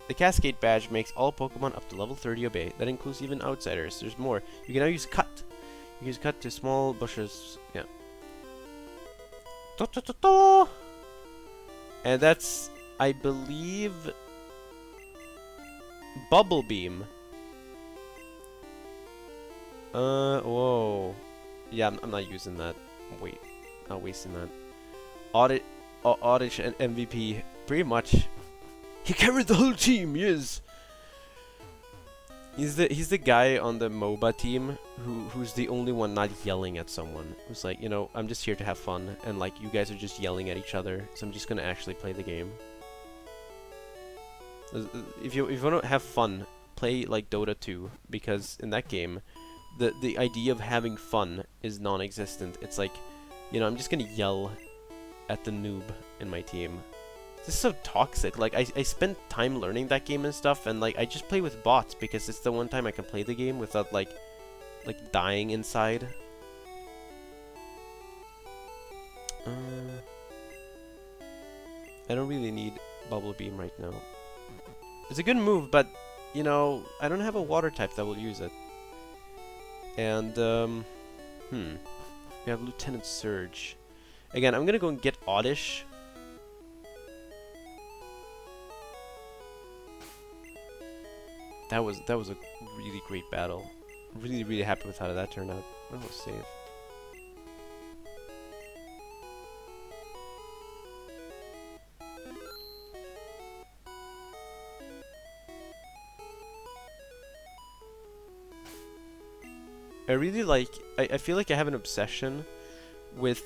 The Cascade badge makes all Pokemon up to level 30 obey. That includes even outsiders. There's more. You can now use Cut. You can use Cut to small bushes. Yeah. And that's, I believe, Bubble Beam. Whoa. Yeah, I'm not using that. Wait, not wasting that. Oddish and MVP, pretty much. He carried the whole team, yes. He's the guy on the MOBA team who's the only one not yelling at someone. Who's like, you know, I'm just here to have fun, and like you guys are just yelling at each other, so I'm just gonna actually play the game. If you want to have fun, play like Dota 2, because in that game, the idea of having fun is non-existent. It's like, you know, I'm just gonna yell at the noob in my team. This is so toxic. Like, I spent time learning that game and stuff, and like I just play with bots because it's the one time I can play the game without like dying inside. I don't really need Bubble Beam right now. It's a good move, but you know, I don't have a water type that will use it. And we have Lieutenant Surge. Again, I'm gonna go and get Oddish. That was a really great battle. Really happy with how that turned out. I'm gonna save. I really like, I feel like I have an obsession with,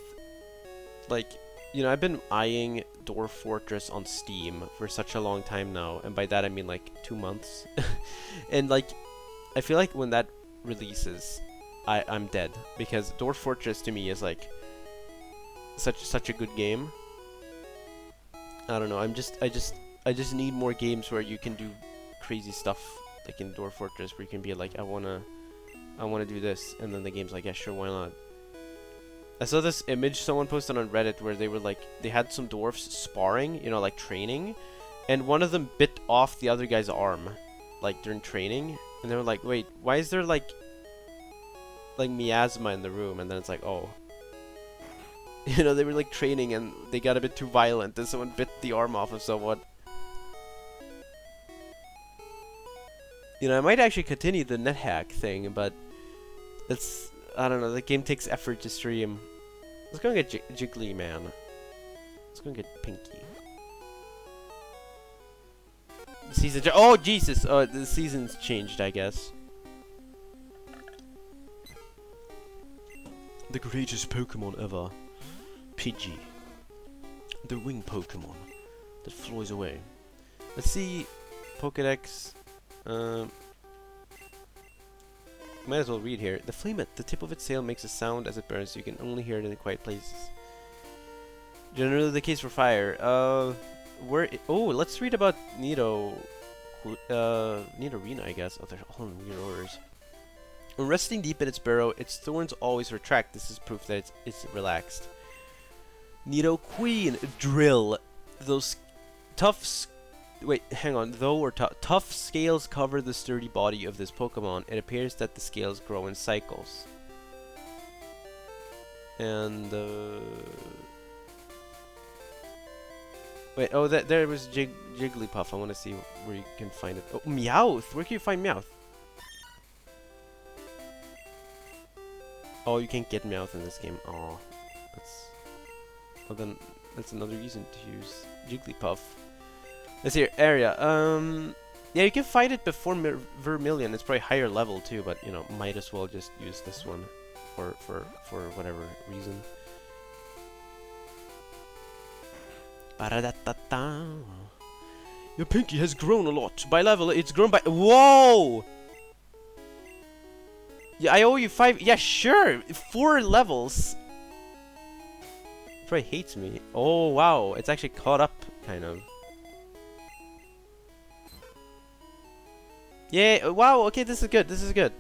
like, you know, I've been eyeing Dwarf Fortress on Steam for such a long time now, and by that I mean like 2 months. And like, I feel like when that releases, I'm dead, because Dwarf Fortress to me is like such a good game. I don't know, I just need more games where you can do crazy stuff, like in Dwarf Fortress, where you can be like, I wanna do this, and then the game's like, yeah, sure, why not? I saw this image someone posted on Reddit where they were like, they had some dwarfs sparring, you know, like training, and one of them bit off the other guy's arm, like during training, and they were like, wait, why is there like miasma in the room? And then it's like, oh, you know, they were like training and they got a bit too violent and someone bit the arm off of someone. You know, I might actually continue the NetHack thing, but it's, I don't know, the game takes effort to stream. Let's go and get Jiggly Man. Let's go and get Pinky. The season, oh Jesus! The season's changed, I guess. The greatest Pokemon ever. Pidgey. The wing Pokemon that flies away. Let's see Pokédex. Might as well read here. The flamet, the tip of its tail makes a sound as it burns, so you can only hear it in quiet places. Generally the case for fire. Let's read about Nidorina, I guess. Oh, they're all in weird orders. When resting deep in its burrow, its thorns always retract. This is proof that it's relaxed. Nidoqueen, drill. Those tough tough scales cover the sturdy body of this Pokemon. It appears that the scales grow in cycles. And wait, oh, there was Jigglypuff. I want to see where you can find it. Oh, Meowth. Where can you find Meowth? Oh, you can't get Meowth in this game. Oh, then that's another reason to use Jigglypuff. Let's see, area. Yeah, you can fight it before Vermilion. It's probably higher level too, but you know, might as well just use this one for whatever reason. Your Pinky has grown a lot. By level, it's grown by. Whoa! Yeah, I owe you 5. Yeah, sure. 4 levels. Probably hates me. Oh wow, it's actually caught up, kind of. Yeah, wow, okay, this is good, this is good.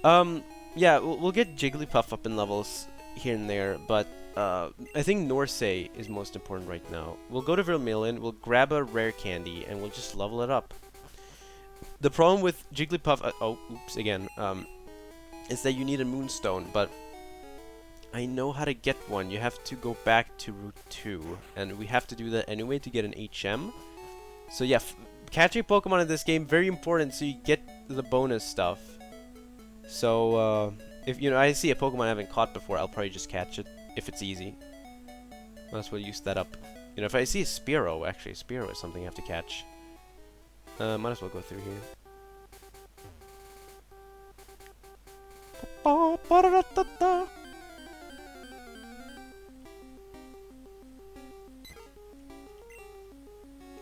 Yeah, we'll get Jigglypuff up in levels here and there, but I think Norsay is most important right now. We'll go to Vermilion, we'll grab a rare candy, and we'll just level it up. The problem with Jigglypuff, is that you need a Moonstone, but I know how to get one. You have to go back to Route 2, and we have to do that anyway to get an HM. So yeah, catching Pokemon in this game, very important, so you get the bonus stuff. So, if you know, I see a Pokemon I haven't caught before, I'll probably just catch it, if it's easy. Might as well use that up. You know, if I see a Spearow, actually, Spearow is something I have to catch. Might as well go through here.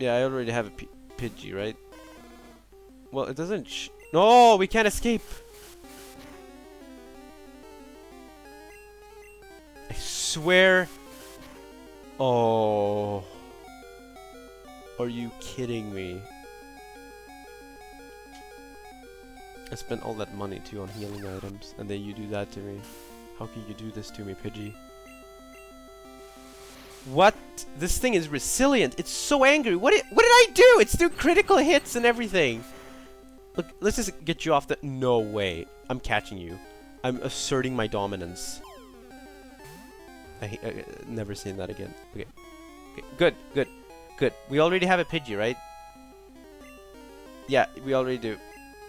Yeah, I already have a Pidgey, right? Well, it doesn't no, we can't escape! I swear... Oh... Are you kidding me? I spent all that money too on healing items, and then you do that to me. How can you do this to me, Pidgey? What? This thing is resilient. It's so angry. What did I do? It's doing critical hits and everything. Look, let's just get you off the... No way. I'm catching you. I'm asserting my dominance. I never seen that again. Okay. Okay. Good, good, good. We already have a Pidgey, right? Yeah, we already do.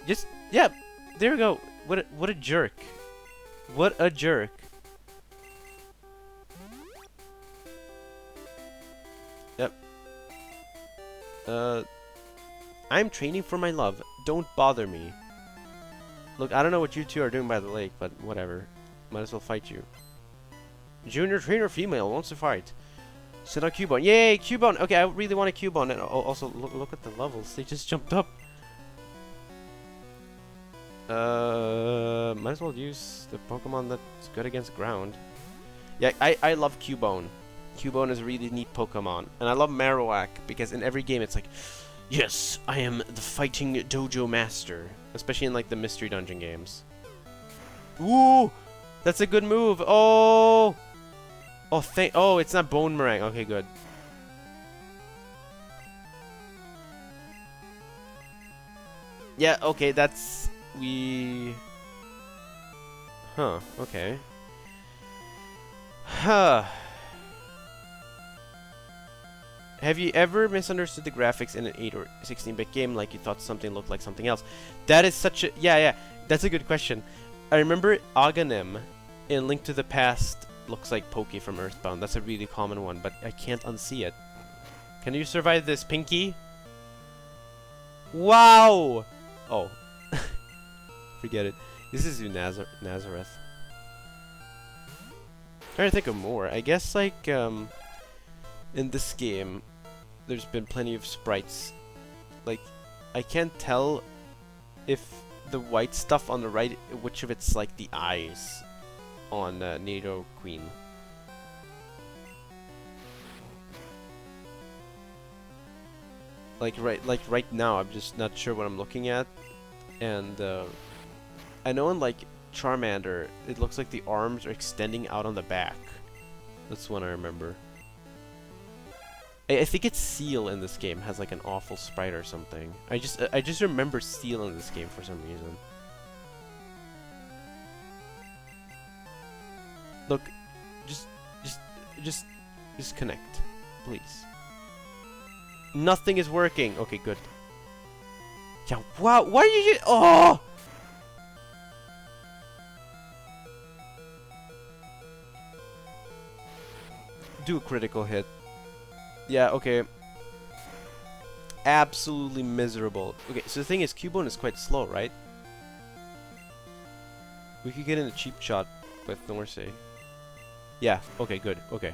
Just, yeah, there we go. What a jerk. What a jerk. Yep. I'm training for my love. Don't bother me. Look, I don't know what you two are doing by the lake, but whatever. Might as well fight you. Junior trainer female wants to fight. Sit on Cubone. Yay, Cubone! Okay, I really want a Cubone. And also, look at the levels. They just jumped up. Might as well use the Pokemon that's good against ground. Yeah, I love Cubone. Cubone is a really neat Pokemon. And I love Marowak, because in every game it's like, yes, I am the fighting dojo master. Especially in like the Mystery Dungeon games. Ooh! That's a good move! Oh! Oh, it's not Bone Meringue. Okay, good. Yeah, okay, that's... Huh, okay. Huh. Have you ever misunderstood the graphics in an 8 or 16-bit game like you thought something looked like something else? That is such a... Yeah, that's a good question. I remember Aghanim in Link to the Past looks like Pokey from Earthbound. That's a really common one, but I can't unsee it. Can you survive this, Pinky? Wow! Oh. Forget it. This is Nazareth. Trying to think of more. I guess, like, in this game, there's been plenty of sprites. Like, I can't tell if the white stuff on the right, which of it's, like, the eyes on Nido Queen. Like right now, I'm just not sure what I'm looking at. And, I know in, like, Charmander, it looks like the arms are extending out on the back. That's one I remember. I think it's Seal in this game has like an awful sprite or something. I just remember Seal in this game for some reason. Look, just connect, please. Nothing is working. Okay, good. Yeah, wow. Why are you? Oh. Do a critical hit. Yeah, okay. Absolutely miserable. Okay, so the thing is, Cubone is quite slow, right? We could get in a cheap shot with Norsay. Yeah, okay, good. Okay.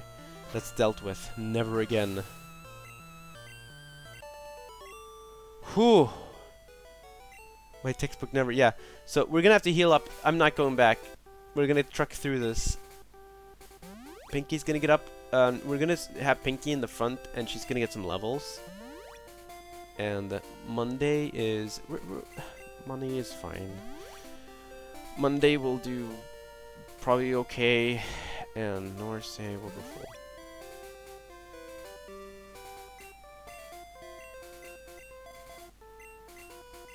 That's dealt with. Never again. Whew. My textbook never... Yeah. So, we're gonna have to heal up. I'm not going back. We're gonna truck through this. Pinky's gonna get up. We're gonna have Pinky in the front, and she's gonna get some levels. And Monday is... Monday is fine. Monday will do probably okay, and Norsay will go full.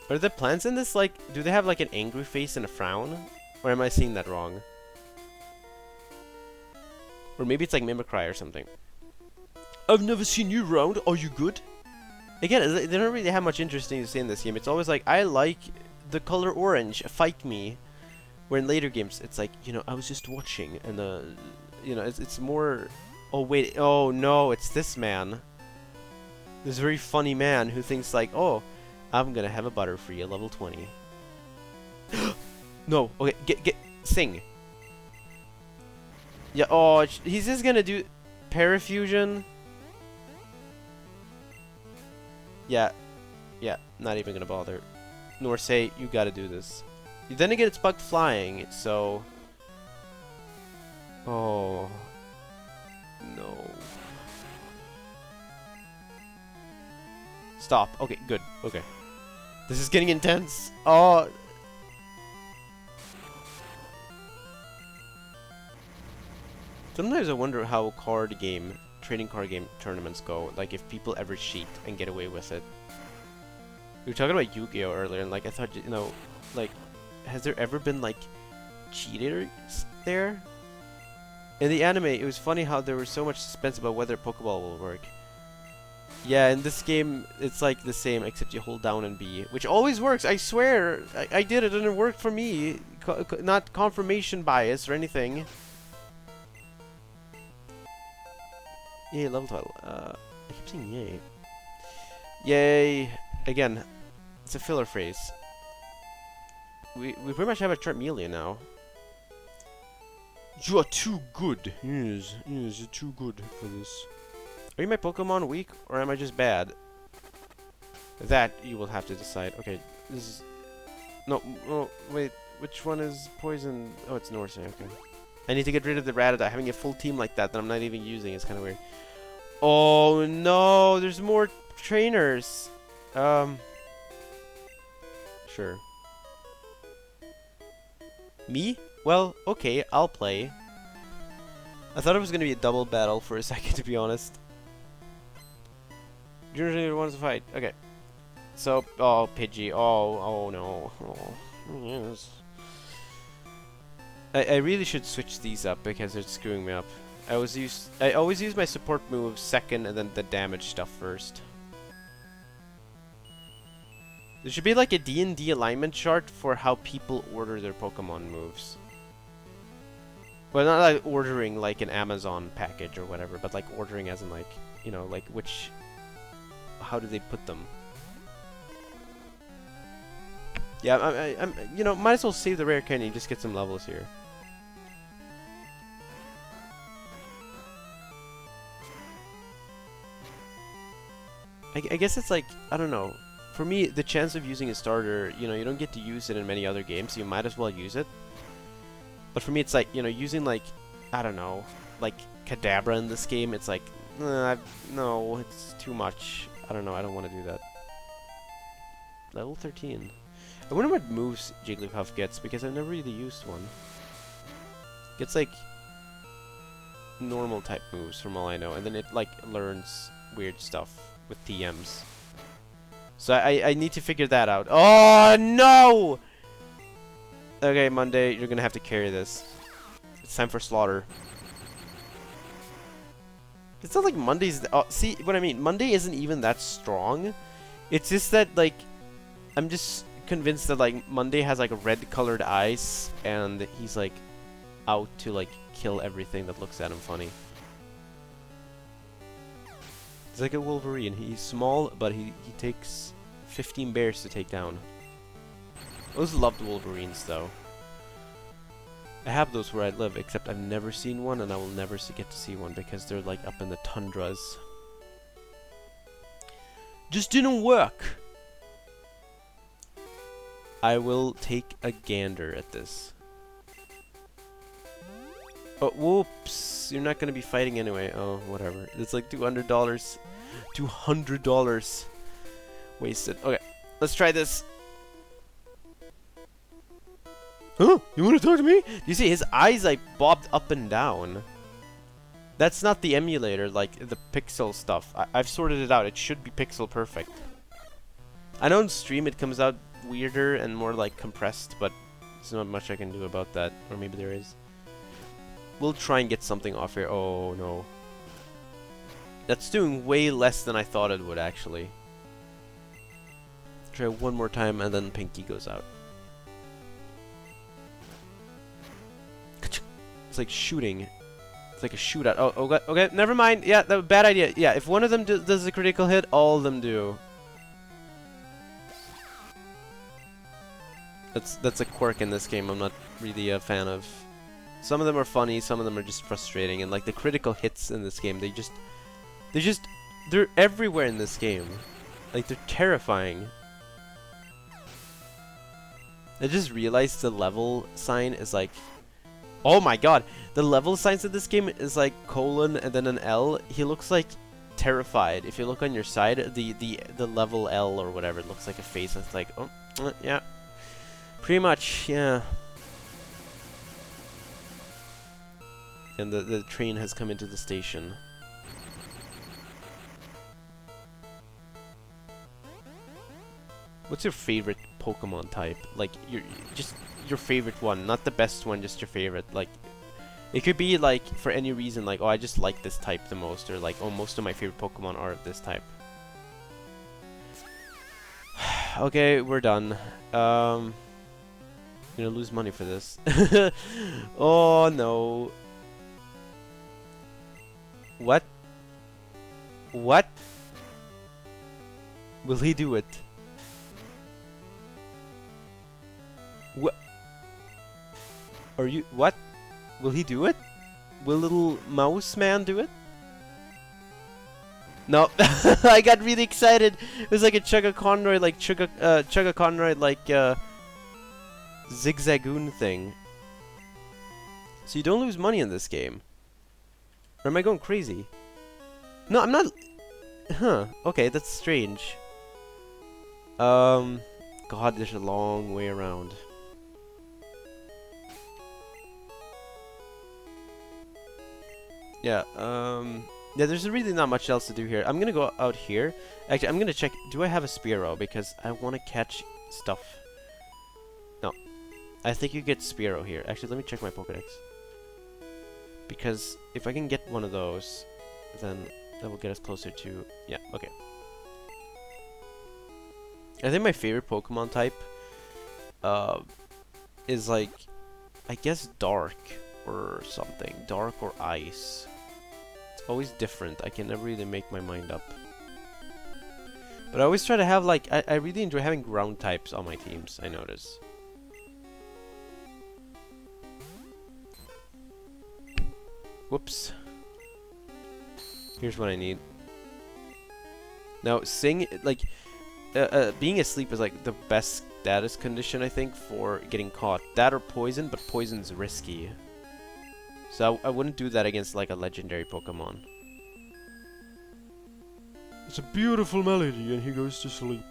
Are the plants in this, like, do they have like an angry face and a frown? Or am I seeing that wrong? Or maybe it's like Mimicry or something. I've never seen you round. Are you good? Again, they don't really have much interesting to say in this game. It's always like, I like the color orange. Fight me. Where in later games, it's like, you know, I was just watching. And, you know, it's more... Oh, wait. Oh, no. It's this man. This very funny man who thinks like, oh, I'm gonna have a Butterfree at level 20. No. Okay, sing. Yeah, oh, he's just gonna do Parafusion. Yeah, not even gonna bother. Norsay, you gotta do this. Then again, it's bugged flying, so... Oh... No... Stop. Okay, good. Okay. This is getting intense. Oh. Sometimes I wonder how trading card game tournaments go. Like, if people ever cheat and get away with it. We were talking about Yu-Gi-Oh! Earlier, and like, I thought, you know, like, has there ever been, like, cheaters there? In the anime, it was funny how there was so much suspense about whether Pokeball will work. Yeah, in this game, it's like the same, except you hold down and B, which always works, I swear! I did it and it worked for me. Not confirmation bias or anything. Yay, level title. I keep saying yay. Yay! Again, it's a filler phrase. We pretty much have a Charmander now. You are too good. Yes, you're too good for this. Are you my Pokemon weak, or am I just bad? That you will have to decide. Okay, this is... No, wait. Which one is poison? Oh, it's Norse. Okay. I need to get rid of the Rattata. Having a full team like that I'm not even using is kind of weird. Oh no, there's more trainers. Sure. Me? Well, okay, I'll play. I thought it was gonna be a double battle for a second, to be honest. Junior Trainer wants to fight. Okay. So, oh, Pidgey. Oh no. Oh, yes. I really should switch these up because they're screwing me up. I always use my support moves second and then the damage stuff first. There should be like a D&D alignment chart for how people order their Pokemon moves. Well, not like ordering like an Amazon package or whatever, but like ordering as in like, you know, like which... How do they put them? Yeah, I'm you know, might as well save the rare candy and just get some levels here. I guess it's like, I don't know. For me, the chance of using a starter, you know, you don't get to use it in many other games, so you might as well use it. But for me, it's like, you know, using like, I don't know, like Kadabra in this game, it's like, no, it's too much. I don't know, I don't want to do that. Level 13. I wonder what moves Jigglypuff gets, because I've never really used one. Gets like normal type moves from all I know, and then it like learns weird stuff with TMs. So I need to figure that out. Oh no! Okay, Monday, you're gonna have to carry this. It's time for slaughter. It's not like Monday's... see what I mean? Monday isn't even that strong. It's just that, like... I'm just convinced that, like, Monday has, like, red colored eyes. And he's, like, out to, like, kill everything that looks at him funny. He's like a Wolverine. He's small, but he takes 15 bears to take down. I always loved Wolverines, though. I have those where I live, except I've never seen one, and I will never get to see one because they're like up in the tundras. Just didn't work! I will take a gander at this. Oh, whoops! You're not gonna be fighting anyway. Oh, whatever. It's like $200. $200 wasted. Okay, let's try this. Huh? You want to talk to me? You see, his eyes like bobbed up and down. That's not the emulator, like the pixel stuff. I've sorted it out. It should be pixel perfect. I know on stream it comes out weirder and more like compressed, but there's not much I can do about that. Or maybe there is. We'll try and get something off here. Oh no. That's doing way less than I thought it would actually. Try one more time and then Pinky goes out. It's like shooting. It's like a shootout. Oh, okay, never mind. Yeah, that was a bad idea. Yeah, if one of them does a critical hit, all of them do. That's a quirk in this game I'm not really a fan of. Some of them are funny, some of them are just frustrating, and like the critical hits in this game, they're everywhere in this game. Like, they're terrifying. I just realized the level sign is like... Oh my god! The level signs of this game is like colon and then an L. He looks like terrified. If you look on your side, the level L or whatever, it looks like a face. It's like, oh, yeah. Pretty much, yeah. And the train has come into the station. What's your favorite Pokemon type? Like, just your favorite one, not the best one, just your favorite. Like, it could be like for any reason, like, oh, I just like this type the most, or like, oh, most of my favorite Pokemon are of this type. Okay, we're done. I'm gonna lose money for this. Oh no. What? What? Will he do it? What? Are you... What? Will he do it? Will little mouse man do it? No. I got really excited. It was like a Chugga-Conroy, like Chugga-Conroy, like Zigzagoon thing. So you don't lose money in this game. Or am I going crazy? No, I'm not... Huh. Okay, that's strange. God, there's a long way around. Yeah, yeah, there's really not much else to do here. I'm gonna go out here. Actually, I'm gonna check, do I have a Spearow? Because I want to catch stuff. No. I think you get Spearow here. Actually, let me check my Pokédex. Because if I can get one of those, then that will get us closer to... Yeah, okay. I think my favorite Pokemon type is like, I guess Dark or something. Dark or Ice. It's always different. I can never really make my mind up. But I always try to have like, I really enjoy having ground types on my teams, I notice. Whoops. Here's what I need. Now, like, being asleep is like the best status condition, I think, for getting caught. That or poison, but poison's risky. So I wouldn't do that against like a legendary Pokemon. It's a beautiful melody, and he goes to sleep.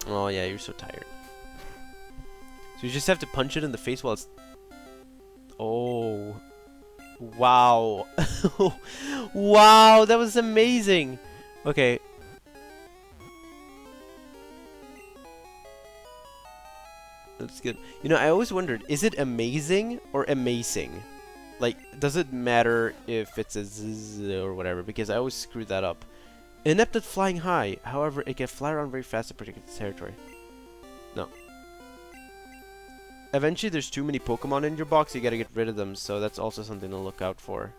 Oh yeah, you're so tired. So you just have to punch it in the face while it's... Oh. Wow. Wow, that was amazing. Okay. That's good. You know, I always wondered, is it amazing or amazing? Like, does it matter if it's a zzz or whatever? Because I always screw that up. Inept at flying high. However, it can fly around very fast to protect its territory. No. Eventually, there's too many Pokemon in your box, you gotta get rid of them, so that's also something to look out for.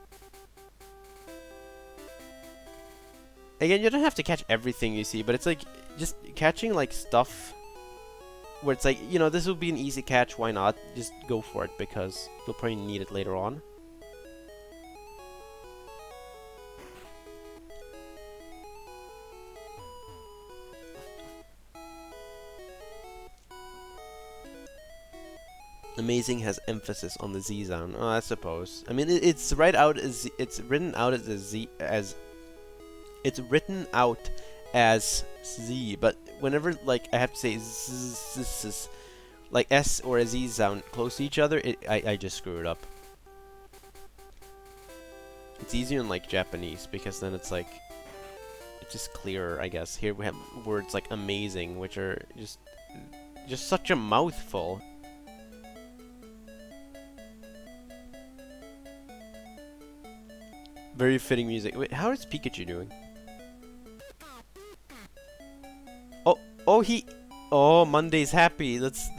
Again, you don't have to catch everything you see, but it's like, just catching like stuff where it's like, you know, this will be an easy catch, why not? Just go for it, because you'll probably need it later on. Amazing has emphasis on the Z sound. Oh, I suppose. I mean, it's right out as it's written out as a Z as it's written out as Z, but whenever like I have to say z, like S or a Z sound close to each other, I just screw it up. It's easier in like Japanese because then it's like it's just clearer, I guess. Here we have words like amazing, which are just such a mouthful. Very fitting music. Wait, how is Pikachu doing? Oh, Monday's happy. That's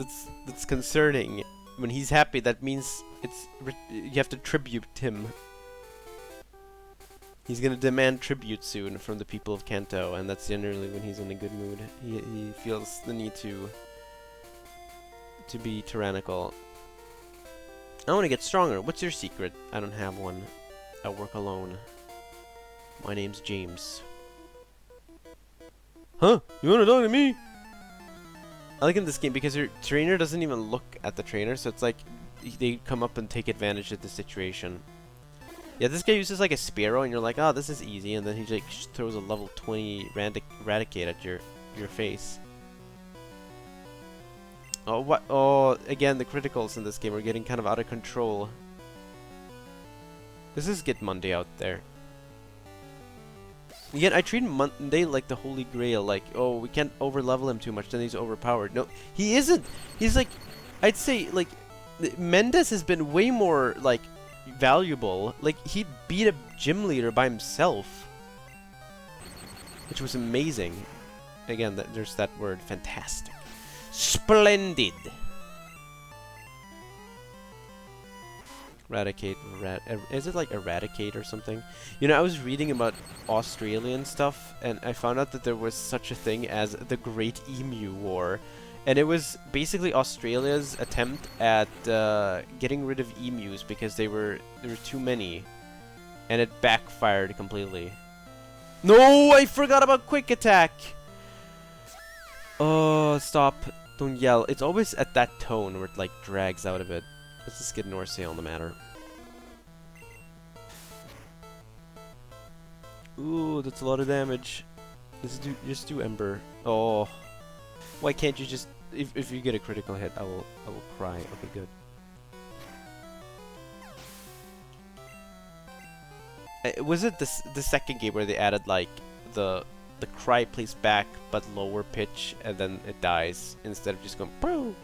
concerning. When he's happy, that means you have to tribute him. He's gonna demand tribute soon from the people of Kanto, and that's generally when he's in a good mood. He feels the need to be tyrannical. I want to get stronger. What's your secret? I don't have one. I work alone. My name's James. Huh? You wanna talk to me? I like in this game because your trainer doesn't even look at the trainer, so it's like they come up and take advantage of the situation. Yeah, this guy uses like a Spearow, and you're like, oh, this is easy, and then he like throws a level 20 Raticate at your face. Oh, what? Oh, again, the criticals in this game are getting kind of out of control. This is Monday out there. Again, I treat Monday like the holy grail, like, oh, we can't over-level him too much, then he's overpowered. No, he isn't! He's like, I'd say, like, Mendes has been way more, like, valuable. Like, he beat a gym leader by himself. Which was amazing. Again, there's that word, fantastic. Splendid! Eradicate, is it like eradicate or something? You know, I was reading about Australian stuff, and I found out that there was such a thing as the Great Emu War. And it was basically Australia's attempt at getting rid of emus because there were too many. And it backfired completely. No, I forgot about Quick Attack! Oh, stop. Don't yell. It's always at that tone where it like drags out a bit. Let's just get Norsay on the matter. Ooh, that's a lot of damage. Just do Ember. Oh. Why can't you just... If you get a critical hit, I will cry. Okay, good. Was it the second game where they added like the cry plays back but lower pitch and then it dies instead of just going Boo!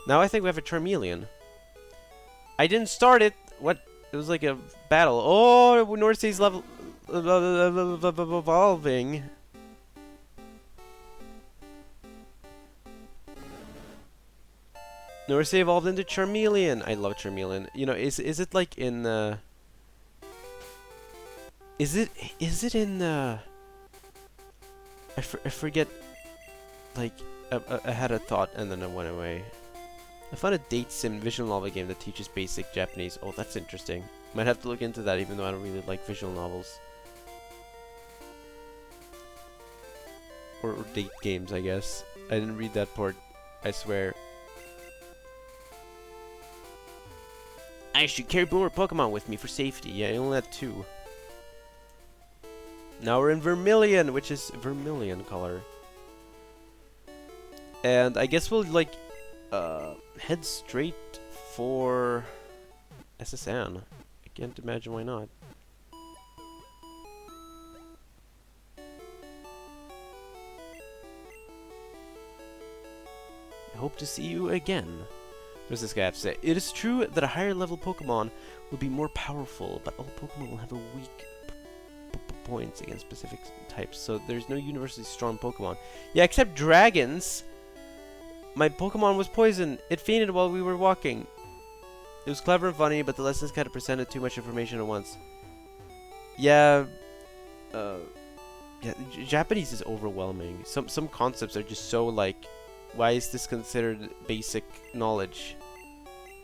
Now I think we have a Charmeleon. I didn't start it. What? It was like a battle. Oh, Norsay's level evolving. Norsay evolved into Charmeleon. I love Charmeleon. You know, is it like in Is it in I forget. Like I had a thought and then it went away. I found a date sim visual novel game that teaches basic Japanese. Oh, that's interesting. Might have to look into that, even though I don't really like visual novels. Or date games, I guess. I didn't read that part, I swear. I should carry more Pokemon with me for safety. Yeah, I only had 2. Now we're in Vermilion, which is Vermilion color. And I guess we'll, like, head straight for SSN. I can't imagine why not. I hope to see you again. What does this guy have to say? It is true that a higher level Pokemon will be more powerful, but all Pokemon will have a weak points against specific types, so there's no universally strong Pokemon. Yeah, except dragons. My Pokemon was poisoned. It fainted while we were walking. It was clever and funny, but the lessons kind of presented too much information at once. Yeah, yeah, Japanese is overwhelming. Some concepts are just so like, why is this considered basic knowledge?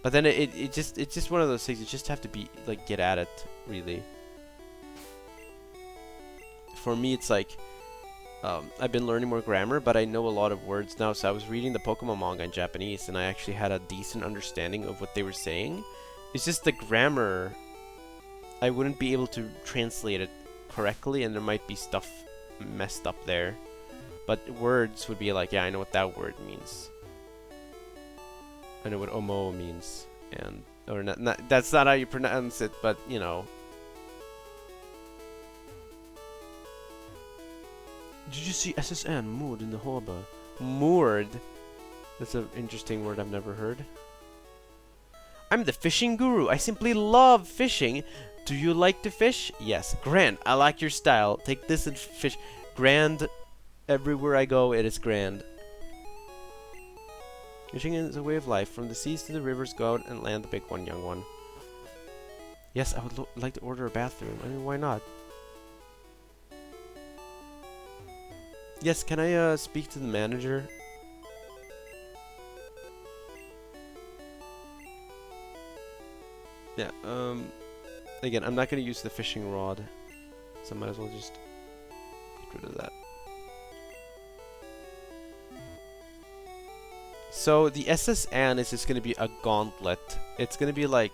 But then it's just one of those things. You just have to be like get at it, really. For me, it's like I've been learning more grammar, but I know a lot of words now. So I was reading the Pokemon manga in Japanese, and I actually had a decent understanding of what they were saying. It's just the grammar. I wouldn't be able to translate it correctly, and there might be stuff messed up there. But words would be like, yeah, I know what that word means. I know what omo means, and or not that's not how you pronounce it, but you know. Did you see SSN moored in the harbor? Moored? That's an interesting word I've never heard. I'm the fishing guru. I simply love fishing. Do you like to fish? Yes. Grand. I like your style. Take this and fish. Grand. Everywhere I go, it is grand. Fishing is a way of life. From the seas to the rivers, go out and land the big one, young one. Yes, I would like to order a bathroom. I mean, why not? Yes, can I speak to the manager? Yeah, again, I'm not going to use the fishing rod, so I might as well just get rid of that. So the SSN is just going to be a gauntlet. It's going to be like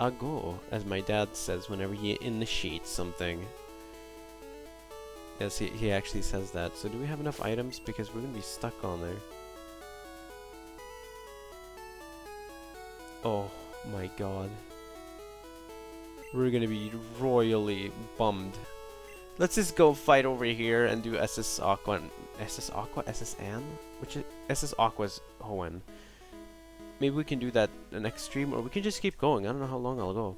ago, as my dad says whenever he initiates something. Yes, he actually says that. So do we have enough items? Because we're gonna be stuck on there. Oh my god. We're gonna be royally bummed. Let's just go fight over here and do SS Aqua and SS Aqua? SS Ann? Which is SS Aqua's Hoenn. Maybe we can do that the next stream, or we can just keep going. I don't know how long I'll go.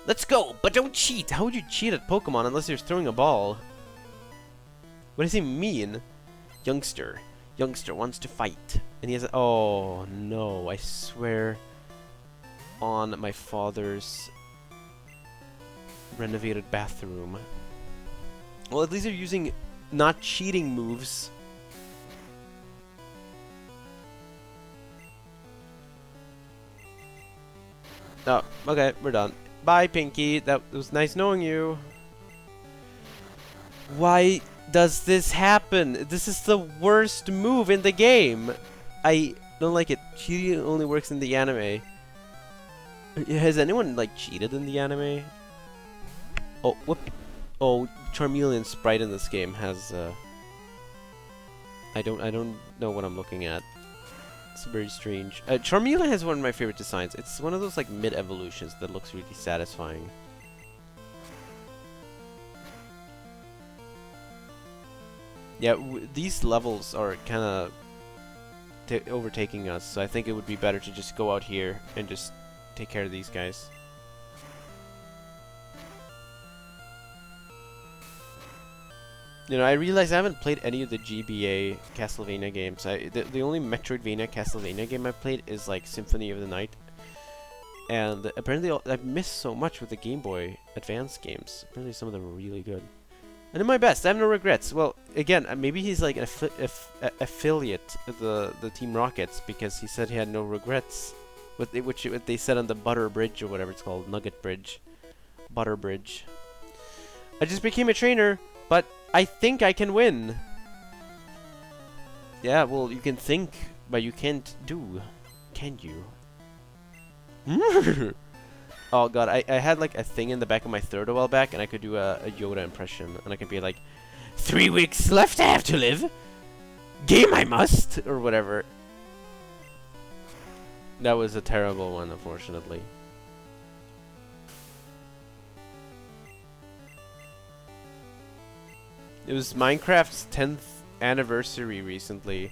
Let's go, but don't cheat. How would you cheat at Pokemon unless you're throwing a ball? What does he mean? Youngster. Youngster wants to fight. And he has a... Oh, no. I swear on my father's renovated bathroom. Well, at least they're using not cheating moves. Oh, okay, we're done. Bye, Pinky. That was nice knowing you. Why does this happen? This is the worst move in the game. I don't like it. Cheating only works in the anime. Has anyone, like, cheated in the anime? Oh, whoop. Oh, Charmeleon sprite in this game has, I don't know what I'm looking at. It's very strange. Charmeleon has one of my favorite designs. It's one of those like mid-evolutions that looks really satisfying. Yeah, these levels are kind of overtaking us, so I think it would be better to just go out here and just take care of these guys. You know, I realize I haven't played any of the GBA Castlevania games. The only Metroidvania Castlevania game I've played is like Symphony of the Night. And apparently I've missed so much with the Game Boy Advance games. Apparently some of them are really good. I did my best. I have no regrets. Well, again, maybe he's like an affiliate of the Team Rockets because he said he had no regrets. Which they said on the Butter Bridge or whatever it's called. Nugget Bridge. Butter Bridge. I just became a trainer, but I think I can win. Yeah, well, you can think, but you can't do. Can you? Oh god, I had like a thing in the back of my throat a while back, and I could do a Yoda impression, and I could be like, 3 weeks left I have to live. Game I must, or whatever. That was a terrible one, unfortunately. It was Minecraft's 10th anniversary recently,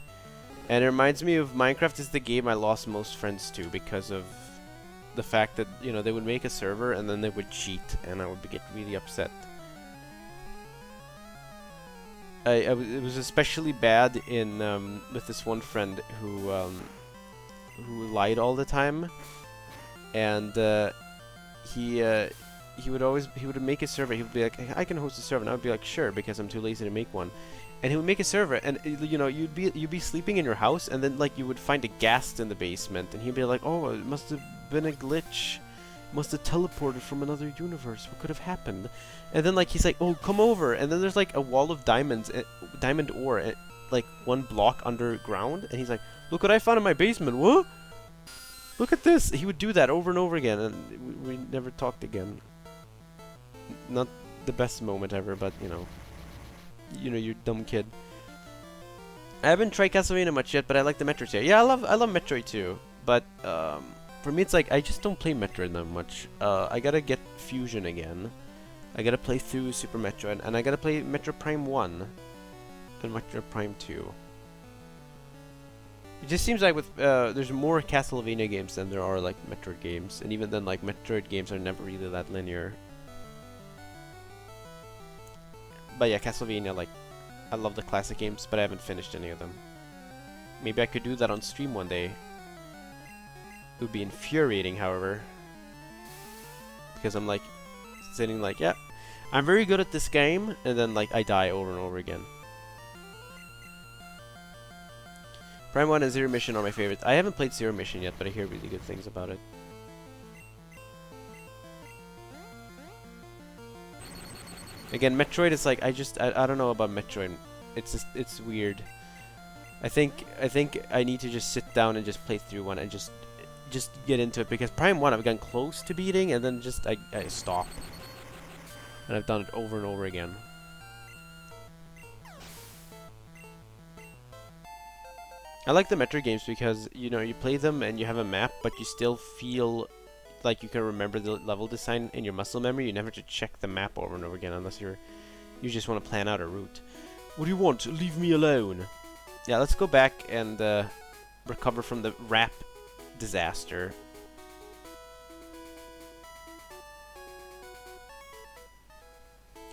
and it reminds me of Minecraft is the game I lost most friends to because of the fact that, you know, they would make a server and then they would cheat, and I would get really upset. It was especially bad in with this one friend who lied all the time, and he would make a server. He would be like, I can host a server, and I would be like, sure, because I'm too lazy to make one. And he would make a server, and you know, you'd be sleeping in your house, and then like you would find a ghast in the basement, and he'd be like, oh, it must have been a glitch, must have teleported from another universe. What could have happened? And then like he's like, oh, come over, and then there's like a wall of diamonds, diamond ore, like 1 block underground, and he's like, look what I found in my basement. What? Look at this. He would do that over and over again, and we never talked again. Not the best moment ever, but you know, you're a dumb kid. I haven't tried Castlevania much yet, but I like the Metroid series. Yeah, I love Metroid too, but for me it's like I just don't play Metroid that much. I gotta get Fusion again. I gotta play through Super Metroid, and I gotta play Metroid Prime 1 and Metroid Prime 2. It just seems like with there's more Castlevania games than there are like Metroid games, and even then like Metroid games are never really that linear. But yeah, Castlevania, like, I love the classic games, but I haven't finished any of them. Maybe I could do that on stream one day. It would be infuriating, however. Because I'm like, sitting like, yeah, I'm very good at this game, and then like, I die over and over again. Prime 1 and Zero Mission are my favorites. I haven't played Zero Mission yet, but I hear really good things about it. Again, Metroid is like, I don't know about Metroid. It's just, it's weird. I think I need to just sit down and just play through one and just just get into it, because Prime 1 I've gotten close to beating, and then just I stop. And I've done it over and over again. I like the Metro games because, you know, you play them and you have a map, but you still feel like you can remember the level design in your muscle memory. You never have to check the map over and over again unless you just want to plan out a route. What do you want? Leave me alone. Yeah, let's go back and recover from the rap disaster.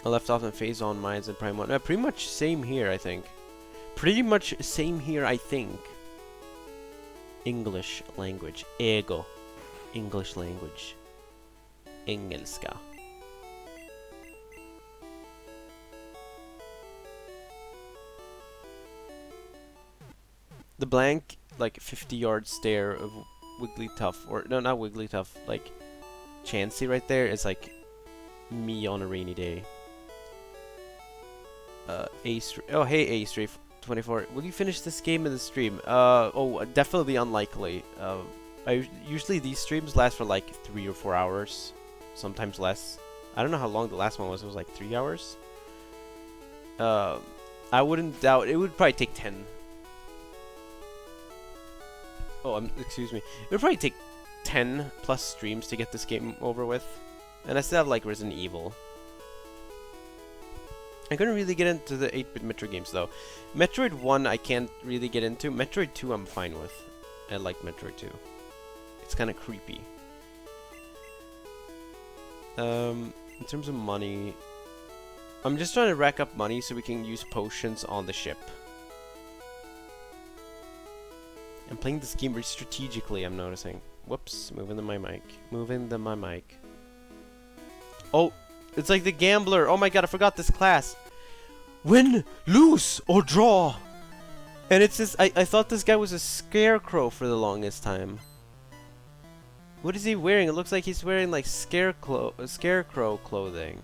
I left off in Phase On Mines and Prime 1. Pretty much same here, I think. Pretty much same here, I think. English language. Ego. English language. Engelska. The blank, like, 50-yard stare of Wigglytuff, or no, not Wigglytuff, like, Chansey right there is like me on a rainy day. Ace, oh hey Ace Ray 24, will you finish this game in the stream? Oh, definitely unlikely. Usually these streams last for like 3 or 4 hours, sometimes less. I don't know how long the last one was. It was like 3 hours. I wouldn't doubt it would probably take 10. Oh, excuse me. It would probably take 10 plus streams to get this game over with, and I still have like Resident Evil. I couldn't really get into the 8-bit Metroid games though. Metroid 1 I can't really get into. Metroid 2 I'm fine with. I like Metroid 2. It's kind of creepy. In terms of money, I'm just trying to rack up money so we can use potions on the ship. I'm playing this game very strategically, I'm noticing. Whoops, moving my mic. Moving my mic. Oh, it's like the gambler. Oh my god, I forgot this class. Win, lose, or draw. And it's this, I thought this guy was a scarecrow for the longest time. What is he wearing? It looks like he's wearing like scarecrow clothing.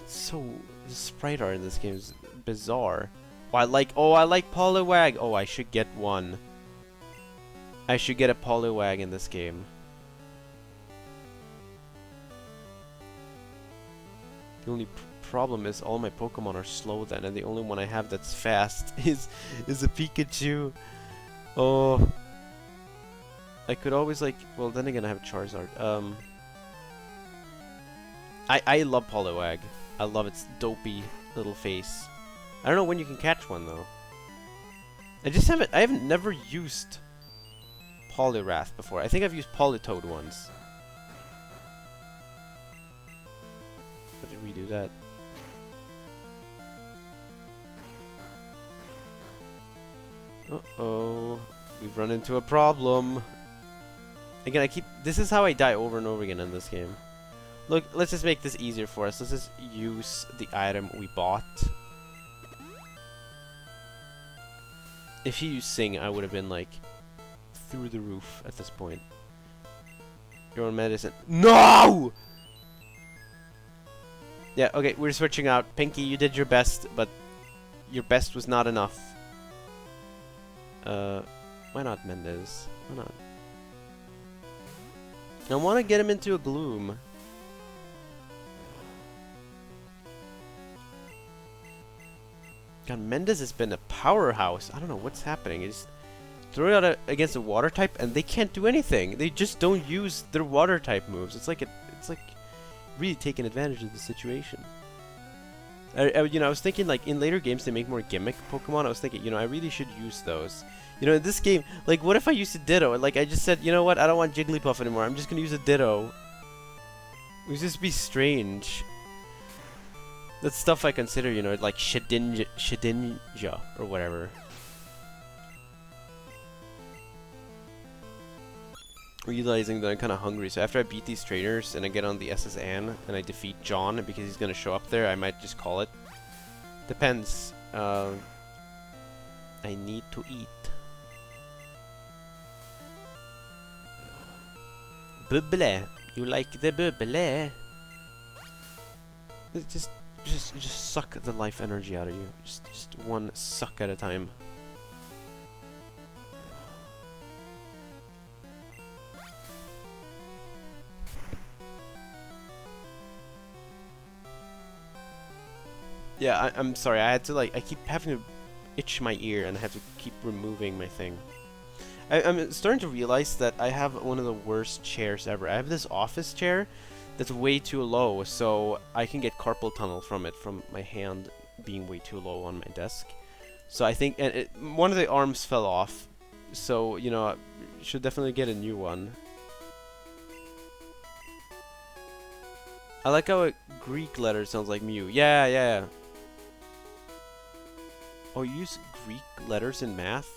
It's so, the sprite art in this game is bizarre. Oh, I like Poliwag. Oh, I should get one. I should get a Poliwag in this game. The only problem is all my Pokemon are slow then, and the only one I have that's fast is a Pikachu. Oh. I could always like, well then again I have Charizard. I love Poliwag. I love its dopey little face. I don't know when you can catch one though. I haven't never used Poliwrath before. I think I've used Politoed once. But did we do that? Uh-oh. We've run into a problem. Again, this is how I die over and over again in this game. Look, let's just make this easier for us. Let's just use the item we bought. If he used Sing, I would have been like through the roof at this point. Your own medicine. No! Yeah, okay, we're switching out. Pinky, you did your best, but your best was not enough. Why not Mendez? Why not? I want to get him into a Gloom. God, Mendez has been a powerhouse. I don't know what's happening. You just throw it out against a water type, and they can't do anything. They just don't use their water type moves. It's like really taking advantage of the situation. You know, I was thinking like in later games they make more gimmick Pokemon. I was thinking, you know, I really should use those. You know, in this game, like, what if I used a Ditto? Like, I just said, you know what? I don't want Jigglypuff anymore. I'm just gonna use a Ditto. It would just be strange. That's stuff I consider, you know, like Shedinja or whatever. Realizing that I'm kind of hungry, so after I beat these trainers and I get on the SS Anne and I defeat John because he's gonna show up there, I might just call it. Depends. I need to eat. Bubble, you like the bubble? Just suck the life energy out of you. Just one suck at a time. Yeah, I'm sorry. I had to like I keep having to itch my ear and I have to keep removing my thing. I'm starting to realize that I have one of the worst chairs ever. I have this office chair that's way too low, so I can get carpal tunnel from it, from my hand being way too low on my desk. So I think one of the arms fell off, so, you know, I should definitely get a new one. I like how a Greek letter sounds like Mew. Yeah, yeah. Oh, you use Greek letters in math?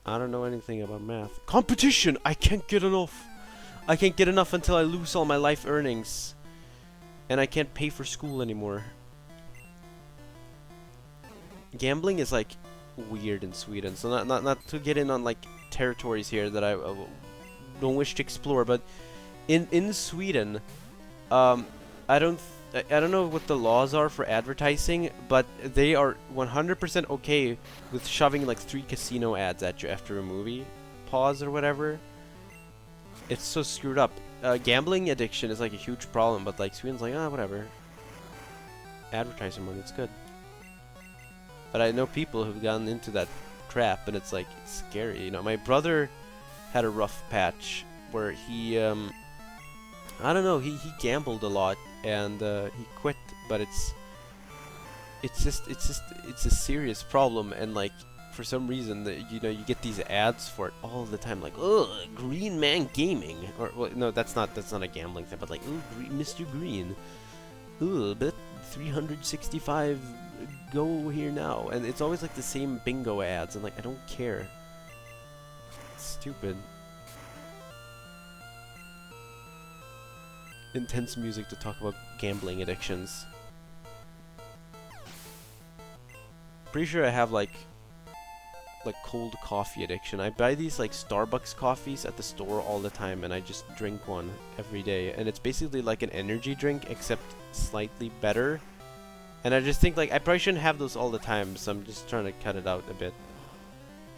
I don't know anything about math. Competition! I can't get enough! I can't get enough until I lose all my life earnings. And I can't pay for school anymore. Gambling is like weird in Sweden, so not to get in on like territories here that I don't wish to explore, but in Sweden, I don't know what the laws are for advertising, but they are 100% okay with shoving like 3 casino ads at you after a movie pause or whatever. It's so screwed up. Gambling addiction is like a huge problem, but like Sweden's like, whatever. Advertising money, it's good. But I know people who've gotten into that trap, and it's like, it's scary. You know, my brother had a rough patch where he, I don't know, he gambled a lot, and he quit, but it's a serious problem, and like for some reason you know, you get these ads for it all the time, like, oh, Green Man Gaming, or well, no, that's not a gambling thing, but like, oh, Mr. Green, ooh, bet 365, go here now, and it's always like the same bingo ads, and like, I don't care. It's stupid. Intense music to talk about gambling addictions. Pretty sure I have like cold coffee addiction. I buy these like Starbucks coffees at the store all the time, and I just drink one every day, and it's basically like an energy drink except slightly better. And I just think like I probably shouldn't have those all the time, so I'm just trying to cut it out a bit.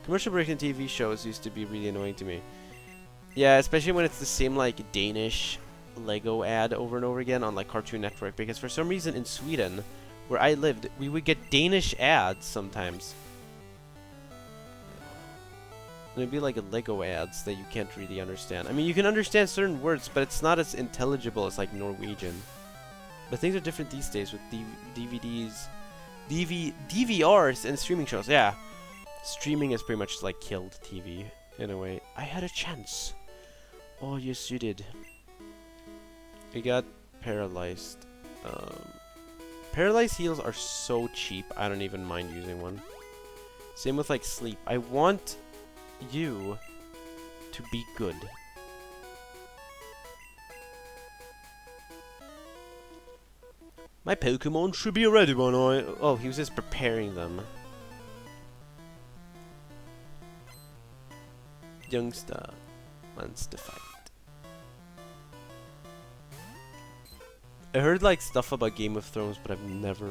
Commercial breaks in TV shows used to be really annoying to me. Yeah, especially when it's the same like Danish Lego ad over and over again on like Cartoon Network, because for some reason in Sweden, where I lived, we would get Danish ads sometimes. And it'd be like a Lego ads that you can't really understand. I mean, you can understand certain words, but it's not as intelligible as like Norwegian. But things are different these days with DVDs, DVRs, and streaming shows. Yeah, streaming has pretty much like killed TV in a way. I had a chance. Oh yes, you did. I got paralyzed. Paralyzed heals are so cheap, I don't even mind using one. Same with like sleep. I want you to be good. My Pokemon should be ready by now. Oh, he was just preparing them. Youngster wants to fight. I heard like stuff about Game of Thrones, but I've never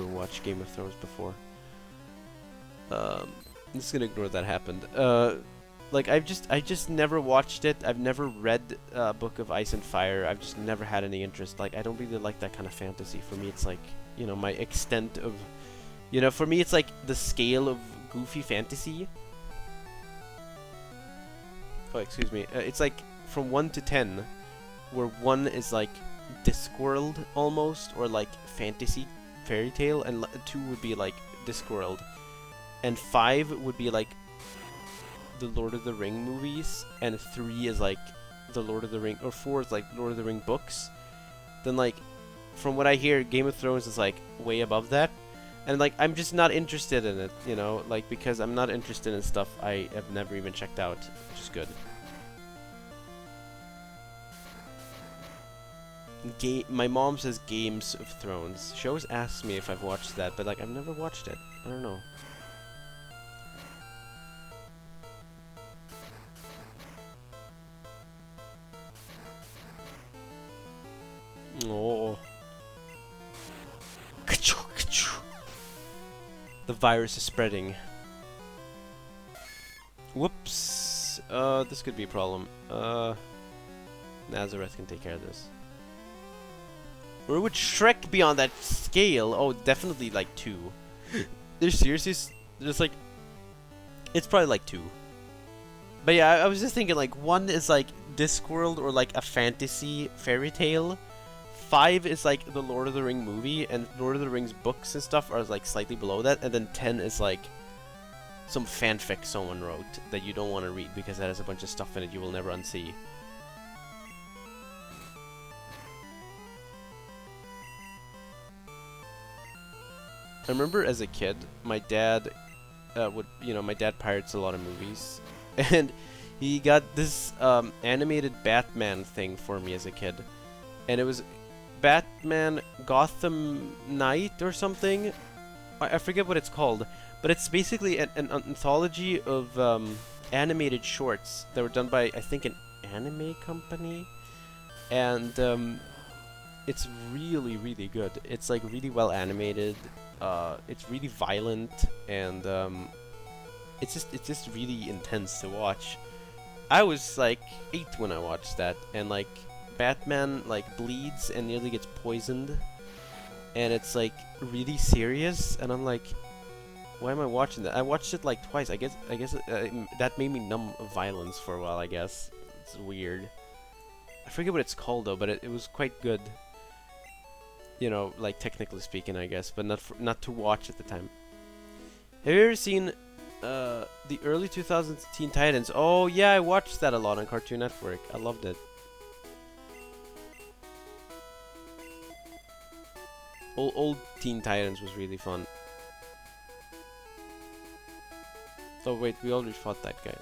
watched Game of Thrones before. I'm just gonna ignore that happened. Like I just never watched it. I've never read Book of Ice and Fire. I've just never had any interest. Like I don't really like that kind of fantasy. For me, it's like, you know, my extent of, you know, for me it's like the scale of goofy fantasy. Oh, excuse me. It's like from 1 to 10, where 1 is like Discworld almost, or like fantasy fairy tale, and 2 would be like Discworld, and 5 would be like the Lord of the Ring movies, and 3 is like the Lord of the Ring, or 4 is like Lord of the Ring books. Then like, from what I hear, Game of Thrones is like way above that, and like I'm just not interested in it, you know, like because I'm not interested in stuff I have never even checked out, which is good. My mom says Games of Thrones. She always asks me if I've watched that, but like I've never watched it. I don't know. Oh. The virus is spreading. Whoops. This could be a problem. Nazareth can take care of this. Or would Shrek be on that scale? Oh, definitely like 2. There's seriously, there's like, it's probably like 2. But yeah, I was just thinking like 1 is like Discworld or like a fantasy fairy tale. 5 is like the Lord of the Ring movie, and Lord of the Rings books and stuff are like slightly below that, and then 10 is like some fanfic someone wrote that you don't want to read because it has a bunch of stuff in it you will never unsee. I remember as a kid, my dad my dad pirates a lot of movies, and he got this animated Batman thing for me as a kid, and it was Batman Gotham Knight or something. I forget what it's called, but it's basically an anthology of animated shorts that were done by, I think, an anime company, and it's really, really good. It's like really well animated. It's really violent, and it's just really intense to watch. I was like 8 when I watched that, and like Batman like bleeds and nearly gets poisoned, and it's like really serious, and I'm like, why am I watching that? I watched it like twice. I guess that made me numb of violence for a while. I guess it's weird. I forget what it's called though, but it was quite good. You know, like technically speaking, I guess, but not to watch at the time. Have you ever seen the early 2000s Teen Titans? Oh yeah, I watched that a lot on Cartoon Network. I loved it. Old Teen Titans was really fun. Oh wait, we already fought that guy.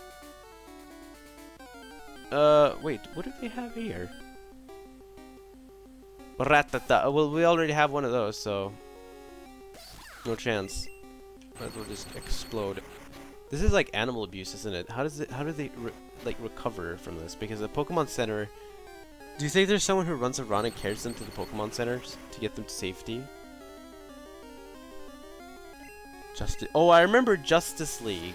Wait, what do they have here? Ratata. Well, we already have one of those, so no chance. Might as well just explode. This is like animal abuse, isn't it? How do they recover from this? Because the Pokemon Center. Do you think there's someone who runs around and carries them to the Pokemon Centers to get them to safety? Oh, I remember Justice League.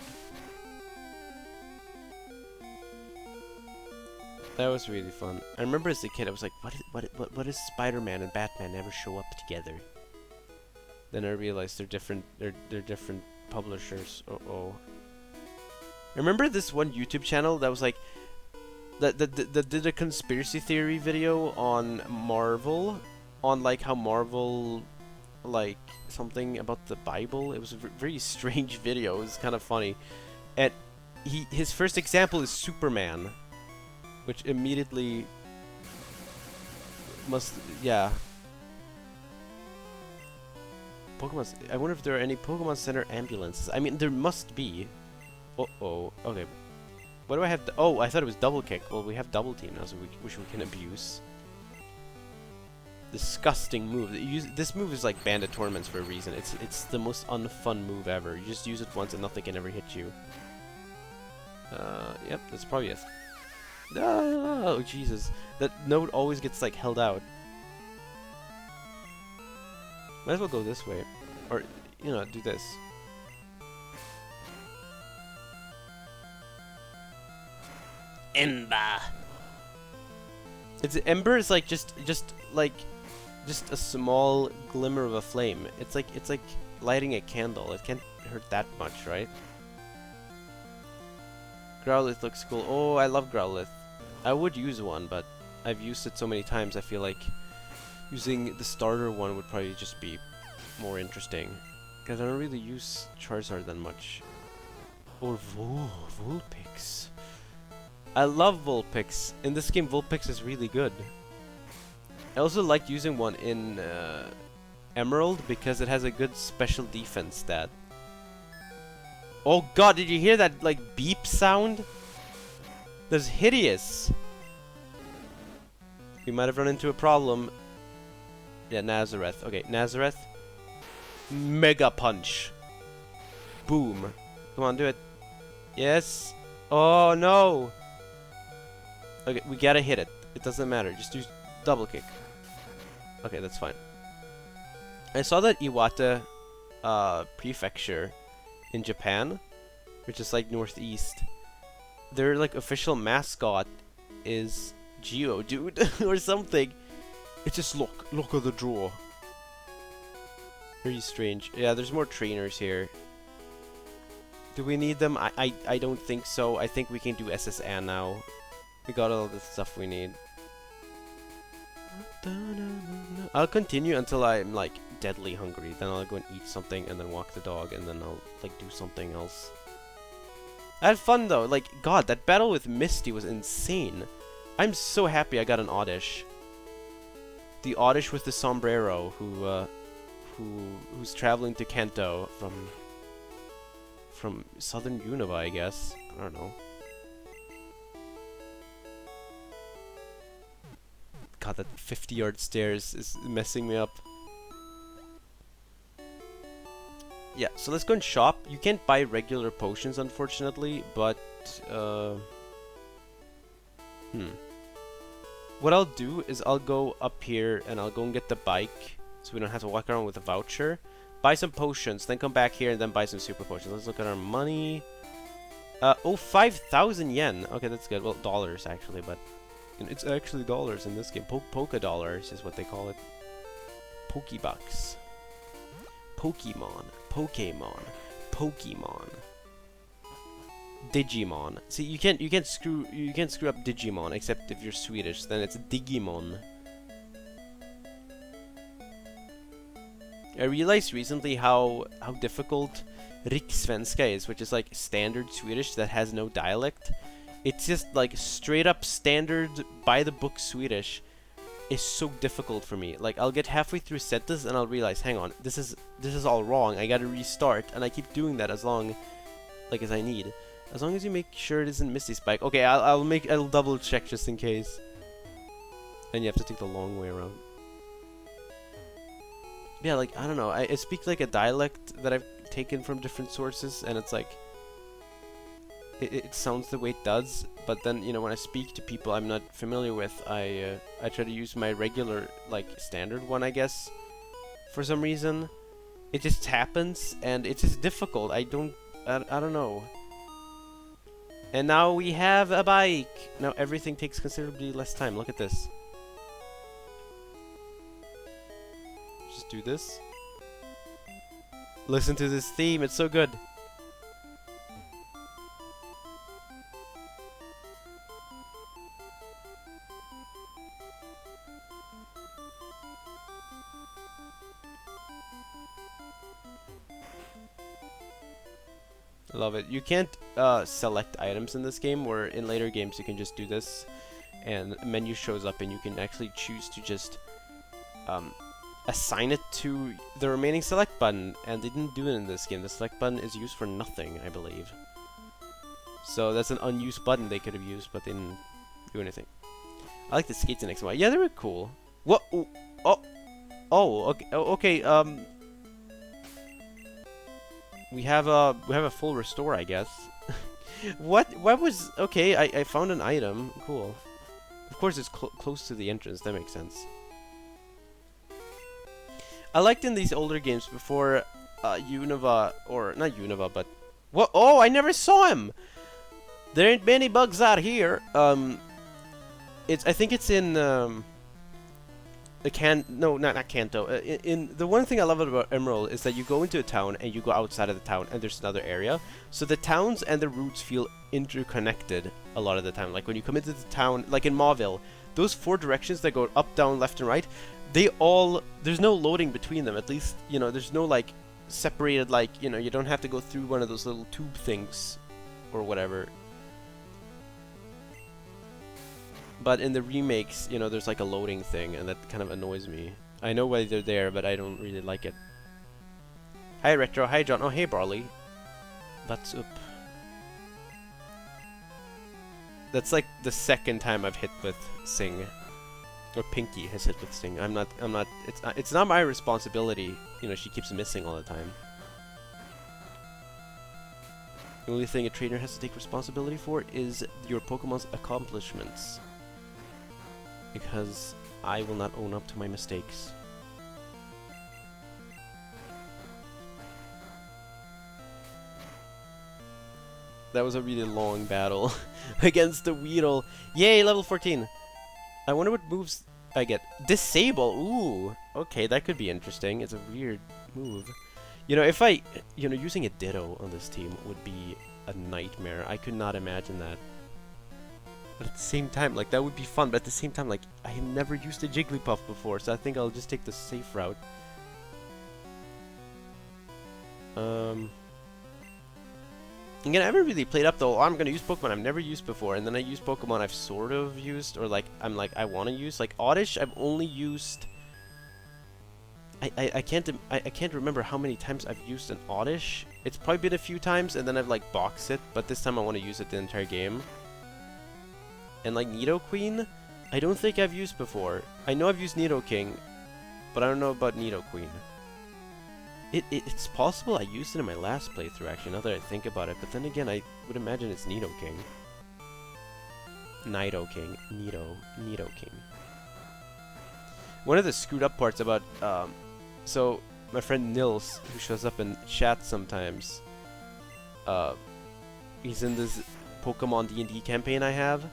That was really fun. I remember as a kid, I was like, what is Spider-Man and Batman never show up together? Then I realized they're different. They're different publishers. Uh-oh. I remember this one YouTube channel that was like, that did a conspiracy theory video on Marvel, on like how Marvel, like something about the Bible. It was a very strange video. It was kind of funny, and his first example is Superman, which immediately must, yeah. Pokemon. I wonder if there are any Pokemon Center ambulances. I mean, there must be. Uh-oh. Okay. What do I have? Oh, I thought it was double kick. Well, we have double team now, so which we can abuse. Disgusting move. This move is like banned at tournaments for a reason. It's the most unfun move ever. You just use it once and nothing can ever hit you. Yep, that's probably it. Oh, Jesus. That note always gets like held out. Might as well go this way. Or, you know, do this. Ember. Ember is like just a small glimmer of a flame. It's like lighting a candle. It can't hurt that much, right? Growlithe looks cool. Oh, I love Growlithe. I would use one, but I've used it so many times. I feel like using the starter one would probably just be more interesting, because I don't really use Charizard that much. Or Vulpix. I love Vulpix. In this game, Vulpix is really good. I also like using one in Emerald because it has a good special defense stat. Oh god, did you hear that like beep sound? That's hideous. We might have run into a problem. Yeah, Nazareth. Okay, Nazareth. Mega Punch. Boom. Come on, do it. Yes. Oh no. Okay, we gotta hit it. It doesn't matter. Just do double kick. Okay, that's fine. I saw that Iwata prefecture in Japan, which is like northeast. Their like official mascot is Geodude or something. It's just look at the draw. Very strange. Yeah, there's more trainers here. Do we need them? I don't think so. I think we can do SSN now. We got all the stuff we need. I'll continue until I'm like deadly hungry. Then I'll go and eat something and then walk the dog and then I'll like do something else. I had fun though. Like, God, that battle with Misty was insane. I'm so happy I got an Oddish. The Oddish with the sombrero who's traveling to Kanto from southern Unova, I guess. I don't know. God, that 50-yard stairs is messing me up. Yeah, so let's go and shop. You can't buy regular potions, unfortunately, but what I'll do is I'll go up here and I'll go and get the bike, so we don't have to walk around with a voucher. Buy some potions, then come back here and then buy some super potions. Let's look at our money. Oh, 5,000 yen. Okay, that's good. Well, dollars actually, but it's actually dollars in this game. Poke dollars is what they call it. Pokebucks. Pokemon. Digimon. See, you can't screw up Digimon except if you're Swedish. Then it's Digimon. I realized recently how difficult Rikssvenska is, which is like standard Swedish that has no dialect. It's just like straight up standard by the book Swedish is so difficult for me. Like, I'll get halfway through a sentence and I'll realize, hang on, this is all wrong. I gotta restart, and I keep doing that as long as I need. As long as you make sure it isn't Misty Spike. Okay, I'll double check just in case. And you have to take the long way around. Yeah, like, I don't know. I speak like a dialect that I've taken from different sources, and it's like it sounds the way it does, but then, you know, when I speak to people I'm not familiar with, I try to use my regular, like, standard one, I guess. For some reason, it just happens, and it's just difficult. I don't know. And now we have a bike. Now everything takes considerably less time. Look at this. Just do this. Listen to this theme. It's so good. Love it. You can't select items in this game, where in later games you can just do this and a menu shows up and you can actually choose to just assign it to the remaining select button, and they didn't do it in this game. The select button is used for nothing, I believe. So that's an unused button they could have used, but they didn't do anything. I like the skates in XY. Yeah, they were cool. What? Oh, okay. Okay. We have a full restore, I guess. What was... Okay, I found an item. Cool. Of course, it's close to the entrance. That makes sense. I liked in these older games before Unova... Or, not Unova, but... What? Oh, I never saw him! There ain't many bugs out here. I think it's in... No, not Kanto. In the one thing I love about Emerald is that you go into a town and you go outside of the town and there's another area. So the towns and the routes feel interconnected a lot of the time. Like when you come into the town, like in Mauville, those 4 directions that go up, down, left, and right, there's no loading between them. At least, you know, there's no like separated, like, you know, you don't have to go through one of those little tube things or whatever. But in the remakes, you know, there's like a loading thing, and that kind of annoys me. I know why they're there, but I don't really like it. Hi, Retro. Hi, John. Oh, hey, Barley. What's up? That's like the second time I've hit with Sing. Or Pinky has hit with Sing. It's not my responsibility. You know, she keeps missing all the time. The only thing a trainer has to take responsibility for is your Pokemon's accomplishments. Because I will not own up to my mistakes. That was a really long battle against the Weedle. Yay, level 14! I wonder what moves I get disable. Ooh, okay, that could be interesting. It's a weird move. You know, if I, using a Ditto on this team would be a nightmare. I could not imagine that. But at the same time, like, that would be fun. But at the same time, like, I have never used a Jigglypuff before, so I think I'll just take the safe route. Again, I haven't really played up though. I'm gonna use Pokemon I've never used before, and then I use Pokemon I've sort of used, or like I'm like I want to use. Like Oddish, I've only used. I can't remember how many times I've used an Oddish. It's probably been a few times, and then I've like boxed it. But this time I want to use it the entire game. And like Nidoqueen, I don't think I've used before. I know I've used Nidoking, but I don't know about Nidoqueen. It's possible I used it in my last playthrough, actually, now that I think about it. But then again, I would imagine it's Nidoking. Nidoking. Nidoking. One of the screwed up parts about, so, my friend Nils, who shows up in chat sometimes, he's in this Pokemon D&D campaign I have.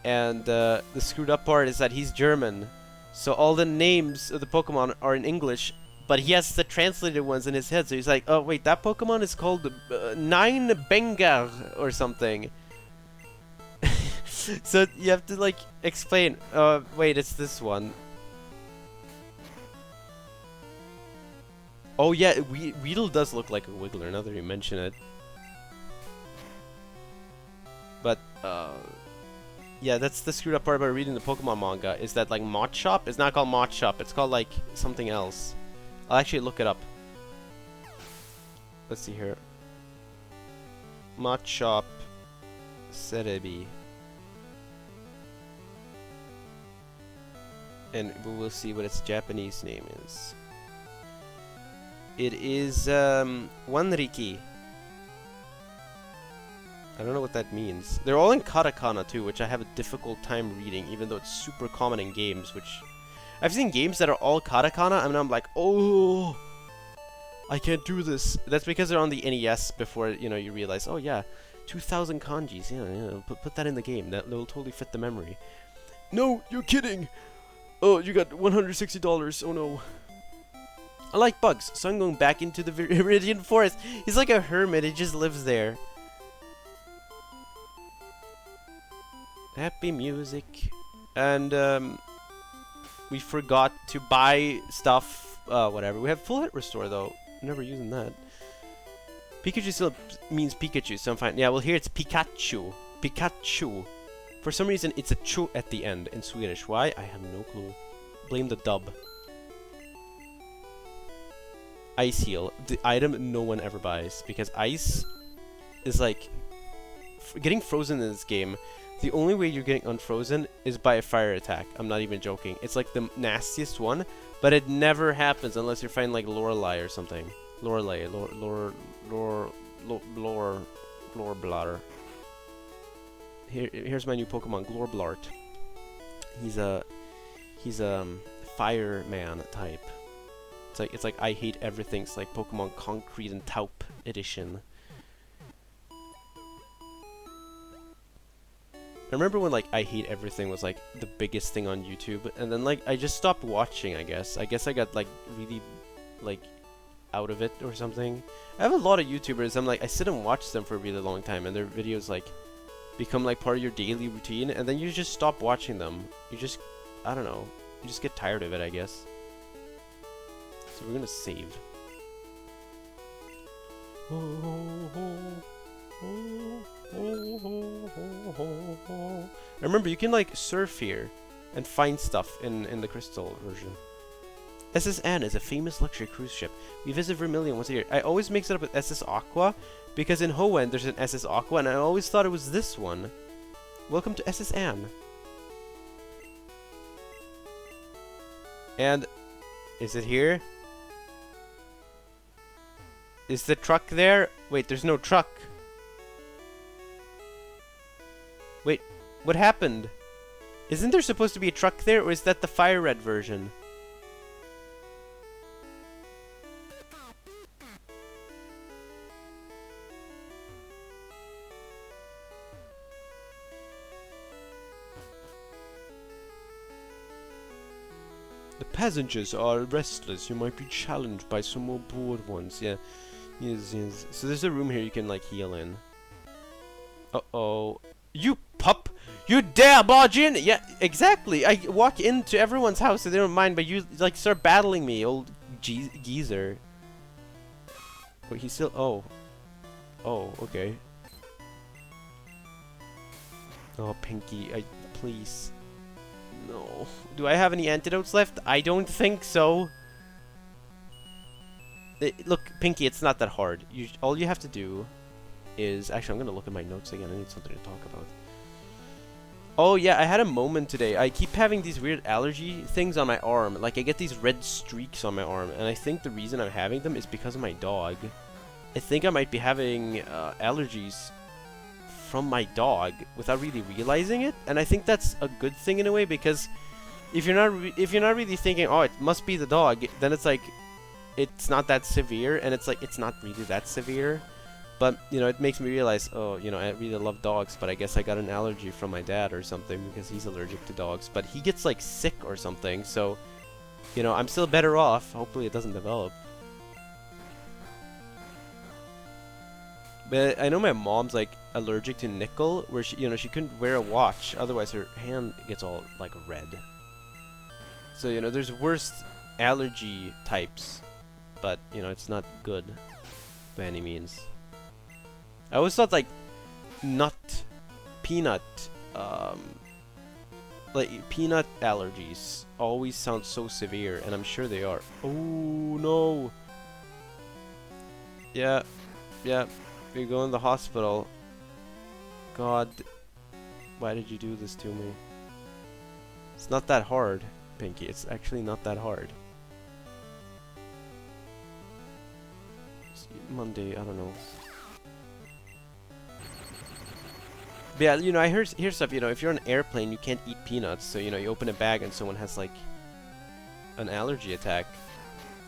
And, the screwed up part is that he's German. So all the names of the Pokemon are in English, but he has the translated ones in his head, so he's like, oh wait, that Pokemon is called Nine Bengar or something. So you have to like explain, wait, it's this one. Oh yeah, Weedle does look like a Wiggler now that you mention it. But, yeah, that's the screwed up part about reading the Pokemon manga, is that like Machop is not called Machop, it's called like something else. I'll actually look it up. Let's see here. Machop Cerebi. And we will see what its Japanese name is. It is Wanriki. I don't know what that means. They're all in katakana too, which I have a difficult time reading, even though it's super common in games, which I've seen games that are all katakana, and I'm like, oh, I can't do this. That's because they're on the NES before, you realize, oh yeah, 2,000 kanjis, yeah, put that in the game. That will totally fit the memory. No, you're kidding. Oh, you got $160. Oh no. I like bugs, so I'm going back into the Viridian Forest. He's like a hermit, he just lives there. Happy music. And, we forgot to buy stuff, whatever. We have full hit restore though. Never using that. Pikachu still means Pikachu, so I'm fine. Yeah, well here it's Pikachu. Pikachu. For some reason it's a chu at the end in Swedish. Why? I have no clue. Blame the dub. Ice Heal. The item no one ever buys. Because ice is like... getting frozen in this game, the only way you're getting unfrozen is by a fire attack. I'm not even joking. It's like the nastiest one, but it never happens unless you're fighting like Lorelei or something. Lorelei, Glorblar. Here's my new Pokemon, Glorblart. He's a fireman type. It's like I hate everything. It's like Pokemon Concrete and Taupe edition. I remember when like I Hate Everything was like the biggest thing on YouTube, and then like I just stopped watching, I guess. I guess I got like really like out of it or something. I have a lot of YouTubers, I'm like I sit and watch them for a really long time, and their videos like become like part of your daily routine, and then you just stop watching them. You just, I don't know, you just get tired of it, I guess. So we're gonna save. Remember, you can like surf here and find stuff in the crystal version. SS Anne is a famous luxury cruise ship. We visit Vermilion once a year. I always mix it up with SS Aqua because in Hoenn there's an SS Aqua, and I always thought it was this one. Welcome to SS Anne. And is it here? Is the truck there? Wait, there's no truck. Wait, what happened? Isn't there supposed to be a truck there, or is that the Fire Red version? The passengers are restless. You might be challenged by some more bored ones. Yeah. Yes, yes. So there's a room here you can like heal in. Uh-oh. You pup! You dare barge in! Yeah, exactly. I walk into everyone's house and they don't mind, but you like start battling me, old geezer. Wait, he's still. Oh. Oh, okay. Oh, Pinky, please. No. Do I have any antidotes left? I don't think so. Look, Pinky, it's not that hard. All you have to do is... Actually, I'm going to look at my notes again. I need something to talk about. Oh, yeah, I had a moment today. I keep having these weird allergy things on my arm. Like, I get these red streaks on my arm. And I think the reason I'm having them is because of my dog. I think I might be having allergies from my dog without really realizing it. And I think that's a good thing in a way, because if you're not really thinking, oh, it must be the dog, then it's like... It's not that severe, and it's like, it's not really that severe. But, you know, it makes me realize, oh, you know, I really love dogs, but I guess I got an allergy from my dad or something because he's allergic to dogs. But he gets, like, sick or something, so, you know, I'm still better off. Hopefully it doesn't develop. But I know my mom's, like, allergic to nickel, where she, you know, she couldn't wear a watch, otherwise her hand gets all, like, red. So, you know, there's worse allergy types. But, you know, it's not good by any means. I always thought, like, peanut allergies always sound so severe, and I'm sure they are. Oh, no. Yeah, we go in the hospital. God, why did you do this to me? It's not that hard, Pinky. It's actually not that hard. Monday, I don't know. But yeah, you know, I hear stuff, you know, if you're on an airplane, you can't eat peanuts, so, you know, you open a bag and someone has, like, an allergy attack.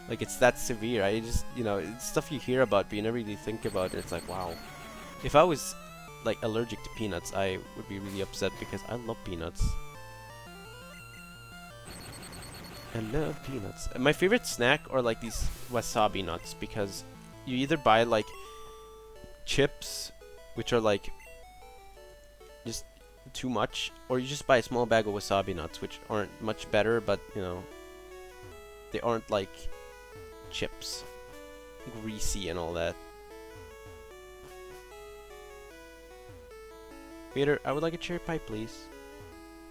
Like, it's that severe. I just, you know, it's stuff you hear about, but you never really think about it. It's like, wow. If I was, like, allergic to peanuts, I would be really upset because I love peanuts. I love peanuts. And my favorite snack are, like, these wasabi nuts, because you either buy, like, chips, which are, like, just too much, or you just buy a small bag of wasabi nuts, which aren't much better, but, you know, they aren't, like, chips. Greasy and all that. Waiter, I would like a cherry pie, please.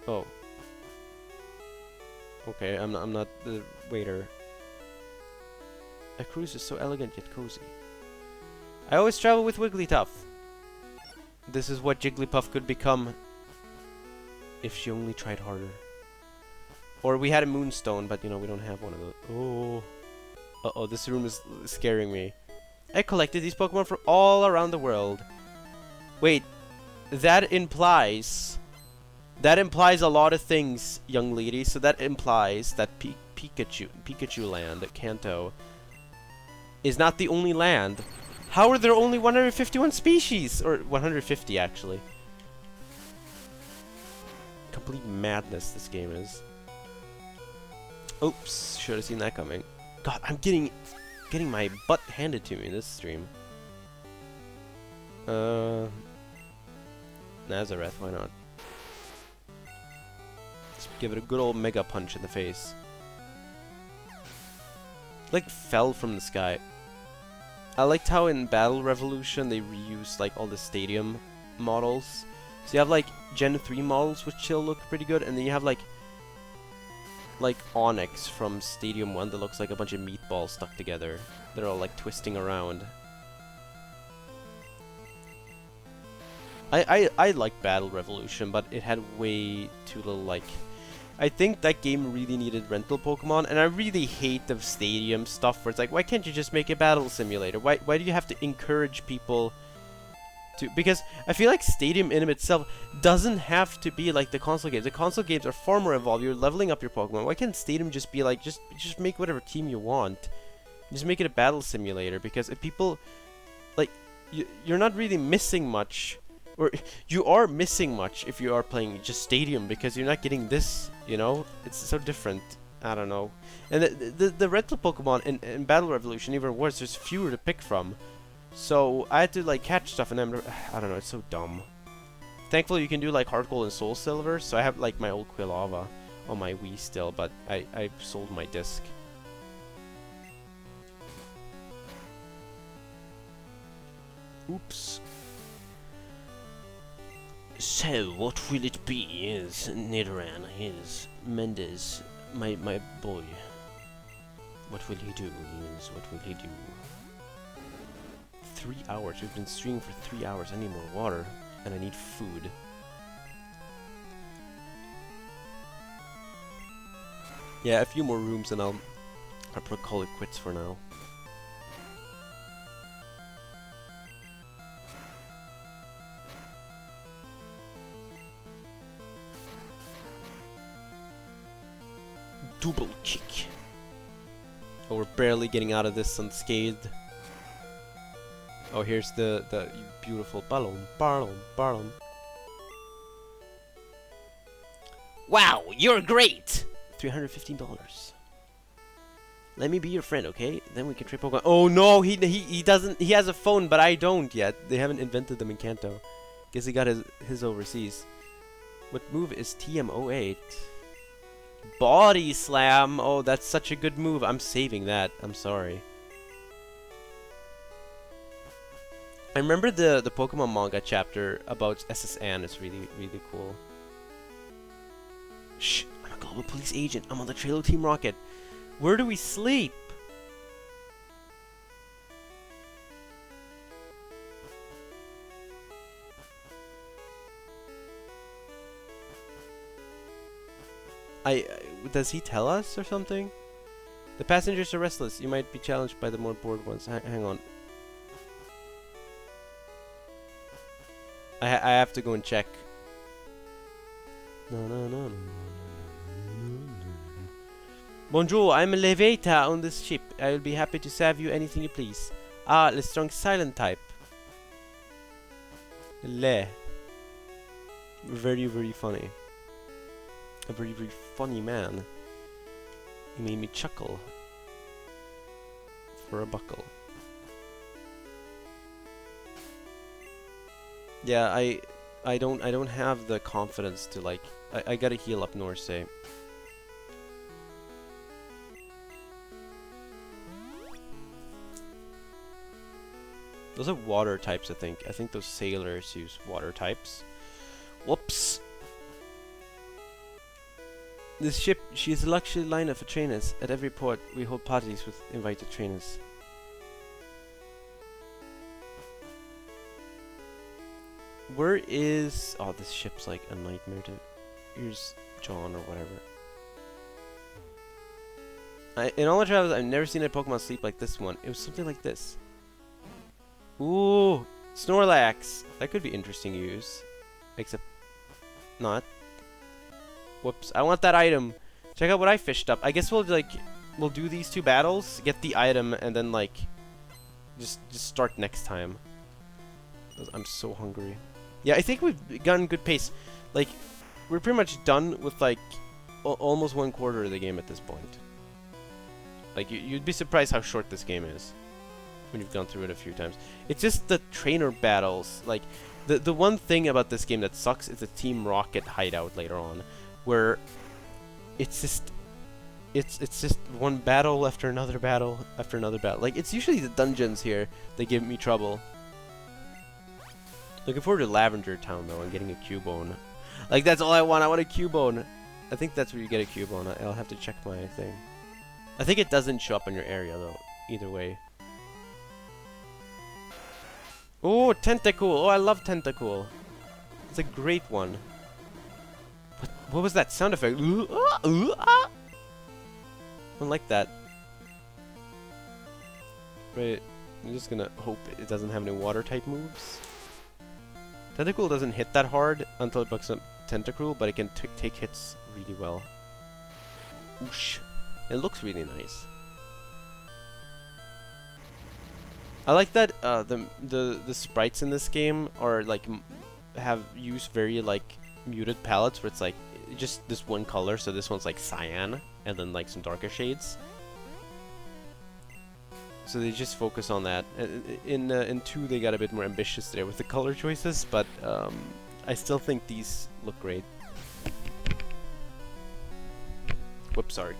Oh. Okay, I'm not the waiter. A cruise is so elegant yet cozy. I always travel with Wigglytuff. This is what Jigglypuff could become if she only tried harder. Or we had a moonstone, but you know, we don't have one of those. Oh. Uh-oh, this room is scaring me. I collected these Pokemon from all around the world. Wait, that implies a lot of things, young lady. So that implies that Pikachu Land at Kanto is not the only land. How are there only 151 species? Or 150, actually. Complete madness this game is. Oops, should have seen that coming. God, I'm getting my butt handed to me in this stream. Nazareth, why not? Let's give it a good old mega punch in the face. Like, fell from the sky. I liked how in Battle Revolution they reused like all the stadium models. So you have like Gen 3 models which still look pretty good, and then you have like Onyx from Stadium 1 that looks like a bunch of meatballs stuck together. They're all like twisting around. I like Battle Revolution, but it had way too little like... I think that game really needed rental Pokemon, and I really hate the stadium stuff where it's like, why can't you just make a battle simulator? Why do you have to encourage people to... Because I feel like Stadium in itself doesn't have to be like the console games. The console games are far more evolved. You're leveling up your Pokemon. Why can't Stadium just be like, just make whatever team you want? Just make it a battle simulator, because if people... Like, you're not really missing much... Or you are missing much if you are playing just Stadium, because you're not getting this, you know? It's so different. I don't know. And the rental Pokemon in Battle Revolution even worse. There's fewer to pick from. So I had to like catch stuff, and I don't know. It's so dumb. Thankfully, you can do like Heart Gold and Soul Silver. So I have like my old Quilava on my Wii still, but I sold my disc. Oops. So, what will it be? Is Nidoran, is Mendes, my boy. What will he do? Is what will he do? 3 hours. We've been streaming for 3 hours. I need more water, and I need food. Yeah, a few more rooms, and I'll probably call it quits for now. Double kick. Oh, we're barely getting out of this unscathed. Oh, here's the beautiful ballon. Wow, you're great! $315. Let me be your friend, okay? Then we can trade Pokemon. Oh no, he doesn't. He has a phone, but I don't yet. They haven't invented them in Kanto. Guess he got his overseas. What move is TM08? Body Slam. Oh, that's such a good move. I'm saving that. I'm sorry. I remember the Pokemon manga chapter about SSN. It's really cool. Shh. I'm a global police agent. I'm on the Trailer Team Rocket. Where do we sleep? Does he tell us or something? The passengers are restless. You might be challenged by the more bored ones. Hang on. I have to go and check. No. Bonjour, I'm a Levita on this ship. I will be happy to serve you anything you please. Ah, the strong silent type. Le. Very funny. A very funny man. He made me chuckle. For a buckle. Yeah, I don't have the confidence to like I gotta heal up Norsay. Those are water types, I think. I think those sailors use water types. Whoops. This ship, she is a luxury liner for trainers. At every port, we hold parties with invited trainers. Where is... Oh, this ship's like a nightmare to... Here's John or whatever. In all my travels, I've never seen a Pokemon sleep like this one. It was something like this. Ooh, Snorlax. That could be interesting to use. Except... not. Whoops, I want that item. Check out what I fished up. I guess we'll do these 2 battles, get the item, and then like just start next time. I'm so hungry. Yeah, I think we've gotten good pace. Like, we're pretty much done with like almost 1/4 of the game at this point. Like, you'd be surprised how short this game is when you've gone through it a few times. It's just the trainer battles. Like, the one thing about this game that sucks is the Team Rocket hideout later on, where it's just one battle after another battle after another battle. Like, it's usually the dungeons here that give me trouble. Looking forward to Lavender Town though and getting a Cubone. Like, that's all I want. I want a Cubone. I think that's where you get a Cubone. I'll have to check my thing. I think it doesn't show up in your area though. Either way. Oh, Tentacool. Oh, I love Tentacool. It's a great one. What was that sound effect? I don't like that. Wait, I'm just gonna hope it doesn't have any water type moves. Tentacool doesn't hit that hard until it becomes Tentacruel, but it can take hits really well. Whoosh. It looks really nice. I like that the sprites in this game are like have used very like muted palettes where it's like just this one color. So this one's like cyan, and then like some darker shades. So they just focus on that. In 2 they got a bit more ambitious there with the color choices, but I still think these look great. Whoops, sorry.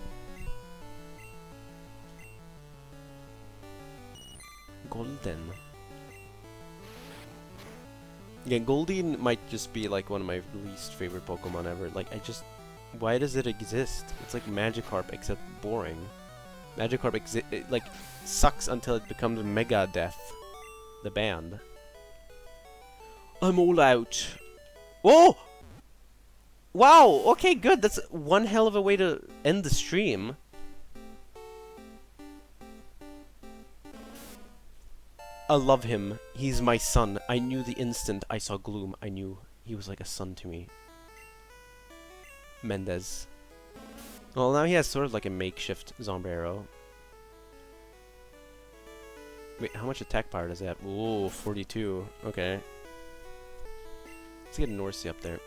Golden. Yeah, Goldeen might just be like one of my least favorite Pokemon ever. Like, why does it exist? It's like Magikarp except boring. Magikarp like sucks until it becomes Megadeth, the band. I'm all out. Oh! Wow! Okay, good. That's one hell of a way to end the stream. I love him. He's my son. I knew the instant I saw Gloom. I knew he was like a son to me. Mendez. Well, now he has sort of like a makeshift Zombrero. Wait, how much attack power does he have? Ooh, 42. Okay. Let's get Norsey up there.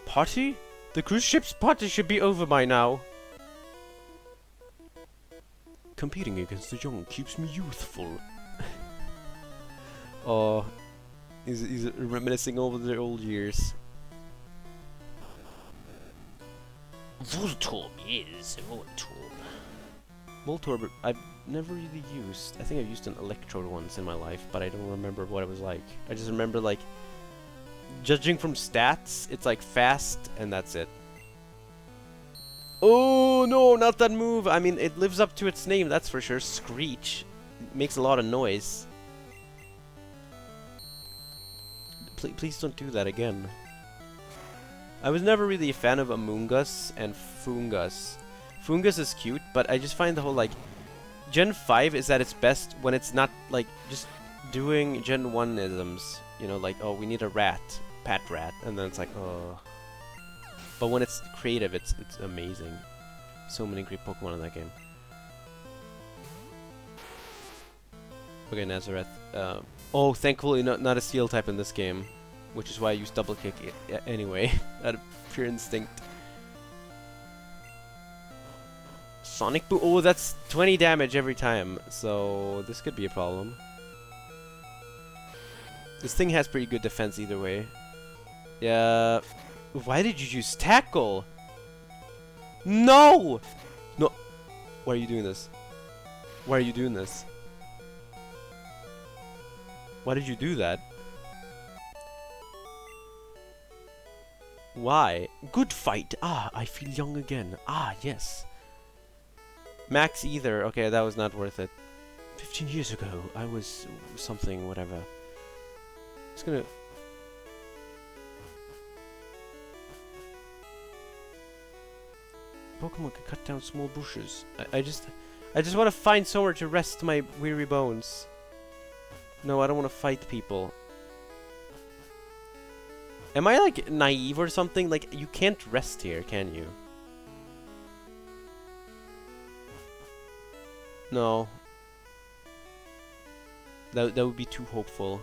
Party? The cruise ship's party should be over by now. Competing against the young keeps me youthful. Oh, he's reminiscing over the old years. Voltorb, yes, Voltorb. Voltorb, I've never really used. I think I've used an Electrode once in my life, but I don't remember what it was like. I just remember, like, judging from stats, it's like fast, and that's it. Oh no, not that move! I mean, it lives up to its name, that's for sure. Screech. It makes a lot of noise. Please don't do that again. I was never really a fan of Amoonguss and Foongus. Foongus is cute, but I just find the whole, like, Gen 5 is at its best when it's not, like, just doing Gen 1-isms. You know, like, oh, we need a rat, Pat Rat, and then it's like, oh. But when it's creative, it's amazing. So many great Pokemon in that game. Okay, Nazareth. Oh, thankfully not a Steel type in this game, which is why I use Double Kick anyway, out of pure instinct. Sonic Boom. Oh, that's 20 damage every time, so this could be a problem. This thing has pretty good defense either way. Yeah. Why did you use Tackle? No! No. Why are you doing this? Why are you doing this? Why did you do that? Why? Good fight. Ah, I feel young again. Ah, yes. Max either. Okay, that was not worth it. 15 years ago, I was something, whatever. It's gonna... Pokemon can cut down small bushes. I just want to find somewhere to rest my weary bones. No, I don't want to fight people. Am I, like, naive or something? Like, you can't rest here, can you? No. That would be too hopeful.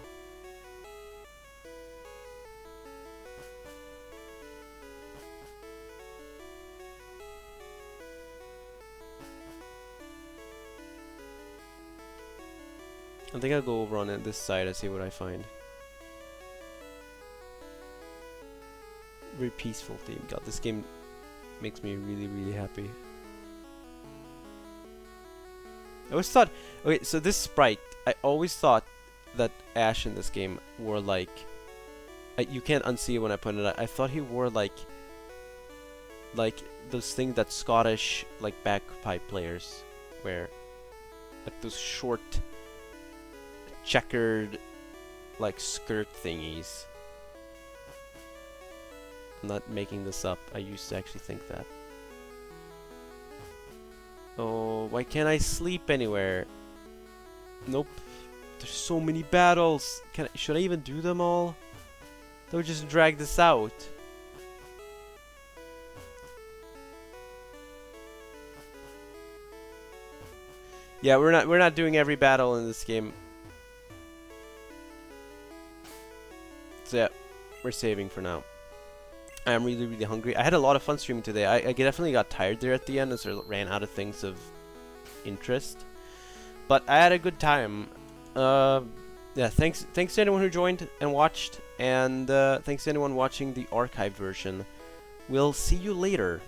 I think I'll go over on this side and see what I find. Very peaceful theme. God, this game makes me really, really happy. I always thought... Okay, so this sprite, I always thought that Ash in this game wore like... you can't unsee it when I put it out. I thought he wore like those things that Scottish, like, bagpipe players wear. Like those short... checkered, like, skirt thingies. I'm not making this up. I used to actually think that. Oh, why can't I sleep anywhere? Nope. There's so many battles. Should I even do them all? That would just drag this out. Yeah, we're not doing every battle in this game. So yeah, we're saving for now. I am really, really hungry. I had a lot of fun streaming today. I definitely got tired there at the end as I ran out of things of interest. But I had a good time. Yeah, thanks to anyone who joined and watched, and thanks to anyone watching the archive version. We'll see you later.